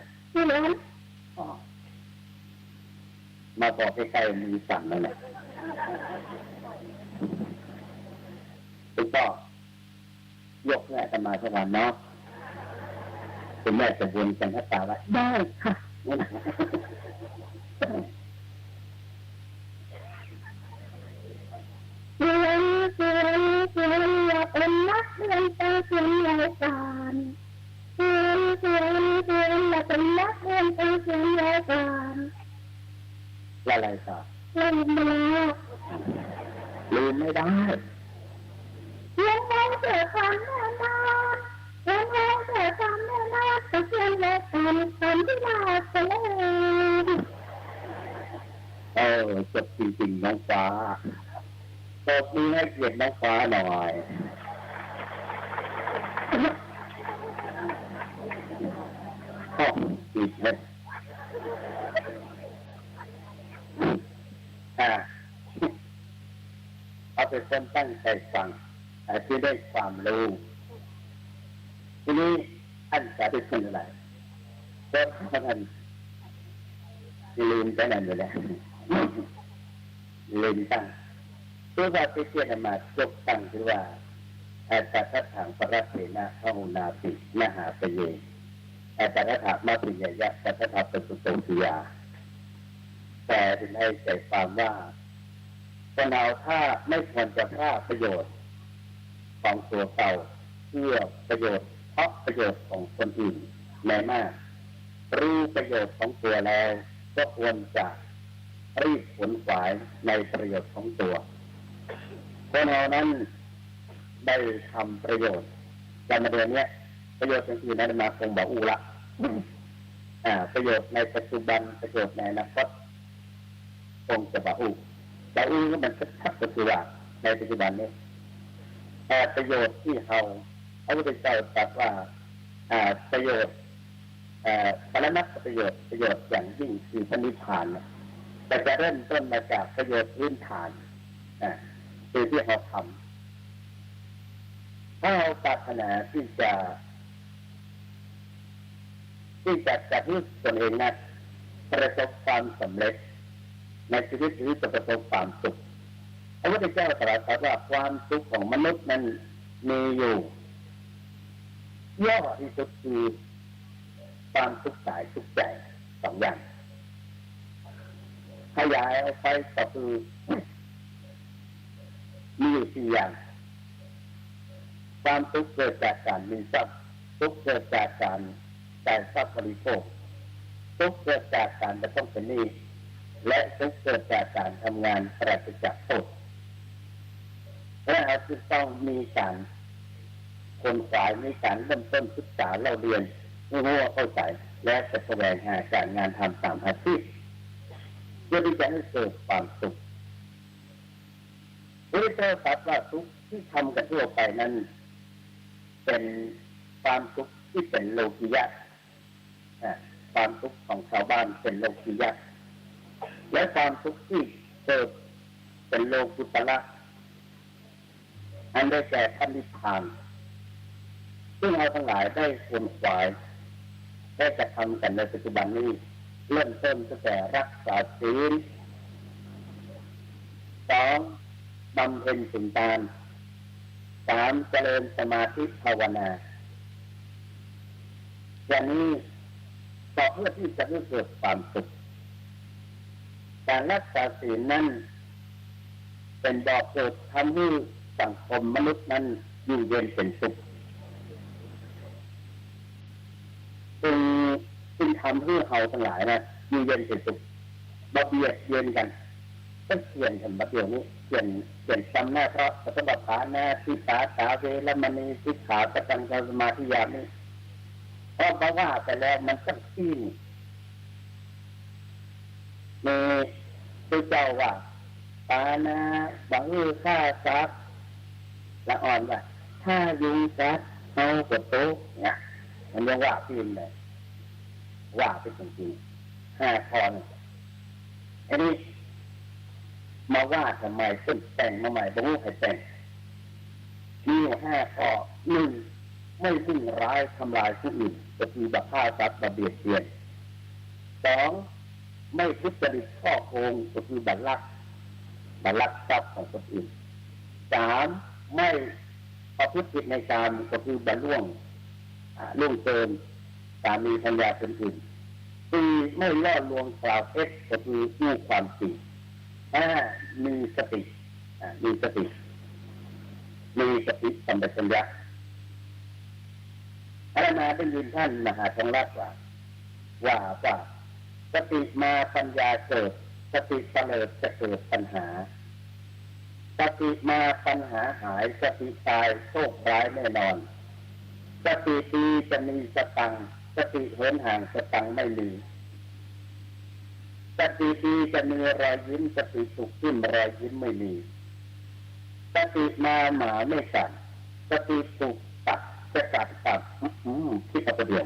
มาบอกใกล้ๆมือสั่นนั่นแหละคุณพ่อยกแม่กันมาสักวันเนาะคุณแม่จะวนกันให้ตาไว้ได้ค่ะอย่าเป็นนักเรียนเป็นเพียงรายการอย่าเป็นนักเรียนเป็นเพียงรายการอะไรต่อลืมไปแล้วลืมไม่ได้เรียน งงเกิดความแน่นอนเรื่องงงเกิดความแน่นอนจะเชื่อมโยงกันคนที่มาเสนจบจริงๆน้องฟ้าตบมือให้เกียรติน้องฟ้าหน่อยอีกเลยเอาไปคนตั้งใจฟังที่ได้ความรู้ทีนี้ท่านจะได้พูดอะไรเพราะท่านลืมไปนั่นเลยลืมตั้งตัวว่าที่เกี่ยวมาจบตั้งคือว่าแต่ถ้าทางพระเถระพระหุนาปิมหาปเยแต่ถ้าถามมาปิยยะแต่ถ้าถามเป็นสุโตติยาแต่ถึงให้ใจความว่าคนเราถ้าไม่ควรจะพลาดประโยชน์ของตัวเก่าเพื่อประโยชน์เพราะประโยชน์ของคนอื่นแม้มากรู้ประโยชน์ของตัวแล้วก็ควรจะรีบขวนขวายในประโยชน์ของตัวคนเรานั้นได้ทำประโยชน์การมาเดือนนี้ประโยชน์อื่นๆนั้นมาคงบอกอูละประโยชน์ในปัจจุบันประโยชน์ในอนาคตคงจะบอกอูแต่อูก็มันชัดๆก็คือว่าในปัจจุบันนี้ประโยชน์ที่เขาพระพุทธเจ้าตรัสว่าประโยชน์ปรมัตถประโยชน์อย่างยิ่งคือพระนิพพานแต่จะเริ่มต้นมาจากประโยชน์พื้นฐานคือที่เขาทำถ้าเราปรารถนาที่จะให้ตนเองนั้นประสบความสำเร็จในชีวิตหรือจะประสบความสุขพระพุทธเจ้าตรัสว่าความสุขของมนุษย์นั้นมีอยู่ย่อที่สุดคือความสุขกายสุขใจสองอย่างขยายเอาไปก็คือมีอยู่สี่อย่างความทุกข์เกิดจากการมีทรัพย์ทุกข์เกิดจากการจ่ายทรัพย์บริโภคทุกข์เกิดจากการจะต้องเป็นหนี้และทุกข์เกิดจากการทำงานปราศจากโทษและอาจจะต้องมีการคนขวายมีการเริ่มต้นศึกษาเล่าเรียนให้รู้ว่าเข้าใจและจะแสวงหาการงานทำตามอาชีพเพื่อที่จะให้เกิดความสุขพระพุทธเจ้าตรัสว่าทุกที่ทำกันทั่วไปนั้นเป็นความทุกข์ที่เป็นโลกิยะความทุกข์ของชาวบ้านเป็นโลกิยะและความทุกข์ที่เกิดเป็นโลกุตระอันได้แก่พระนิพพานซึ่งเราทั้งหลายได้ควรขวายได้กระทำกันในปัจจุบันนี้เริ่มต้นตั้งแต่รักษาศีล 2. บำเพ็ญศีลทาน 3. เจริญสมาธิภาวนาอย่างนี้ต่อเพื่อที่จะให้เกิดความสุขการรักษาศีลนั้นเป็นดอกเกิดทำให้สังคมมนุษย์นั้นอยู่เย็นเป็นสุขจึงทำให้เขาทั้งหลายนะอยู่เย็นเป็นสุขมาเบียดเบียนกันต้องเปลี่ยนกันมาเดี๋ยวนี้เปลี่ยนจำหน้าเพราะปฏิบัติฐานนะทิฏฐาสาเวรมณีสิกขาปตังสมาธิญาณนี่เพราะว่าแต่แล้วมันก็ที่มีพระเจ้าว่าปานาบังฆ่าซักละอ่อนว่าถ้ายุงซัดเอากดโต๊ะเนี่ยมันยังว่าพิมพ์เลยว่าเป็นจริงๆ5 ข้ออันนี้มาว่าทำไมต้นแต่งมาใหม่บ่รู้ใครแต่งมี5 ข้อ 1. ไม่พึ่งร้ายทำลายผู้อื่นก็คือบัฆ่าสัตว์เบียดเบียน 2. ไม่ทุจริตข้อโกงก็คือบัลลักทรัพย์ของคนอื่น 3. ไม่ประพฤติผิดในกามก็คือบัล่วงเกินสามีภรรยาคนอื่น 4. ไม่ล่อลวงกล่าวเท็จก็คือพูดความจริง 5. มีสติสัมปชัญญะอาตมาได้ยินท่านมหาธงรัตน์ว่าสติมาปัญญาเกิดสติเสลิดจะเกิดปัญหา ติมาปัญหาหายสติตายโชคร้ายแน่นอนสติดีจะมีสตังค์สติเหินห่างสตังค์ไม่มีสติดีจะมีรอยยิ้มสติสุขขึ้นรอยยิ้มไม่มีสติมาหมาไม่กัดสติสุขตัดจะกัดคิดเอาประเดี๋ยว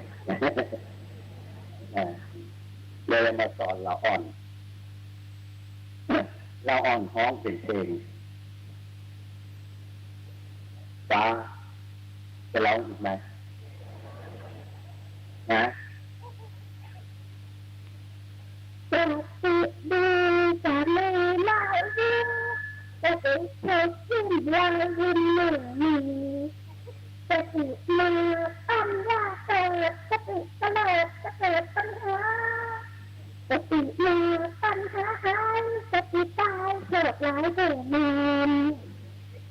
เลยมาสอนเราอ่อนห้องเป็นเพลงฟ้าจะร้องอีกไหมนะสติดีจะไม่มาวิ่งสติเธอขึ้นวางวินหนึ่งมีสติมาปัญญาเกิดสติเกิดจะเกิดปัญหาสติมาปัญหาหายสติตายโชคร้ายแน่นอน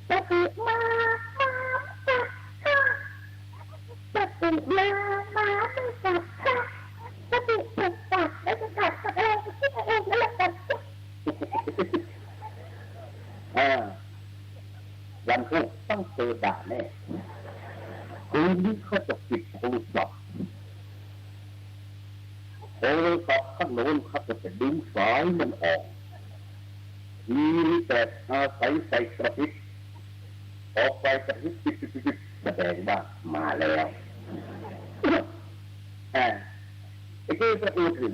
สติมาจับค่ะสติมาไม่จับค่ะสติถูกจับแล้วจะจับตัวเองคิดเองแล้วจับวันพรุ่งต้องเจอด่าแน่คืนนี้เขาจะปิดโทรศัพท์ข้างโน้นเขาจะดึงสายมันออกมีแต่อาศัยใส่กระพริบออกไปกระพริบแสดงว่ามาแล้วไอ้ที่จะพูดถึง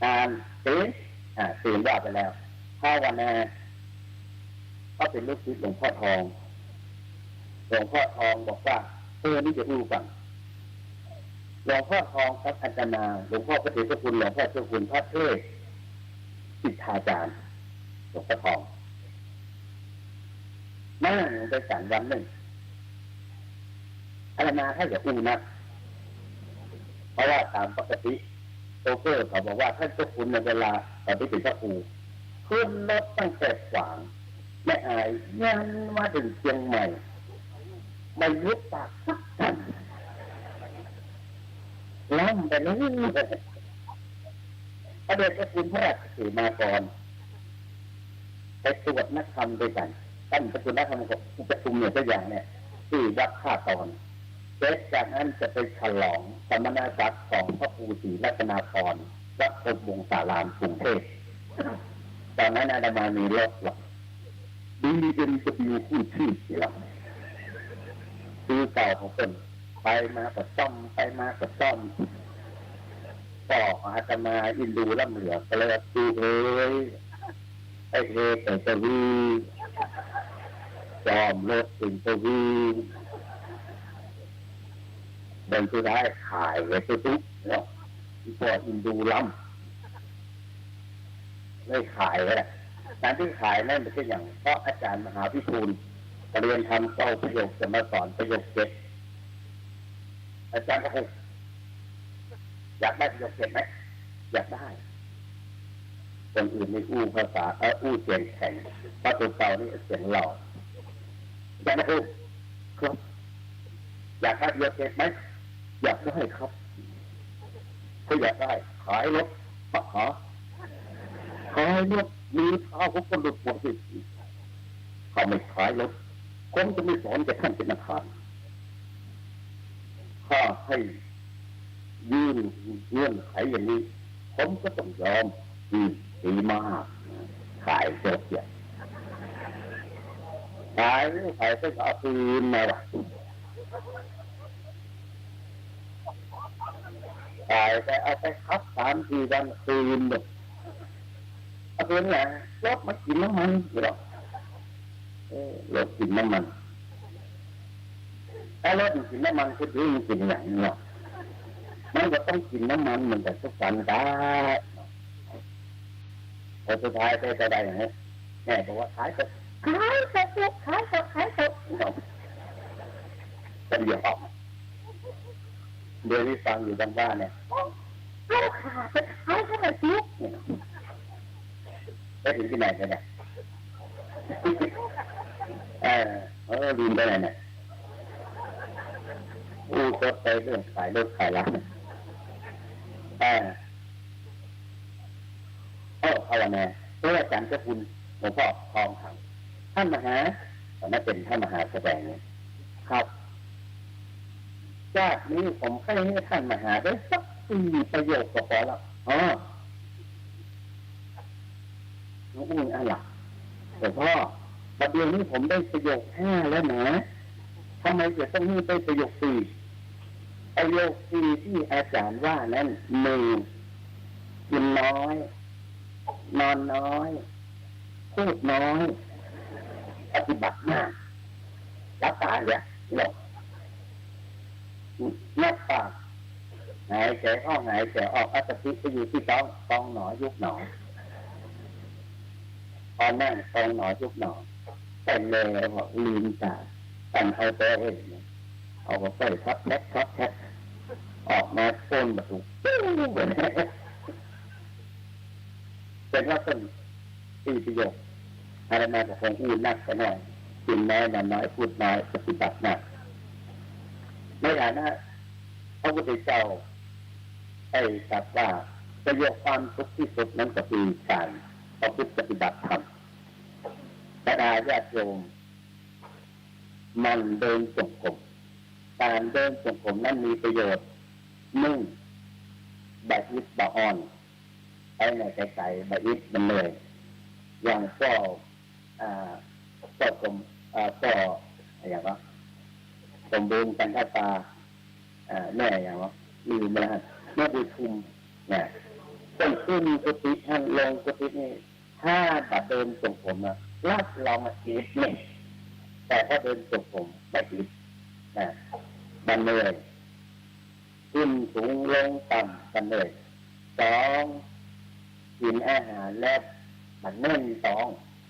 การเตือนว่าไปแล้วภาวนาเขาเป็นลูกศิษย์หลวงพ่อทองบอกว่านี่จะรู้กันหลวงพ่อทองครับอาจารย์หลวงพ่อพระเดชพระคุณหลวงพ่อเจ้าคุณพระเทศสิทธาจารย์หลวงพ่อทองนั่งไปสารวันหนึ่งอาจารย์ให้อย่าอู้นะเพราะว่าตามปกติโชเฟอร์เขาบอกว่าท่านเจ้าคุณในเวลาตอนที่เป็นพระครูขึ้นรถตั้งแต่ขวางไม่อายยันมาถึงเชียงใหม่ไม่ยุบปากสักคำล้ำไปเลยพระเดชพระคุณพระราชสีมากรไปตรวจนักธรรมด้วยกันท่านประชุมนักธรรมกับประชุมเนี่ยตัวอย่างเนี่ยที่วัดท่าตอนเสร็จจากนั้นจะไปฉลองสมณศักดิ์ของพระครูศรีรัตนาพรณ์วัดพรหมวงศารามกรุงเทพตอนนั้นอาตมามีรถหรอกBMW คู่ชื่อเสียงซื้อเก่าของคนไปมาก็ซ่อมก็อาตมาอินดูล่ำเหลือก็เลยดูไอ้แต่จะวีจอมรถถึงจะวีเดินสุดท้ายขายไว้ตุ๊กเนาะพออินดูล่ำไม่ขายเลยการที่ขายนั่นเป็นเช่นอย่างเพราะอาจารย์มหาพิทูลเรียนทำเก้าประโยคจะมาสอนประโยคเจ็ดอาจารย์ก็พูดอยากได้ประโยคเจ็ดไหมอยากได้คนอื่นไม่อู้ภาษาอู้เสียงแข็งพระตัวเก่านี่เสียงหล่ออาจารย์ก็พูดครับอยากได้ประโยคเจ็ดไหมอยากได้ครับถ้าอยากได้ขายรถขายรถมีเท้าของคนหลุดหมดสิเขาไม่ขายรถผมจะไม่สอนแก่ท่านเป็นอาคารถ้าให้ยื่นเงื่อนไขอย่างนี้ผมก็ต้องยอมดีมากขายเสียขายก็เอาคืนมาว่ะขายไปเอาไปคับ3-4 วันคืนหมดเอาคืนแหละรถมันกินน้ำมันอยู่หรอกรถกินน้ำมันถ้ารถกินน้ำมันก็ถือมันกินอย่างนี้มันก็ต้องกินน้ำมันเหมือนกับทุกวันได้พอสุดท้ายได้อย่างนี้แม่บอกว่าขายสดเป็นอย่างออกเดี๋ยวนี้ฟังอยู่ทางบ้านเนี่ยเอาขาไปขายให้มันลุกไปถึงที่ไหนกันเนี่ยลืมไปไหนเนี่ยก็ไปเรื่องขายรถขายร้านภาวนาเพราะอาจารย์เจ้าคุณ หลวงพ่อทองคำท่านมหาตอนนั้นเป็นท่านมหาแสดงเนี่ยครับชาตินี้ผมแค่ให้ท่านมหาได้สัก4 ประโยคก็พอแล้วอ๋อน้องอุ้งอะไรหลวงพ่อประเดี๋ยวนี้ผมได้ประโยค5แล้วนะทำไมจะต้องมีไปประโยค4ประโยค4ที่อาจารย์ว่านั้น1กินน้อยนอนน้อยพูดน้อยปฏิบัติมากรักษาเนี่ยหลบนับปากหายใจเข้าหายใจออกอัตติไปอยู่ที่ต้องหนอยุบหนอพอนั่งต้องหนอยุบหนอแต่เลยบอกลืมตาตั้งเอาตัวเองเอาไปใส่ทับแท็กออกมาโคนประตูเป็นว่าเป็น4 ประโยคอะไรมาจากของอื่นนักแต่หน่อยกินน้อยนอนน้อยพูดน้อยปฏิบัติหนักไม่ได้นะพระพุทธเจ้าได้ตรัสว่าประโยชน์ความสุขที่สุดนั้นก็คือการประพฤติปฏิบัติธรรมบรรดาญาติโยมมันเดินจงกรมการเดินจงกรมนั้นมีประโยชน์แบบอิดแบบอ่อนไปไหนไกลๆแบบอิดมันเหนื่อยอย่างก็กรมก็อย่างว่าสมบูรณ์กันท่าตาแม่อย่างว่าลืมไปแล้วแม่บุญคุมเนี่ยต้นขึ้นกุฏิท่านลงกุฏินี่ถ้าบัดเดินจงผมนะรับรองมาอีกเนี่ยแต่ถ้าเดินจงผมแบบอีกบันเลยขึ้นสูงลงต่ำบันเลย2กินอาหารแล้วบันเน่น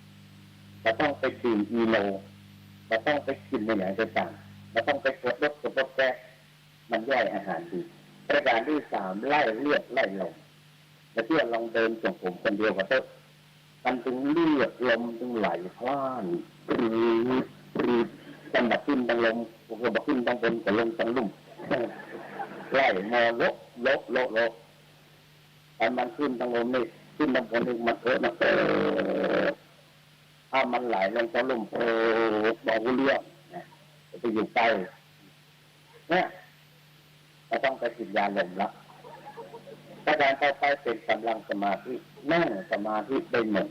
2จะต้องไปดื่มอีโนจะต้องไปกินในไหนต่างเราต้องไปกดรถแก๊สมันย่อยอาหารดีประการที่3ไล่เลือดไล่ลมแล้วที่ลองเดินจงผมคนเดียวก็เถอะมันถึงเลือดลมถึงไหลพล่านปรีจังหวะขึ้นตังลมพวกเราขึ้นตังบนกับลงตังลุ่มไล่มอลบอันมันขึ้นตังลมนี่ขึ้นตังบนนี่มันถ้ามันไหลลงตังลุ่มบอกเรื่องไปอยู่ใกล้เนี่ยเราต้องไปกินยาลมละประการต่อไปเป็นกำลังสมาธินั่งสมาธิได้หนึ่ง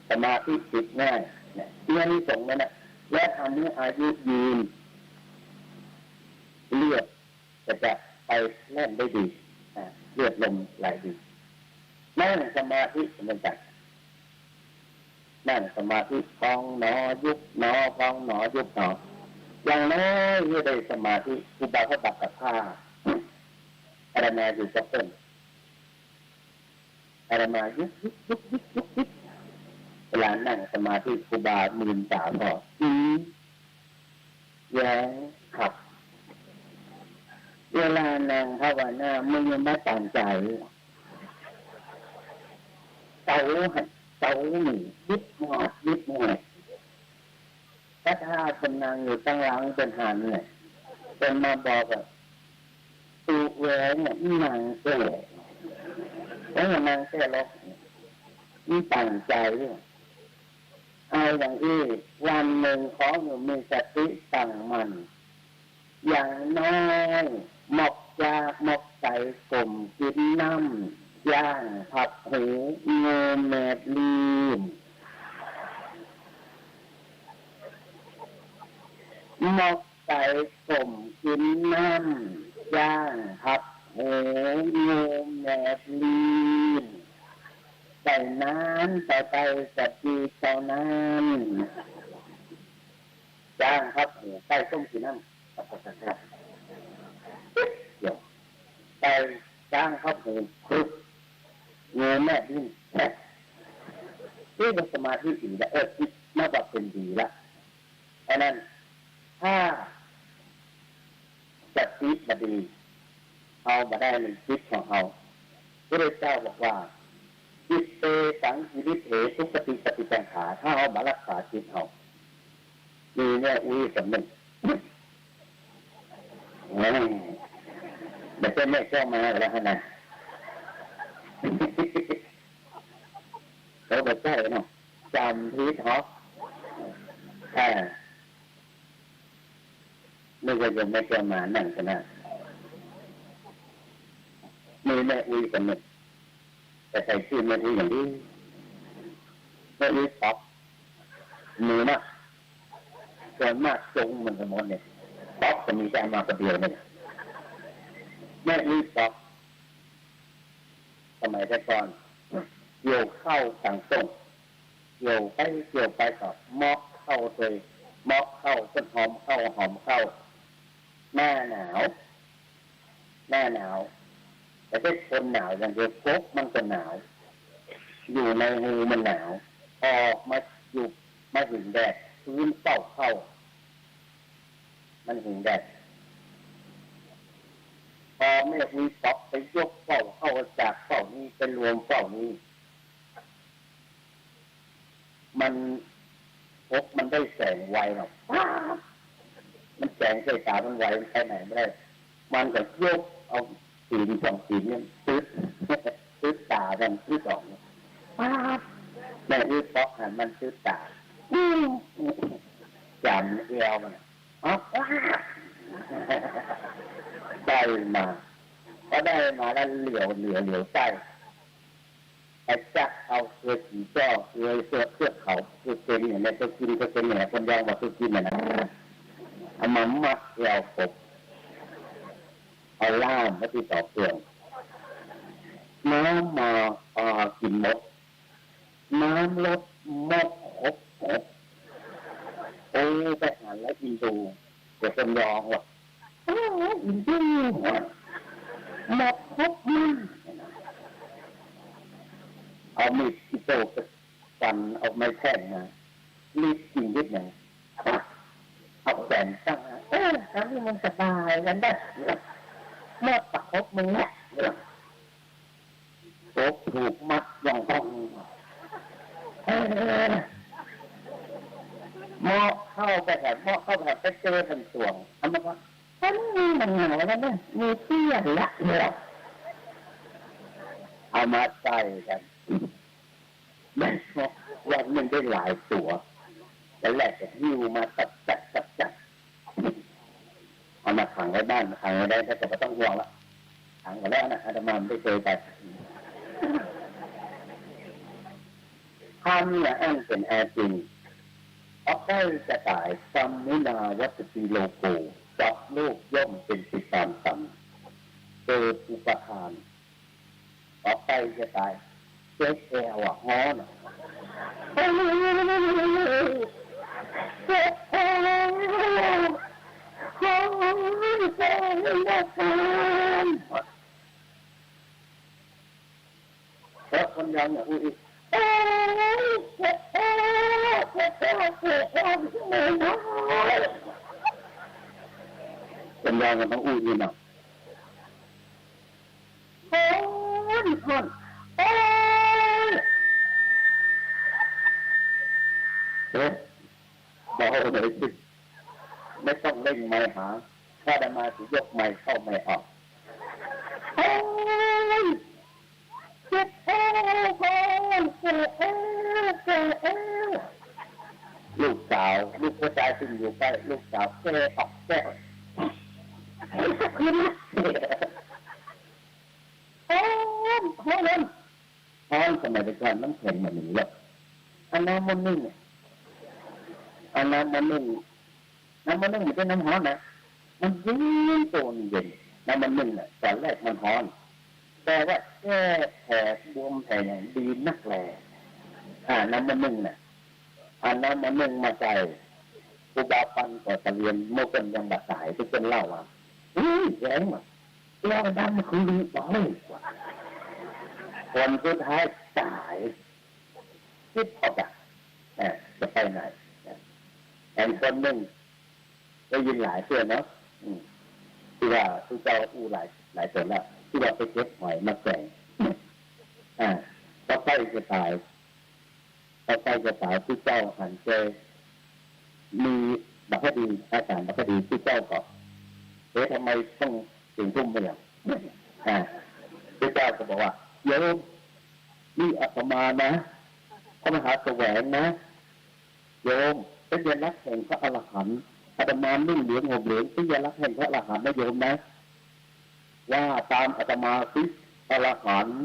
สมาธิติดง่ายเนี่ยที่นี้ส่งนั่นแหละและทำให้อายุยืนเลือดจะไปแล่นได้ดีเลือดลมไหลดีนั่งสมาธิเหมือนกันนั่งสมาธิพองหนอยุบหนอพองหนอยุบหนออย่างน้อยเมื่อได้สมาธิครูบาเขาตักกับผ้าอารามาอยู่กับต้นอารามายุบเวลานั่งสมาธิครูบามืนตาก็แย้งขับเวลานั่งภาวนามึงยังไม่ตั้งใจเตาหนียิบหมดถ้าคนนางอยู่ตั้งหลังเป็นหันเนี่ยเป็นมาบอกว่าตูแหวนเนี่ยนางแก่แล้วนางแก่แล้วนี่ตั้งใจเอาอย่างที่วันหนึ่งขออยู่มีสติตั้งมั่นอย่างน้อยหมกยาหมกใส่กลมกินน้ำย่างผัดหูเงยแมดลีนหมกใส่กลมกินน้ำย่างผัดหูเงยแมดลีนใส่น้ำไปสักทีเท่านั้นย่างผัดหูใส่ต้มกินน้ำเดี๋ยวไปจ้างเขาผูกครึกเงยแม่ดิ้นนี่เป็นสมาธิดีแล้วคิดน่าจะเป็นดีละเพราะนั้นถ้าจะคิดมาดีเอามาได้ในคิดของเราพระเจ้าบอกว่าจิตเตสังกิริเถทุกติปฏิสังขารถ้าเอามารักษาจิตเรามีแน่อุ้ยสำนึกเดี๋ยวแม่แก้มาแล้วนะเราไปแก้เนาะ จำพีทฮอปนึกว่าจะไม่เกี่ยวมานั่งกันนะมีแม่อุ้ยคนหนึ่งแต่ใส่ชื่อแม่อุ้ยอย่างนี้แม่อุ้ยป๊อปมือมากส่วนมากจงมันสมมติเนี่ยป๊อปจะมีแค่มาคนเดียวเนี่ยแม่อุ้ยป๊อปสมัยแต่ก่อนโยกเข้าทางตรงโยกไปกับมอกเข้าเลยมอกเข้าต้นหอมเข้าหน้าหนาวแต่ถ้าคนหนาวอย่างเดียวปุ๊บมันก็หนาวอยู่ในหูมันหนาวออกมาอยู่มาถึงแดดพื้นเข้ามันถึงแดดพอแม่วีป๊อปไปยกเข้าจากเฝ้านี้เป็นรวมเฝ้านี้มันพบมันได้แสงไวหรอกมันแสงใส่ตามันไวมันไปไหนไม่ได้มันก็ยกเอาสีสองสีเนี่ยตื้อตากันตื้อสองแม่วีป๊อปหันมันตื้อตาจำเอวมันได้มาก็ได้มาแล้วเหลียวใต้ไอ้จักเอาเคยขี่จ้อเคยเสื้อเขาเคยเป็นอย่างนี้ก็กินอย่างนี้คนยองบอกเคยกินนะเอามามัดเอวกบเอาล่ามมาที่ต่อเปลือกน้ำมากินมดน้ำลดมดคบโอ้ไปหาแล้วอินดูกดคนยองว่ะอินดูหมดครบมันเอามีดที่โตกันเอาไม้แท่งมารีบกินนิดหนึ่งเอาแขนตั้งทำให้มันสบายกันได้หมดตะครบมึงเนี่ยโต๊ะถูกมัดอย่างต้องหม้อเข้าไปไปเจอทันส่วงทำไมวะมันเหงาแล้วเนี่ยมีเตี้ยละเนี่ยเอามาใส่กันแม่วันนึงได้หลายตัวแต่แรกหิ้วมาจัดเอามาขังไว้บ้านขังไว้ได้แต่ก็ต้องห่วงละขังไว้แล้วนะอาตมาไม่เคยไปคำเนี่ยอ้างเป็นแอร์จริงเอาใกล้จะตายซัมมุนาวัตติโลโกจับลูกย่อมเป็นติตามสัมเกิดอุปทานเอาใกล้จะตายเจ๊แอวฮ้อนเจ๊แอวฮ้อนเจ๊แล้วคนยังเนี่ยอุ้ยเป็นยางกันต้องอู้นี่นะคนบอกเลยไม่ต้องเล่งไม้หาถ้าได้มาสิยกไม้เข้าไม้ออกลูกสาวลูกผู้ชายซึ่งอยู่ใกล้ลูกสาวแก้ออกแก้ฮ้อนสมัยก่อนน้ำแข็งมันหนีหรอกอันน้ำมันนึ่งน้ำมันนึ่งมันเป็นน้ำฮ้อนนะมันเย็นตัวเย็นน้ำมันนึ่งน่ะตอนแรกมันฮ้อนแต่ว่าแก้แผลบวมแผลอย่างดีนักแลน้ำมันนึ่งน่ะน้ำมันนึ่งมาใจอุบาปันก่อตะเรียนโมกันยังบาดสายที่เป็นเล่าว่าแรงว่ะแรงดำคือดีต่อยกว่าคนสุดท้ายตายคิดออกจะไปไหนแต่คนหนึ่งได้ยินหลายเพื่อนเนาะที่ว่าทุกเจ้าอู้หลายตนแล้วที่ว่าไปเก็บหอยมาแกงก็ใกล้จะตายที่เจ้าหันเจมีบัคดีอาจารย์บัคดีที่เจ้าก็ทำไมต้องถึงทุ่มไปอย่างที่เจ้าก็บอกว่าโยมนี่อาตมานะ พระมหาแสวงนะโยมเป็นสัญลักษณ์แห่งพระอรหันต์อาตมานุ่งเหลืองห่มเหลืองเป็นสัญลักษณ์แห่งพระอรหันต์นะโยมนะว่าตามอาตมาสิอรหันต์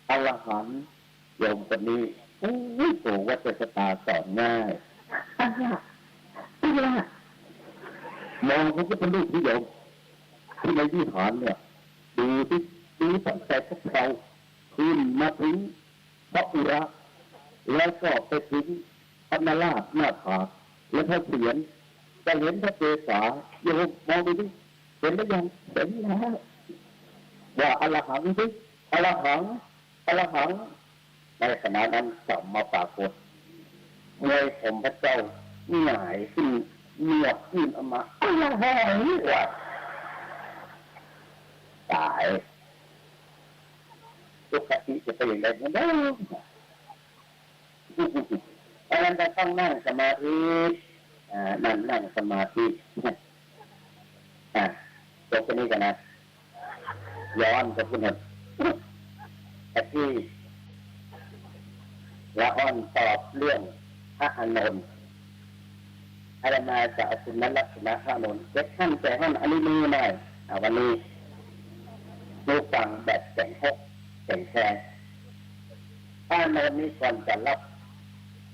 อรหันต์โยมคนนี้โอ้ยโตวัดสตาสอนง่ายมองพระพุทธรูปที่โยมที่ในวิหารเนี่ยดูที่ดูตั้งแต่พวกเราขึ้นมาถึงพระอุระแล้วก็ไปถึงพระนราชหน้าผากและพระเศียรจะเห็นพระเกศาโยมมองดูดิเห็นหรือยังเห็นแล้วว่าอรหังสิอรหังอรหังในขณะนั้นสัมมาปรากฏเงยผมพระเจ้าหงายขึ้นเงียบขึ้นออกมาอรหังว่าตายทุกขติจะเป็นอย่างไรกันบ้างอันนั้นจะต้องนั่งสมาธินั่งสมาธิจบกันนี้กันนะย้อนไปคุณหนึ่งที่ละอ่อนตอบเรื่องพระอานนท์อะไรมาจากคุณนั้นลักษณะพระอานนท์เด็กท่านแต่ท่านอันนี้มีหน่อยวันนี้ดูฟังแบบแข่งหกแข่งแชร์พระอานนท์นี้ก่อนจะรับ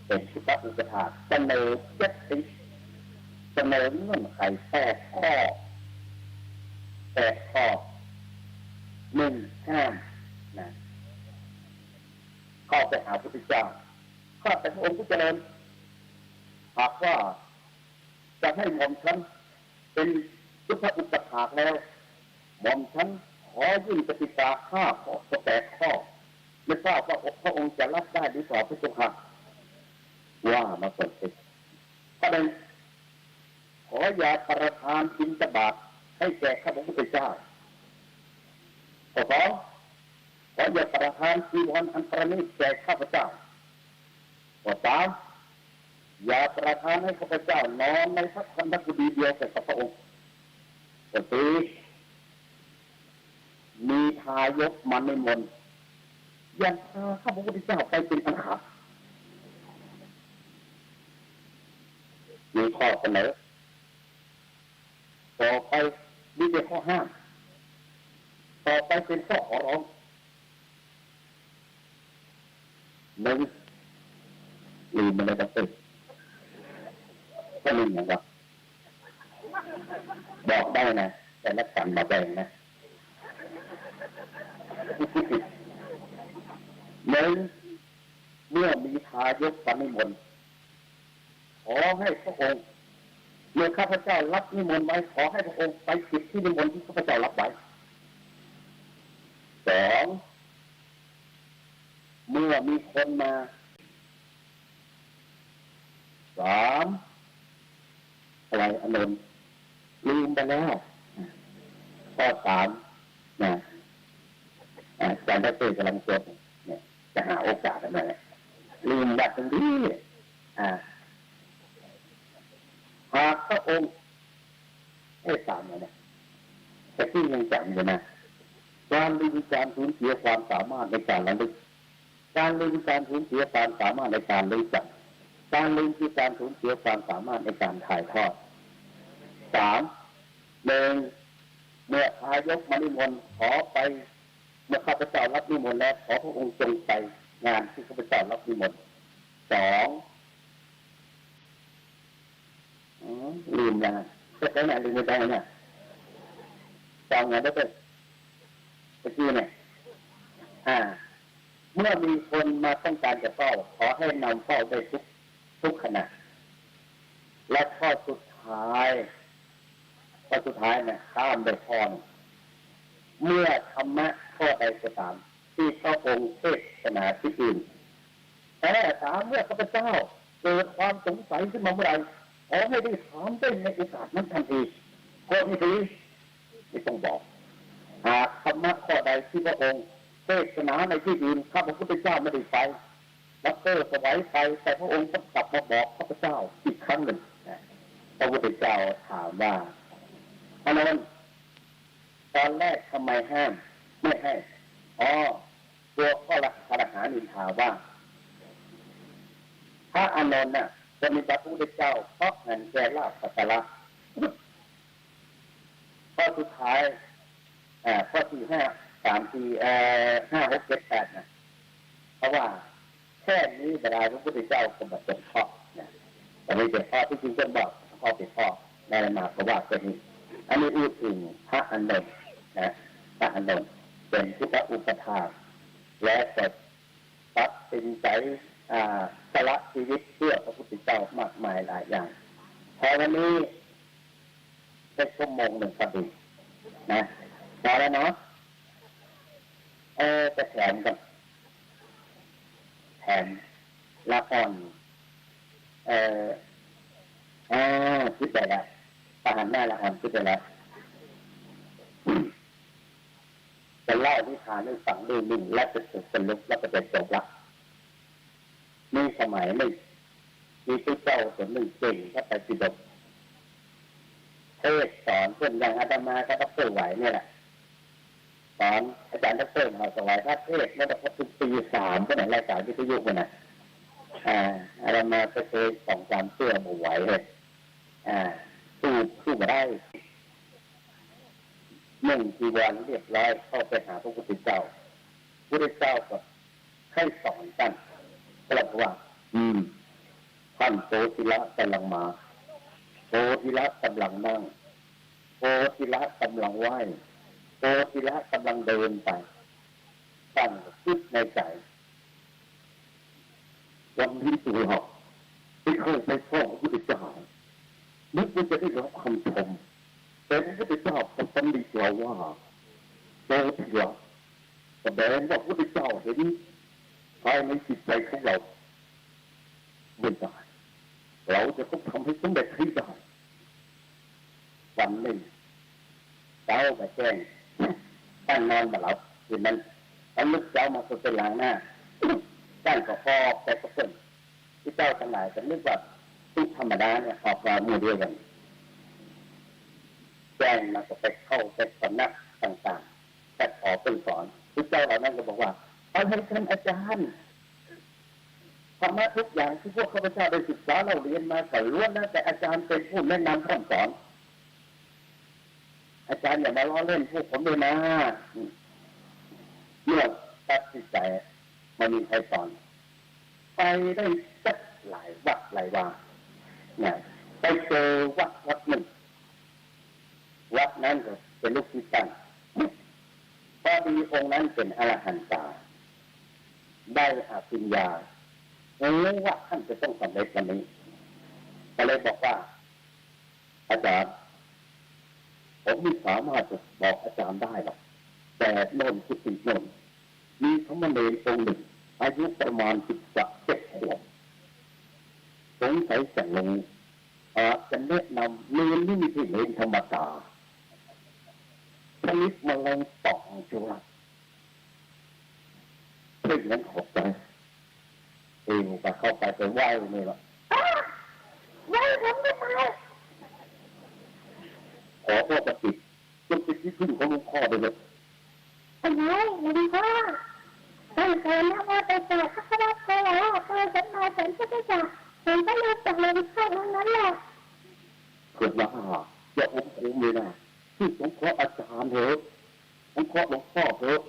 เป็นที่พระอุปถาเสนอยัตติเสนอเงื่อนไข8 ข้อ1 ห้ามนะเข้าไปหาพระพุทธเจ้าข้าแต่พระองค์ผู้เจริญหากว่าจะให้หม่อมฉันเป็นพุทธอุปถากแล้วหม่อมฉันขอยื่นกติกา5 ข้อ8 ข้อไม่ทราบว่าพระองค์จะรับได้หรือเปล่าพระเจ้าค่ะว่ามาเปิดสิประเด็นขออย่าประทานบิณฑบาตให้แก่ข้าพระพุทธเจ้าข้อ 2ขออย่าประทานจีวรอันประณีตแก่ข้าพเจ้าข้อ 3อย่าประทานให้ข้าพเจ้านอนในพระคันธกุฎีเดียวกับพระองค์ข้อ 4มีทายกมานิมนต์อย่าพาข้าพระพุทธเจ้าไปเป็นอันขาดมีข้อเสนอต่อไปมีแต่ข้อห้ามต่อไปเป็นข้อขอร้อง1ลืมอะไรกันตึกก็ลืมนะครับบอกได้นะแต่ละกันมาแบ่งนะ1เมื่อมีทายกมานิมนต์ขอให้พระองค์เมื่อข้าพเจ้ารับนิมนต์ไว้ขอให้พระองค์ไปสิทธินิมนต์ที่ข้าพเจ้ารับไว้ 2เมื่อมีคนมา 3อะไรอานนท์ลืมไปแล้วข้อ 3นะอาจารย์ได้เตือนกำลังจดเนี่ยจะหาโอกาสอะไรลืมแบบตรงนี้หากพระองค์ให้ตามเนี่ยแต่ที่ยังจำอยู่นะการลืมการสูญเสียความสามารถในการระลึกการลืมการสูญเสียความสามารถในการรู้จักการลืมคือการสูญเสียความสามารถในการถ่ายทอด 3 เมื่อทายกมานิมนต์ขอไปเมื่อข้าพเจ้ารับนิมนต์แล้วขอพระองค์จงไปงานที่ข้าพเจ้ารับนิมนต์ 2ลืมนะจะไปไหนลืมไม่ได้เนี่ยจำไงได้เป็นเมื่อกี้เนี่ยเมื่อมีคนมาต้องการจะเฝ้าขอให้นำเฝ้าได้ทุกขณะและข้อสุดท้ายเนี่ยข้ามได้ข้อเมื่อธรรมะข้อใดก็ตามที่พระองค์เทศนาที่อื่นแต่ถามเมื่อข้าพเจ้าเกิดความสงสัยขึ้นมาเมื่อไรขอให้ได้ถามได้ในโอกาสนั้นทันทีข้อที่ 4ไม่ต้องบอกหากธรรมะข้อใดที่พระองค์เทศนาในที่อื่นข้าพระพุทธเจ้าไม่ได้ไปรับเตอร์สวายไปแต่พระองค์ต้องกลับมาบอกข้าพเจ้าอีกครั้งหนึ่งพระพุทธเจ้าถามว่าอานนท์ตอนแรกทำไมห้ามไม่ให้ตัวข้อละคารหานินทาว่า พระอานนท์น่ะจะมีพระพุทธเจ้าเพราะงั้นแก่ลาภสักการะข้อสุดท้ายข้อที่5 3 4 5 6 7 8นะเพราะว่าแค่นี้บรรดาพระพุทธเจ้าก็มาเป็นข้อนะแต่ไม่เป็นข้อที่จริงจะบอกข้อเป็นข้อในมาเพราะว่าเป็นนี้อันนี้พูดถึงพระอานนท์นะพระอานนท์เป็นพุทธอุปถากและก็ตัดสินใจสละชีวิตเพื่อพระพุทธเจ้ามากมายหลายอย่างพอวันนี้เป็นชั่วโมงหนึ่งพอดีนะพอแล้วเนาะจะแถมกันแถมละครคิดได้แล้วประหารหน้าละครคิดได้แล้วจะเล่าวิชาในฝังดูหนึ่งและจะถูกสรุปแล้วก็จะจบละมีสมัยหนึ่งมีพระเจ้าคนหนึ่งเก่งก็ไปฏิบัติเทศสอนเพื่อนอย่างอาตมาก็ต้องเพื่อไหวเนี่ยแหละสอนอาจารย์ต้องเพื่อมาสวายพระเทศแล้วก็พอถึงปี 3ก็ไหนรายการวิทยุมันนะอาตมาก็เคย2-3เสื้อหมู่ไหวเลยสู้มาได้1 จีวรเรียบร้อยเข้าไปหาพระพุทธเจ้าพระพุทธเจ้าก็ให้สอนกันก็เลยว่าท่านโพธิละกำลังมาโพธิละกำลังนั่งโพธิละกำลังไหว้โพธิละกำลังเดินไปตั้งคิดในใจวันที่สุดหอกที่เข้าไปฟ้องพระพุทธเจ้านึกว่าจะได้รับคำชมแต่พระพุทธเจ้าก็ตำหนิเราว่าโพธิละแสดงว่าพระพุทธเจ้าเห็นภายในจิตใจของเราไม่ได้เราจะต้องทำให้สำเร็จให้ได้วันหนึ่งเช้ามาแจ้งตั้งนอนมาหลับคืนนั้นตั้งลึกเช้ามาสุดเป็นหลังหน้าตั้งก็พอแต่ก็เพิ่นที่เจ้าทั้งหลายจะนึกว่าทุกธรรมดาเนี่ยออกมามือเดียวกันแจ้งมาก็ไปเข้าไปสำนักต่างๆแต่ขอเป็นสอนที่เจ้าเหล่านั้นก็บอกว่าเอาให้ท่านอาจารย์ธรรมะทุกอย่างที่พวกข้าพเจ้าได้ศึกษาเราเรียนมาก็ล้วนแล้วแต่อาจารย์เป็นผู้แนะนำคำสอนอาจารย์อย่ามาล้อเล่นพวกผมเลยนะเมื่อตัดสินใจมันมีใครสอนไปได้สักหลายวัดหลายวาเนี่ยไปเจอวัดหนึ่งวัดนั้นก็เป็นลูกศิษย์ตั้งพอดีองค์นั้นเป็นอรหันตาได้อภิญญารู้ว่าท่านจะต้องสำเร็จวันนี้ก็เลยบอกว่าอาจารย์ผมไม่สามารถจะบอกอาจารย์ได้หรอกแต่โน่นกุฏิโน่นมีสมณเณรองค์หนึ่งอายุประมาณ17 ขวบสงสัยจะลงจะแนะนำเรียนนี่ไม่ใช่เรียนธรรมดาชนิดแมลงป่องจุฬาเพื่อนนั้นขอบใจก็เข้าไปไหว้นี่แหละไหว้ทำไมขอพ่อปฏิจงเป็นที่พึ่งของหลวงพ่อไปเลยอะไรหลวงพ่อตั้งแต่นะว่าแต่จากพระพุทธเจ้าเคยสัมมาสัมพุทธเจ้าเห็นก็เลยจากหลวงพ่อนั้นแหละเกิดว่าอย่าอมคุมเลยนะที่หลวงพ่ออาจารย์เถอะหลวงพ่อเถอะ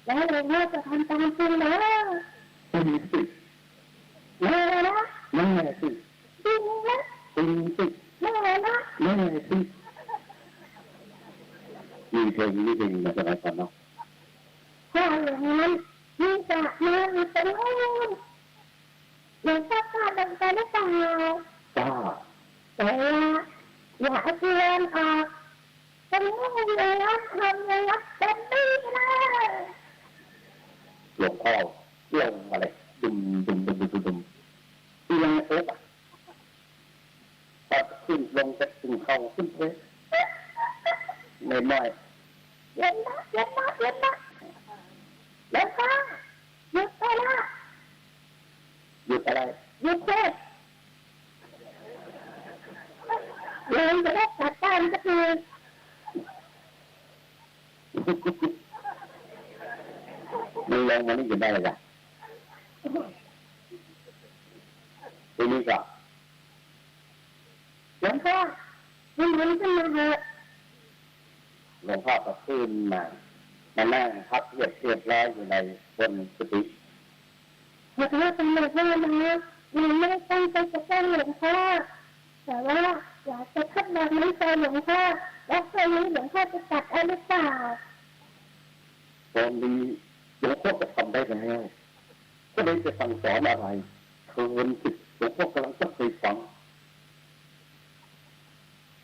แล้วหลวงพ่อจะทำตามจริงนะจริงสิแน่นะแน่สิจริงนะจริงสิแน่นะแน่สิมีเพลงนี้เพลงมาจากไหนกันเนาะถ้าอย่างนั้นมีจะมาเป็นนู่นหลวงพ่อข้าดังใจหรือเปล่าจ้าแต่อย่าเตือนออกเป็นนู่นเลยนะทำเลยนะเป็นนี่เลยหลวงพ่อลงอะไรดุมที่ยังเอ๊ะพอขึ้นลงจะถึงเขาขึ้นเพชรไม่เย็นนะแล้วก็หยุดไปละหยุดอะไรหยุดเทศเลยจะได้จัดการสักทีมึงลงมานี่จะได้อะไร ทีนี้ก็หลวงพ่อมันขึ้นมาเถอะหลวงพ่อก็ขึ้นมานั่งพับเรียบร้อยอยู่ในบนกุฏิหลวงพ่อสำเร็จแล้วนะมันไม่ตั้งใจจะแกล้งหลวงพ่อแต่ว่าอยากจะทดลองน้ำใจหลวงพ่อแล้วคราวนี้หลวงพ่อจะตัดอะไรหรือเปล่าตอนนี้หลวงพ่อจะทำได้แล้วก็เลยจะสั่งสอนอะไรเชิญสิหลวงพ่อกำลังจะเคยฟัง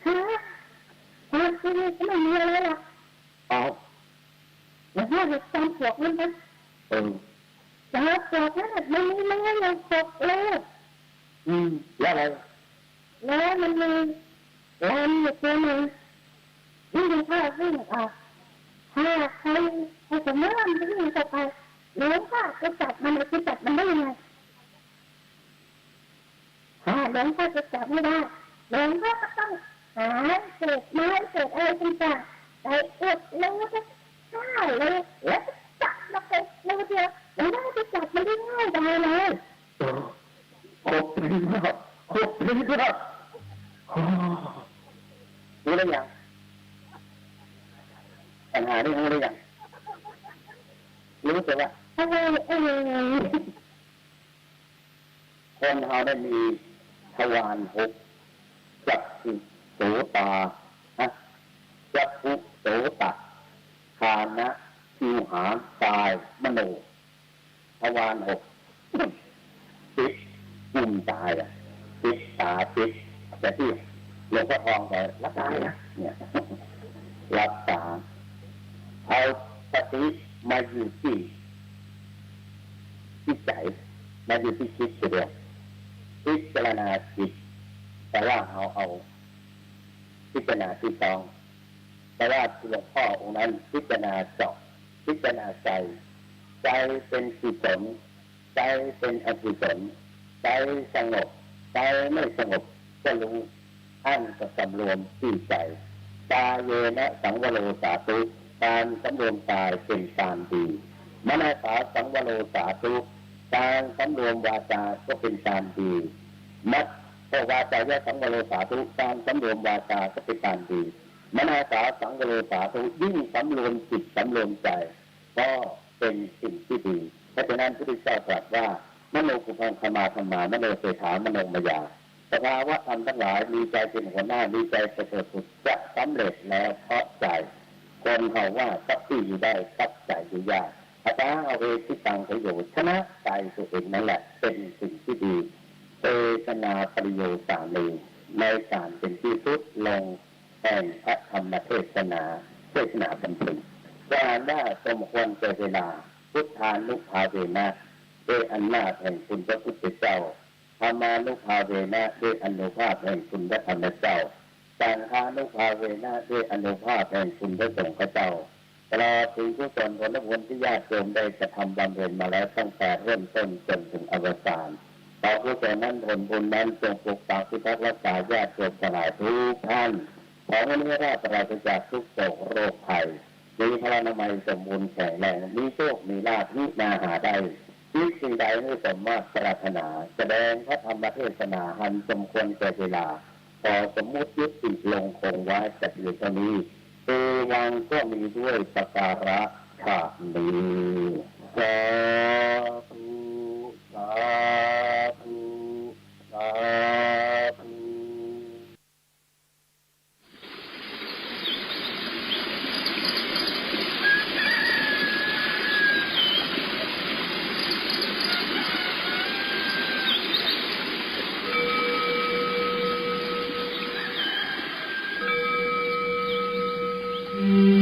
ฮะคือไม่มีอะไรหรอกหลวงพ่อจะจำพวกนั้นนะแต่พวกนั้นมันไม่เราพวกเลยแล้วอะไรแล้วมันมีอยู่ตัวนึงวิ่งเข้าวิ่งออกถ้าใครจะเมื่อมันวิ่งเข้าไปหลวงพ่อจะจับมันจะจับมันได้ยังไงหลวงพ่อจะจับไม่ได้หลวงพ่อก็ต้องหาเศษไม้เศษอะไรต่างๆไปอุดแล้วก็ฆ่าเลยแล้วจับแล้วก็แล้วเดียวหลวงพ่อจะจับมันได้ง่ายดายเลยขอบคุณครับขอบคุณครับรู้ได้ยังปัญหาที่รู้ได้ยังรู้แต่ว่าคนเราได้มีทวารหกจักขุโสตาจักขุโสตคานะชิวหากายมโนทวารหกติดปุ่มตายติดตาติดแต่ที่หลวงพ่อทองไปรักษาเนี่ยรักษาเอาสติมาอยู่ที่ใจมาอยู่ที่คิดเดียวพิจารณาจิตแต่ว่าเอาพิจารณาที่ต้องแต่ว่าหลวงพ่อองค์นั้นพิจารณาเจาะพิจารณาใจเป็นกุศลใจเป็นอกุศลใจสงบใจไม่สงบก็รู้ท่านก็สำรวมที่ใจตาเยนะสังวโรสาตุการสำรวมกายเป็นการดีมนสาสังวโรสาตุการสำรวมวาจาก็เป็นการดีมัดเพราะวาจายะสังวโรสาตุการสำรวมวาจาก็เป็นการดีมนสาสังวโรสาตุยิ่งสำรวมจิตสำรวมใจก็เป็นสิ่งที่ดีเพราะฉะนั้นพระพุทธเจ้าตรัสว่ามโนปุพังคมาธรรมามโนเศรษฐามโนมยาสภาวะธรรมทั้งหลายมีใจเป็นหัวหน้ามีใจประเสริฐสุดจะสำเร็จแล้วเพราะใจคนเขาว่าทรัพย์ที่อยู่ได้ทรัพย์ใจอยู่ยากอาจารย์เอาเวทิตังประโยชน์ชนะใจตัวเองนั่นแหละเป็นสิ่งที่ดีเตชนาประโยชน์สามีในการเป็นที่สุดลงแห่งพระธรรมเทศนาบันทึกการได้สมควรเกิดเวลาพุทธานุภาเวนะด้วยอำนาจแห่งคุณพระพุทธเจ้าธรรมานุภาเวนะด้วยอนุภาพแห่งคุณพระธรรมเจ้าสังฆานุภาเวนะด้วยอนุภาพแห่งคุณพระสงฆ์เจ้าตลอดถึงทุกตนผลบุญที่ญาติโยมได้กระทำบำเพ็ญมาแล้วตั้งแต่เริ่มต้นจนถึงอวสานต่อผู้แต่นั้นผลบุญนั้นจงปกปักพิทักษ์รักษาญาติโยมทั้งหลายทุกท่านขอให้ราชปราศจากทุกโศกโรคภัยมีพลานามัยสมบูรณ์แข็งแรงมีโชคมีลาภมีนาหาได้ที่สิ่งใดให้สมมาตรปรารถนาแสดงพระธรรมเทศนาหันสมควรแก่เวลาขอสมมุติยุติลงคงไว้แต่เพียงเท่านี้เอวังก็มีด้วยประการฉะนี้สาธุสาธุสาธุ Mm-hmm.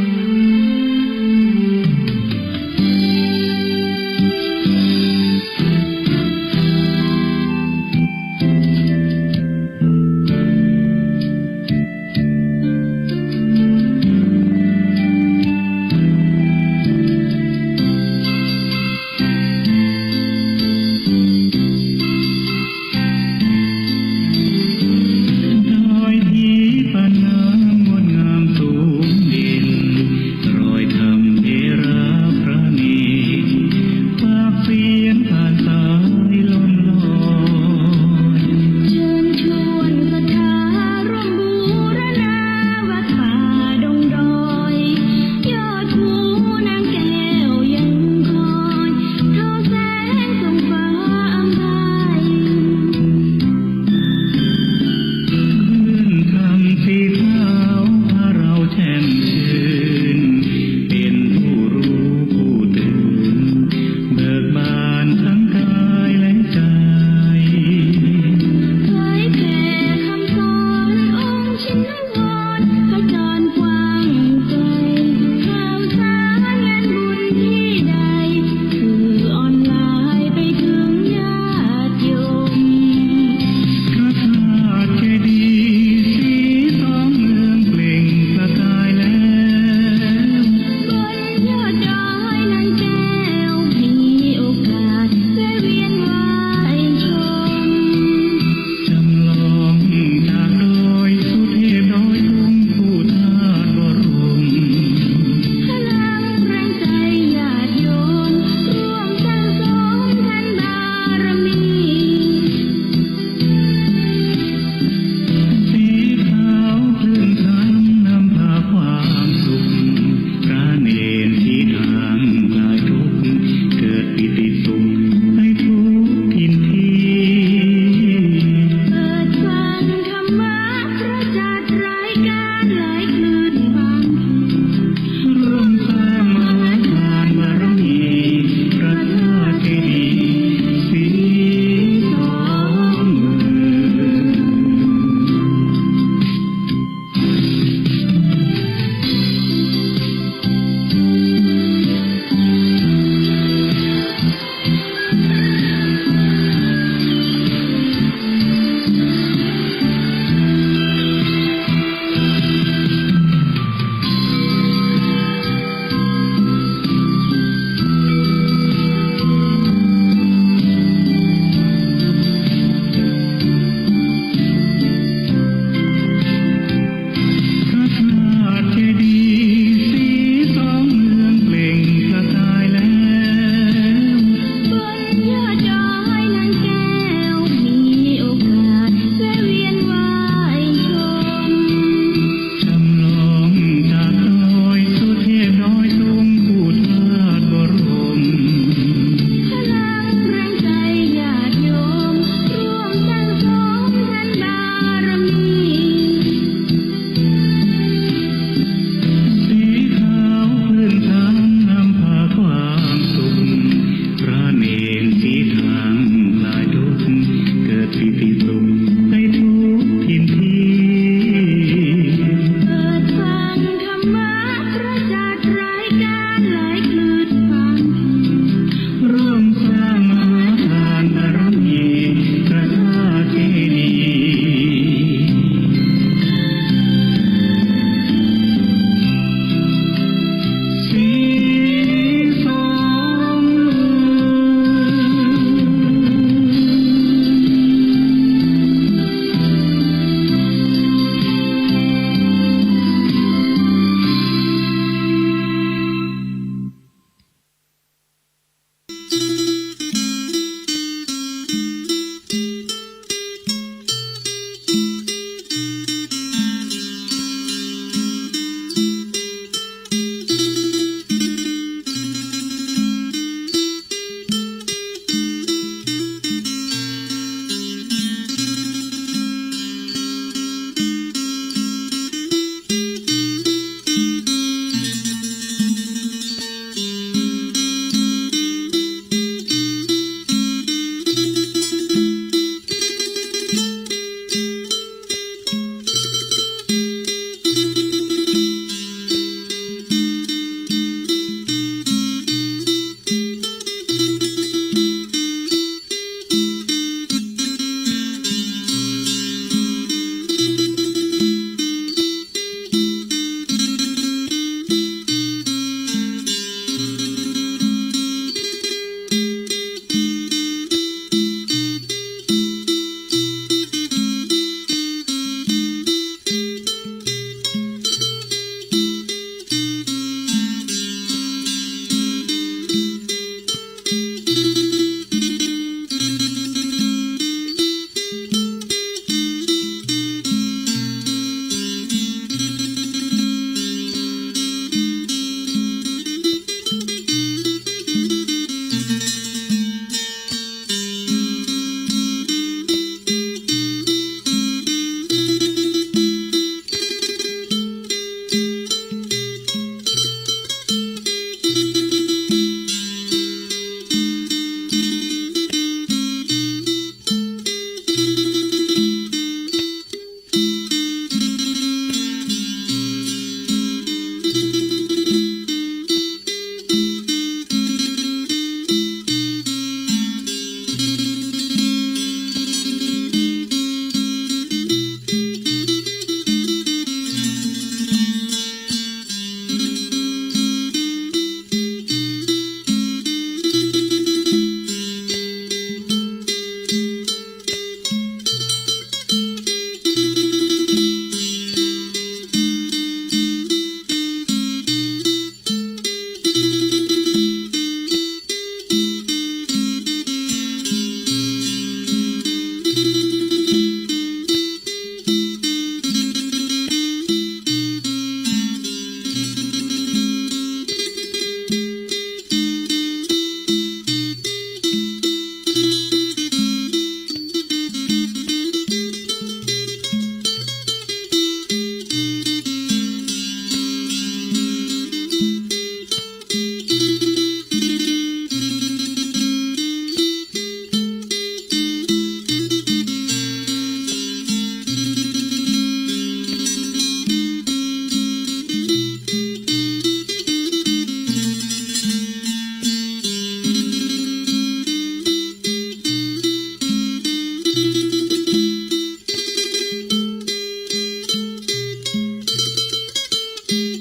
เ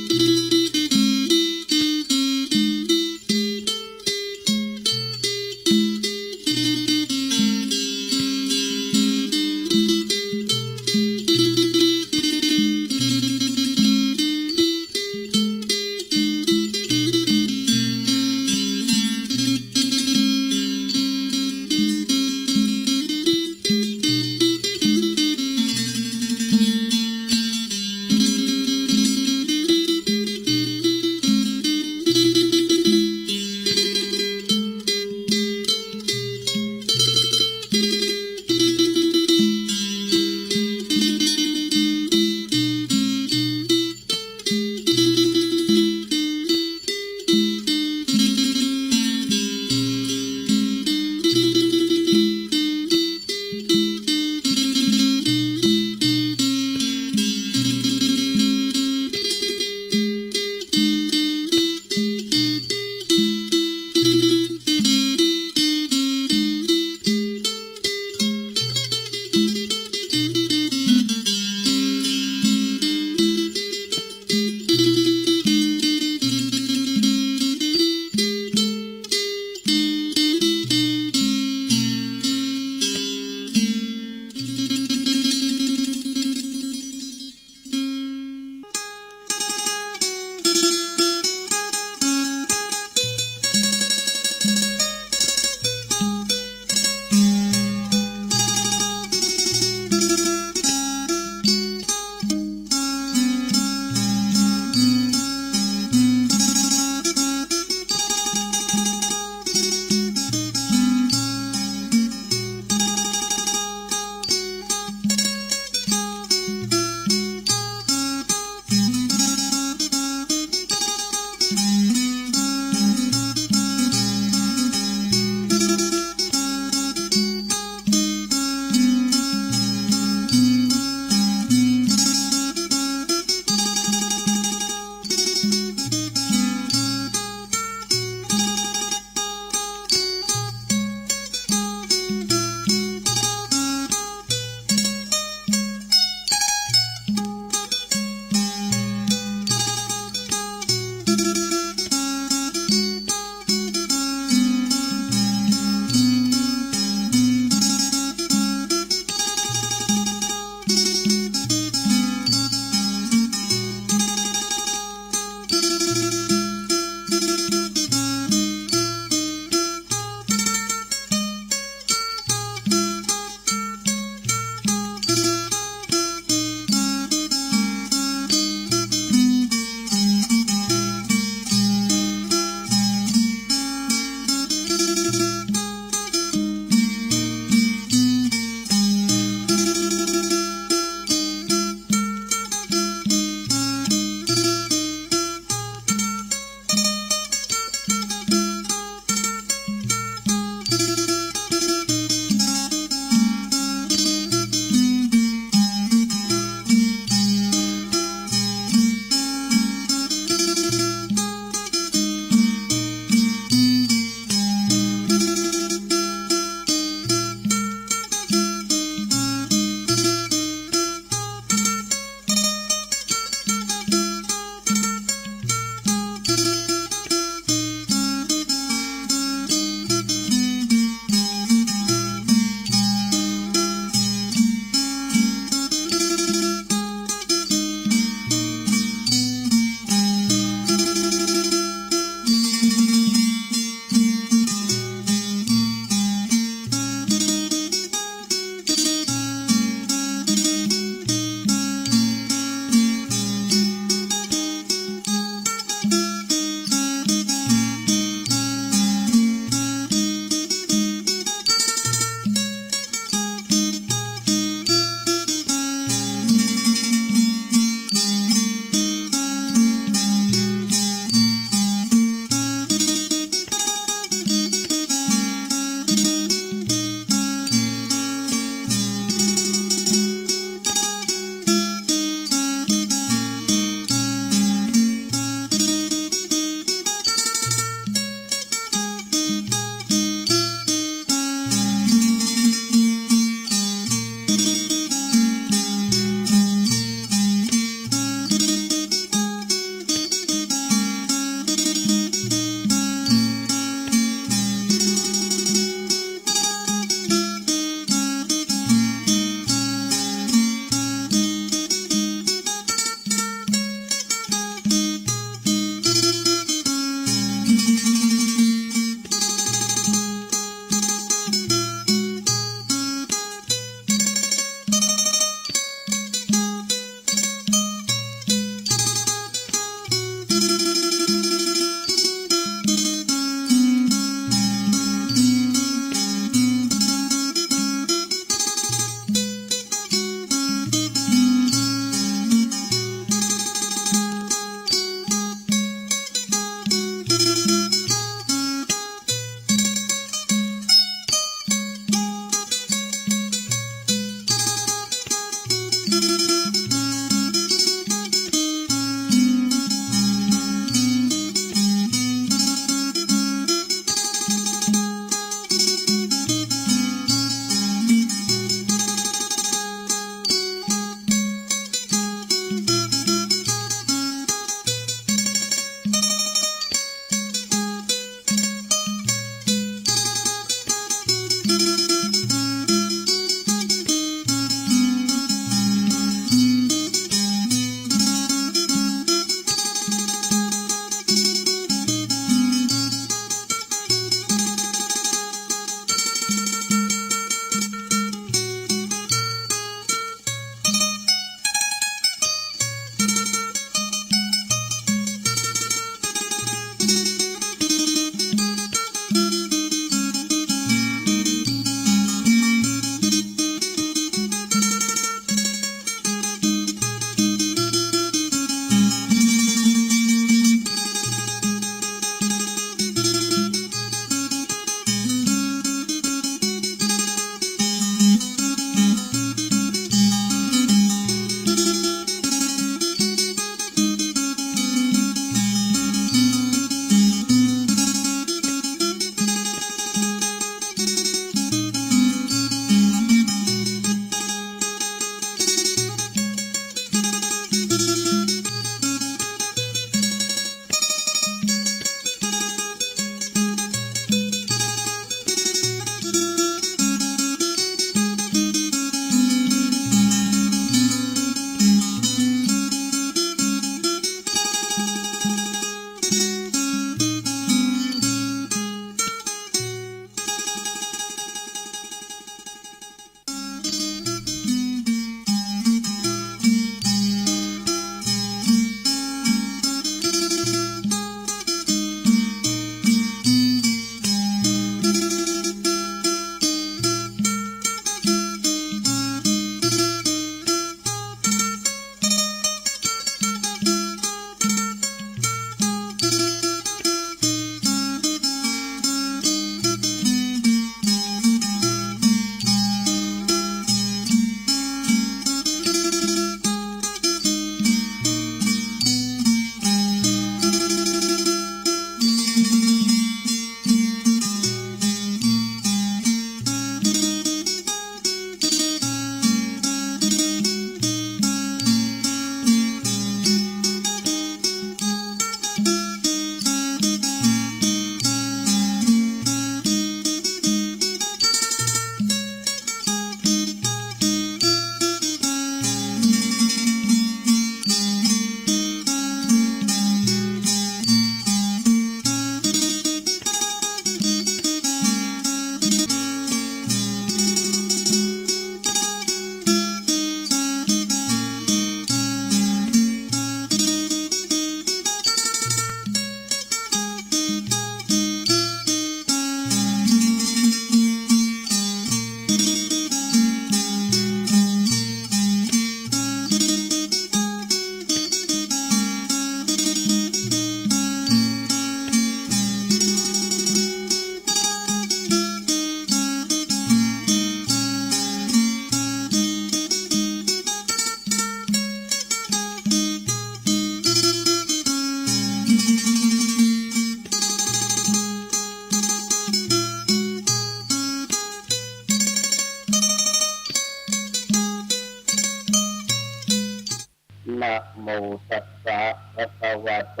นะโมตัสสะภะคะวะโต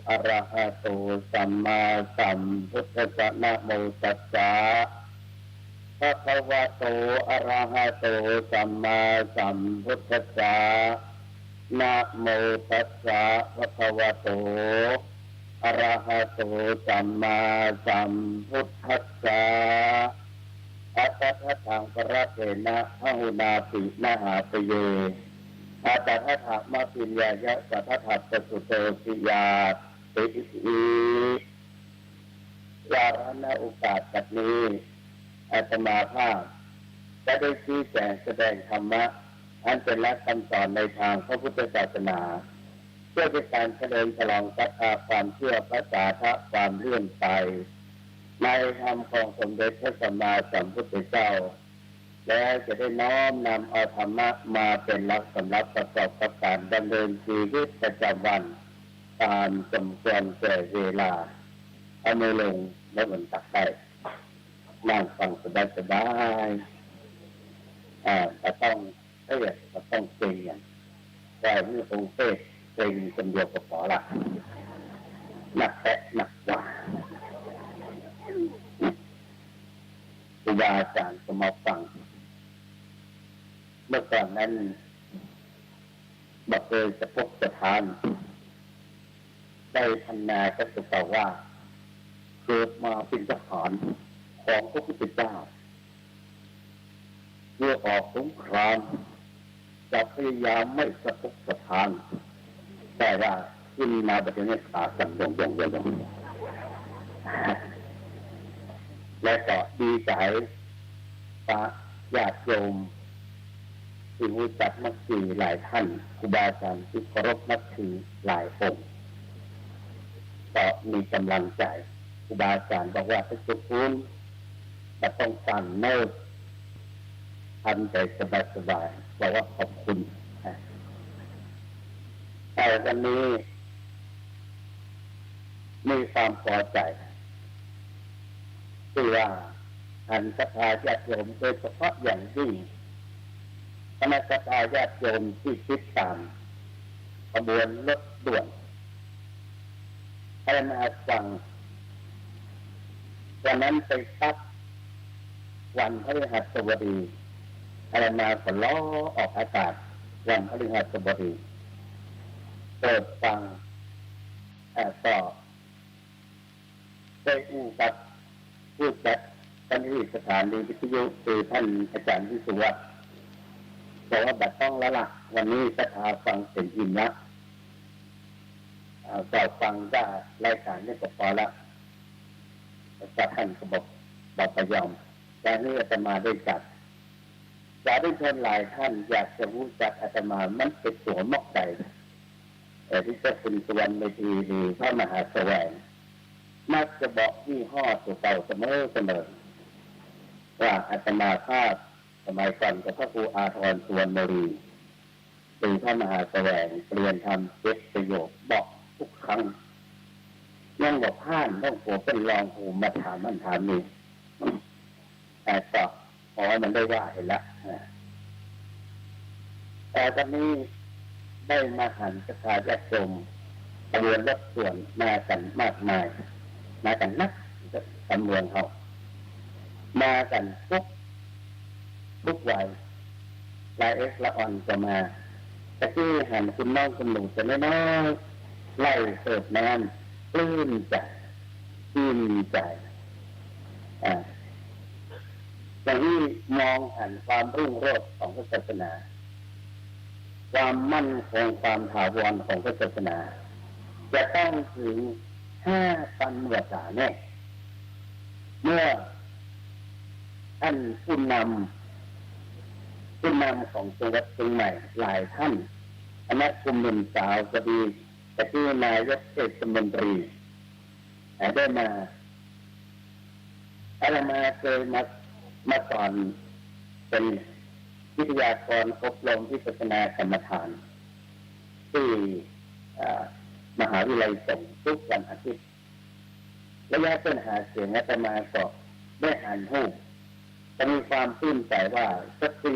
อะระหะโตสัมมาสัมพุทธัสสะนะโมตัสสะภะคะวะโตอะระหะโตสัมมาสัมพุทธัสสะนะโมตัสสะภะคะวะโตอะระหะโตสัมมาสัมพุทธัสสะอัตถะทังปะระเทนะพหุนาปินะหาปเยอาตถะถามะปิญญายะสัทธะปสุโตสิยาติอิวาระณโอกาสแบบนี้อาตมาภาพจะได้ชี้แจงแสดงธรรมะอันเป็นหลักคำสอนในทางพระพุทธศาสนาเพื่อเป็นการเฉลิมฉลองศรัทธาความเชื่อพระสาธะความเลื่อนไปในธรรมของสมเด็จพระสัมมาสัมพุทธเจ้าแล้วจะได้น้อมนำเอาธรรมะมาเป็นหลักสำหรับประกอบกับการดำเนินชีวิตประจำวันตามสมควรแก่เวลาเอามือลงแล้วมันตักได้นั่งฟังสบายๆแต่ต้องก็ต้องเก่งอย่างแต่เมื่อองค์เทศเก่งคนเดียวก็พอละหนักแต่หนักกว่าครูบาอาจารย์ก็มาฟังเมื่อก่อนนั้นบักเคยจะพบสถานได้พันนาก็จะกล่าวว่าเกิดมาเป็นทหารของพระพุทธเจ้าเมื่อออกสงครามจะพยายามไม่สะทกสะท้านแต่ว่าที่มีมาแบบนี้ขาดกันยงและก็ดีใจพระญาติโยมที่รู้จักนักขี่หลายท่านครูบาอาจารย์ที่เคารพนับถือหลายองค์ก็มีกำลังใจครูบาอาจารย์บอกว่าถ้าจะพูดจะต้องสั่นเนิ่นทำใจสบายๆบอกว่าขอบคุณแต่วันนี้มีความพอใจที่ว่าท่านศรัทธาญาติโยมโดยเฉพาะอย่างยิ่งคณะศรัทธาญาติโยมที่ติดตามขบวนรถด่วนให้มาฟังวันนั้นไปตัดวันพฤหัสบดีอะไรมาก็ล้อออกอากาศวันพฤหัสบดีเปิดฟังต่อได้อู้กับผู้จัดท่านที่สถานีวิทยุคือท่านอาจารย์วิสุวัฒน์บอกว่าบัดต้องแล้วล่ะวันนี้ศรัทธาฟังเสียงอินนะแต่ฟังได้รายการนี้ก็พอละแต่ท่านก็บอกพยอมแต่นี่อาตมาได้จัดสาธุชนหลายท่านอยากจะรู้จักอาตมามันเป็นตัวมอกใจแต่ที่จะเป็นส่วนในทีดีพระมหาแสวงมักจะบอกยี่ห้อตัวเก่าเสมอว่าอาตมาภาพสมัยก่อนกับพระครูอาทรสุวรรณบุรีหรือพระมหาแสวงเปลี่ยนทำ7ประโยคบอกทุกครั้งยังบอกผ่านต้องโผเป็นรองหูมาถามมันถามนี้แต่ก็ขอให้มันได้ว่าเห็นละแต่ตอนนี้ได้มาหันศรัทธาญาติโยมขบวนรถส่วนมากันมากมายมากันนักตำรวจเขามากันทุกวัยลายละอ่อนก็มาแต่ที่หันคุณน้องคุณหนุ่มจะน้อยไล่เสิร์ฟน้ำปลื้มใจชื่นใจอย่างนี้มองหันความรุ่งโรจน์ของศาสนาความมั่นคงความถาวรของศาสนาจะต้องถึง5 ปันวสาแน่เมื่อท่านผู้นำของจังหวัดเชียงใหม่หลายท่านคณะกลุ่มหนุ่มสาวก็ดีแต่ที่นายกเทศมนตรีได้มาอะไรมาเคยมาสอนเป็นวิทยากรอบรมวิปัสสนากรรมฐานที่มหาวิทยาลัยสงฆ์ทุกวันอาทิตย์ระยะปัญหาเสียงอาตมาก็ได้อ่านหูจะมีความตื้นใจว่าสตรี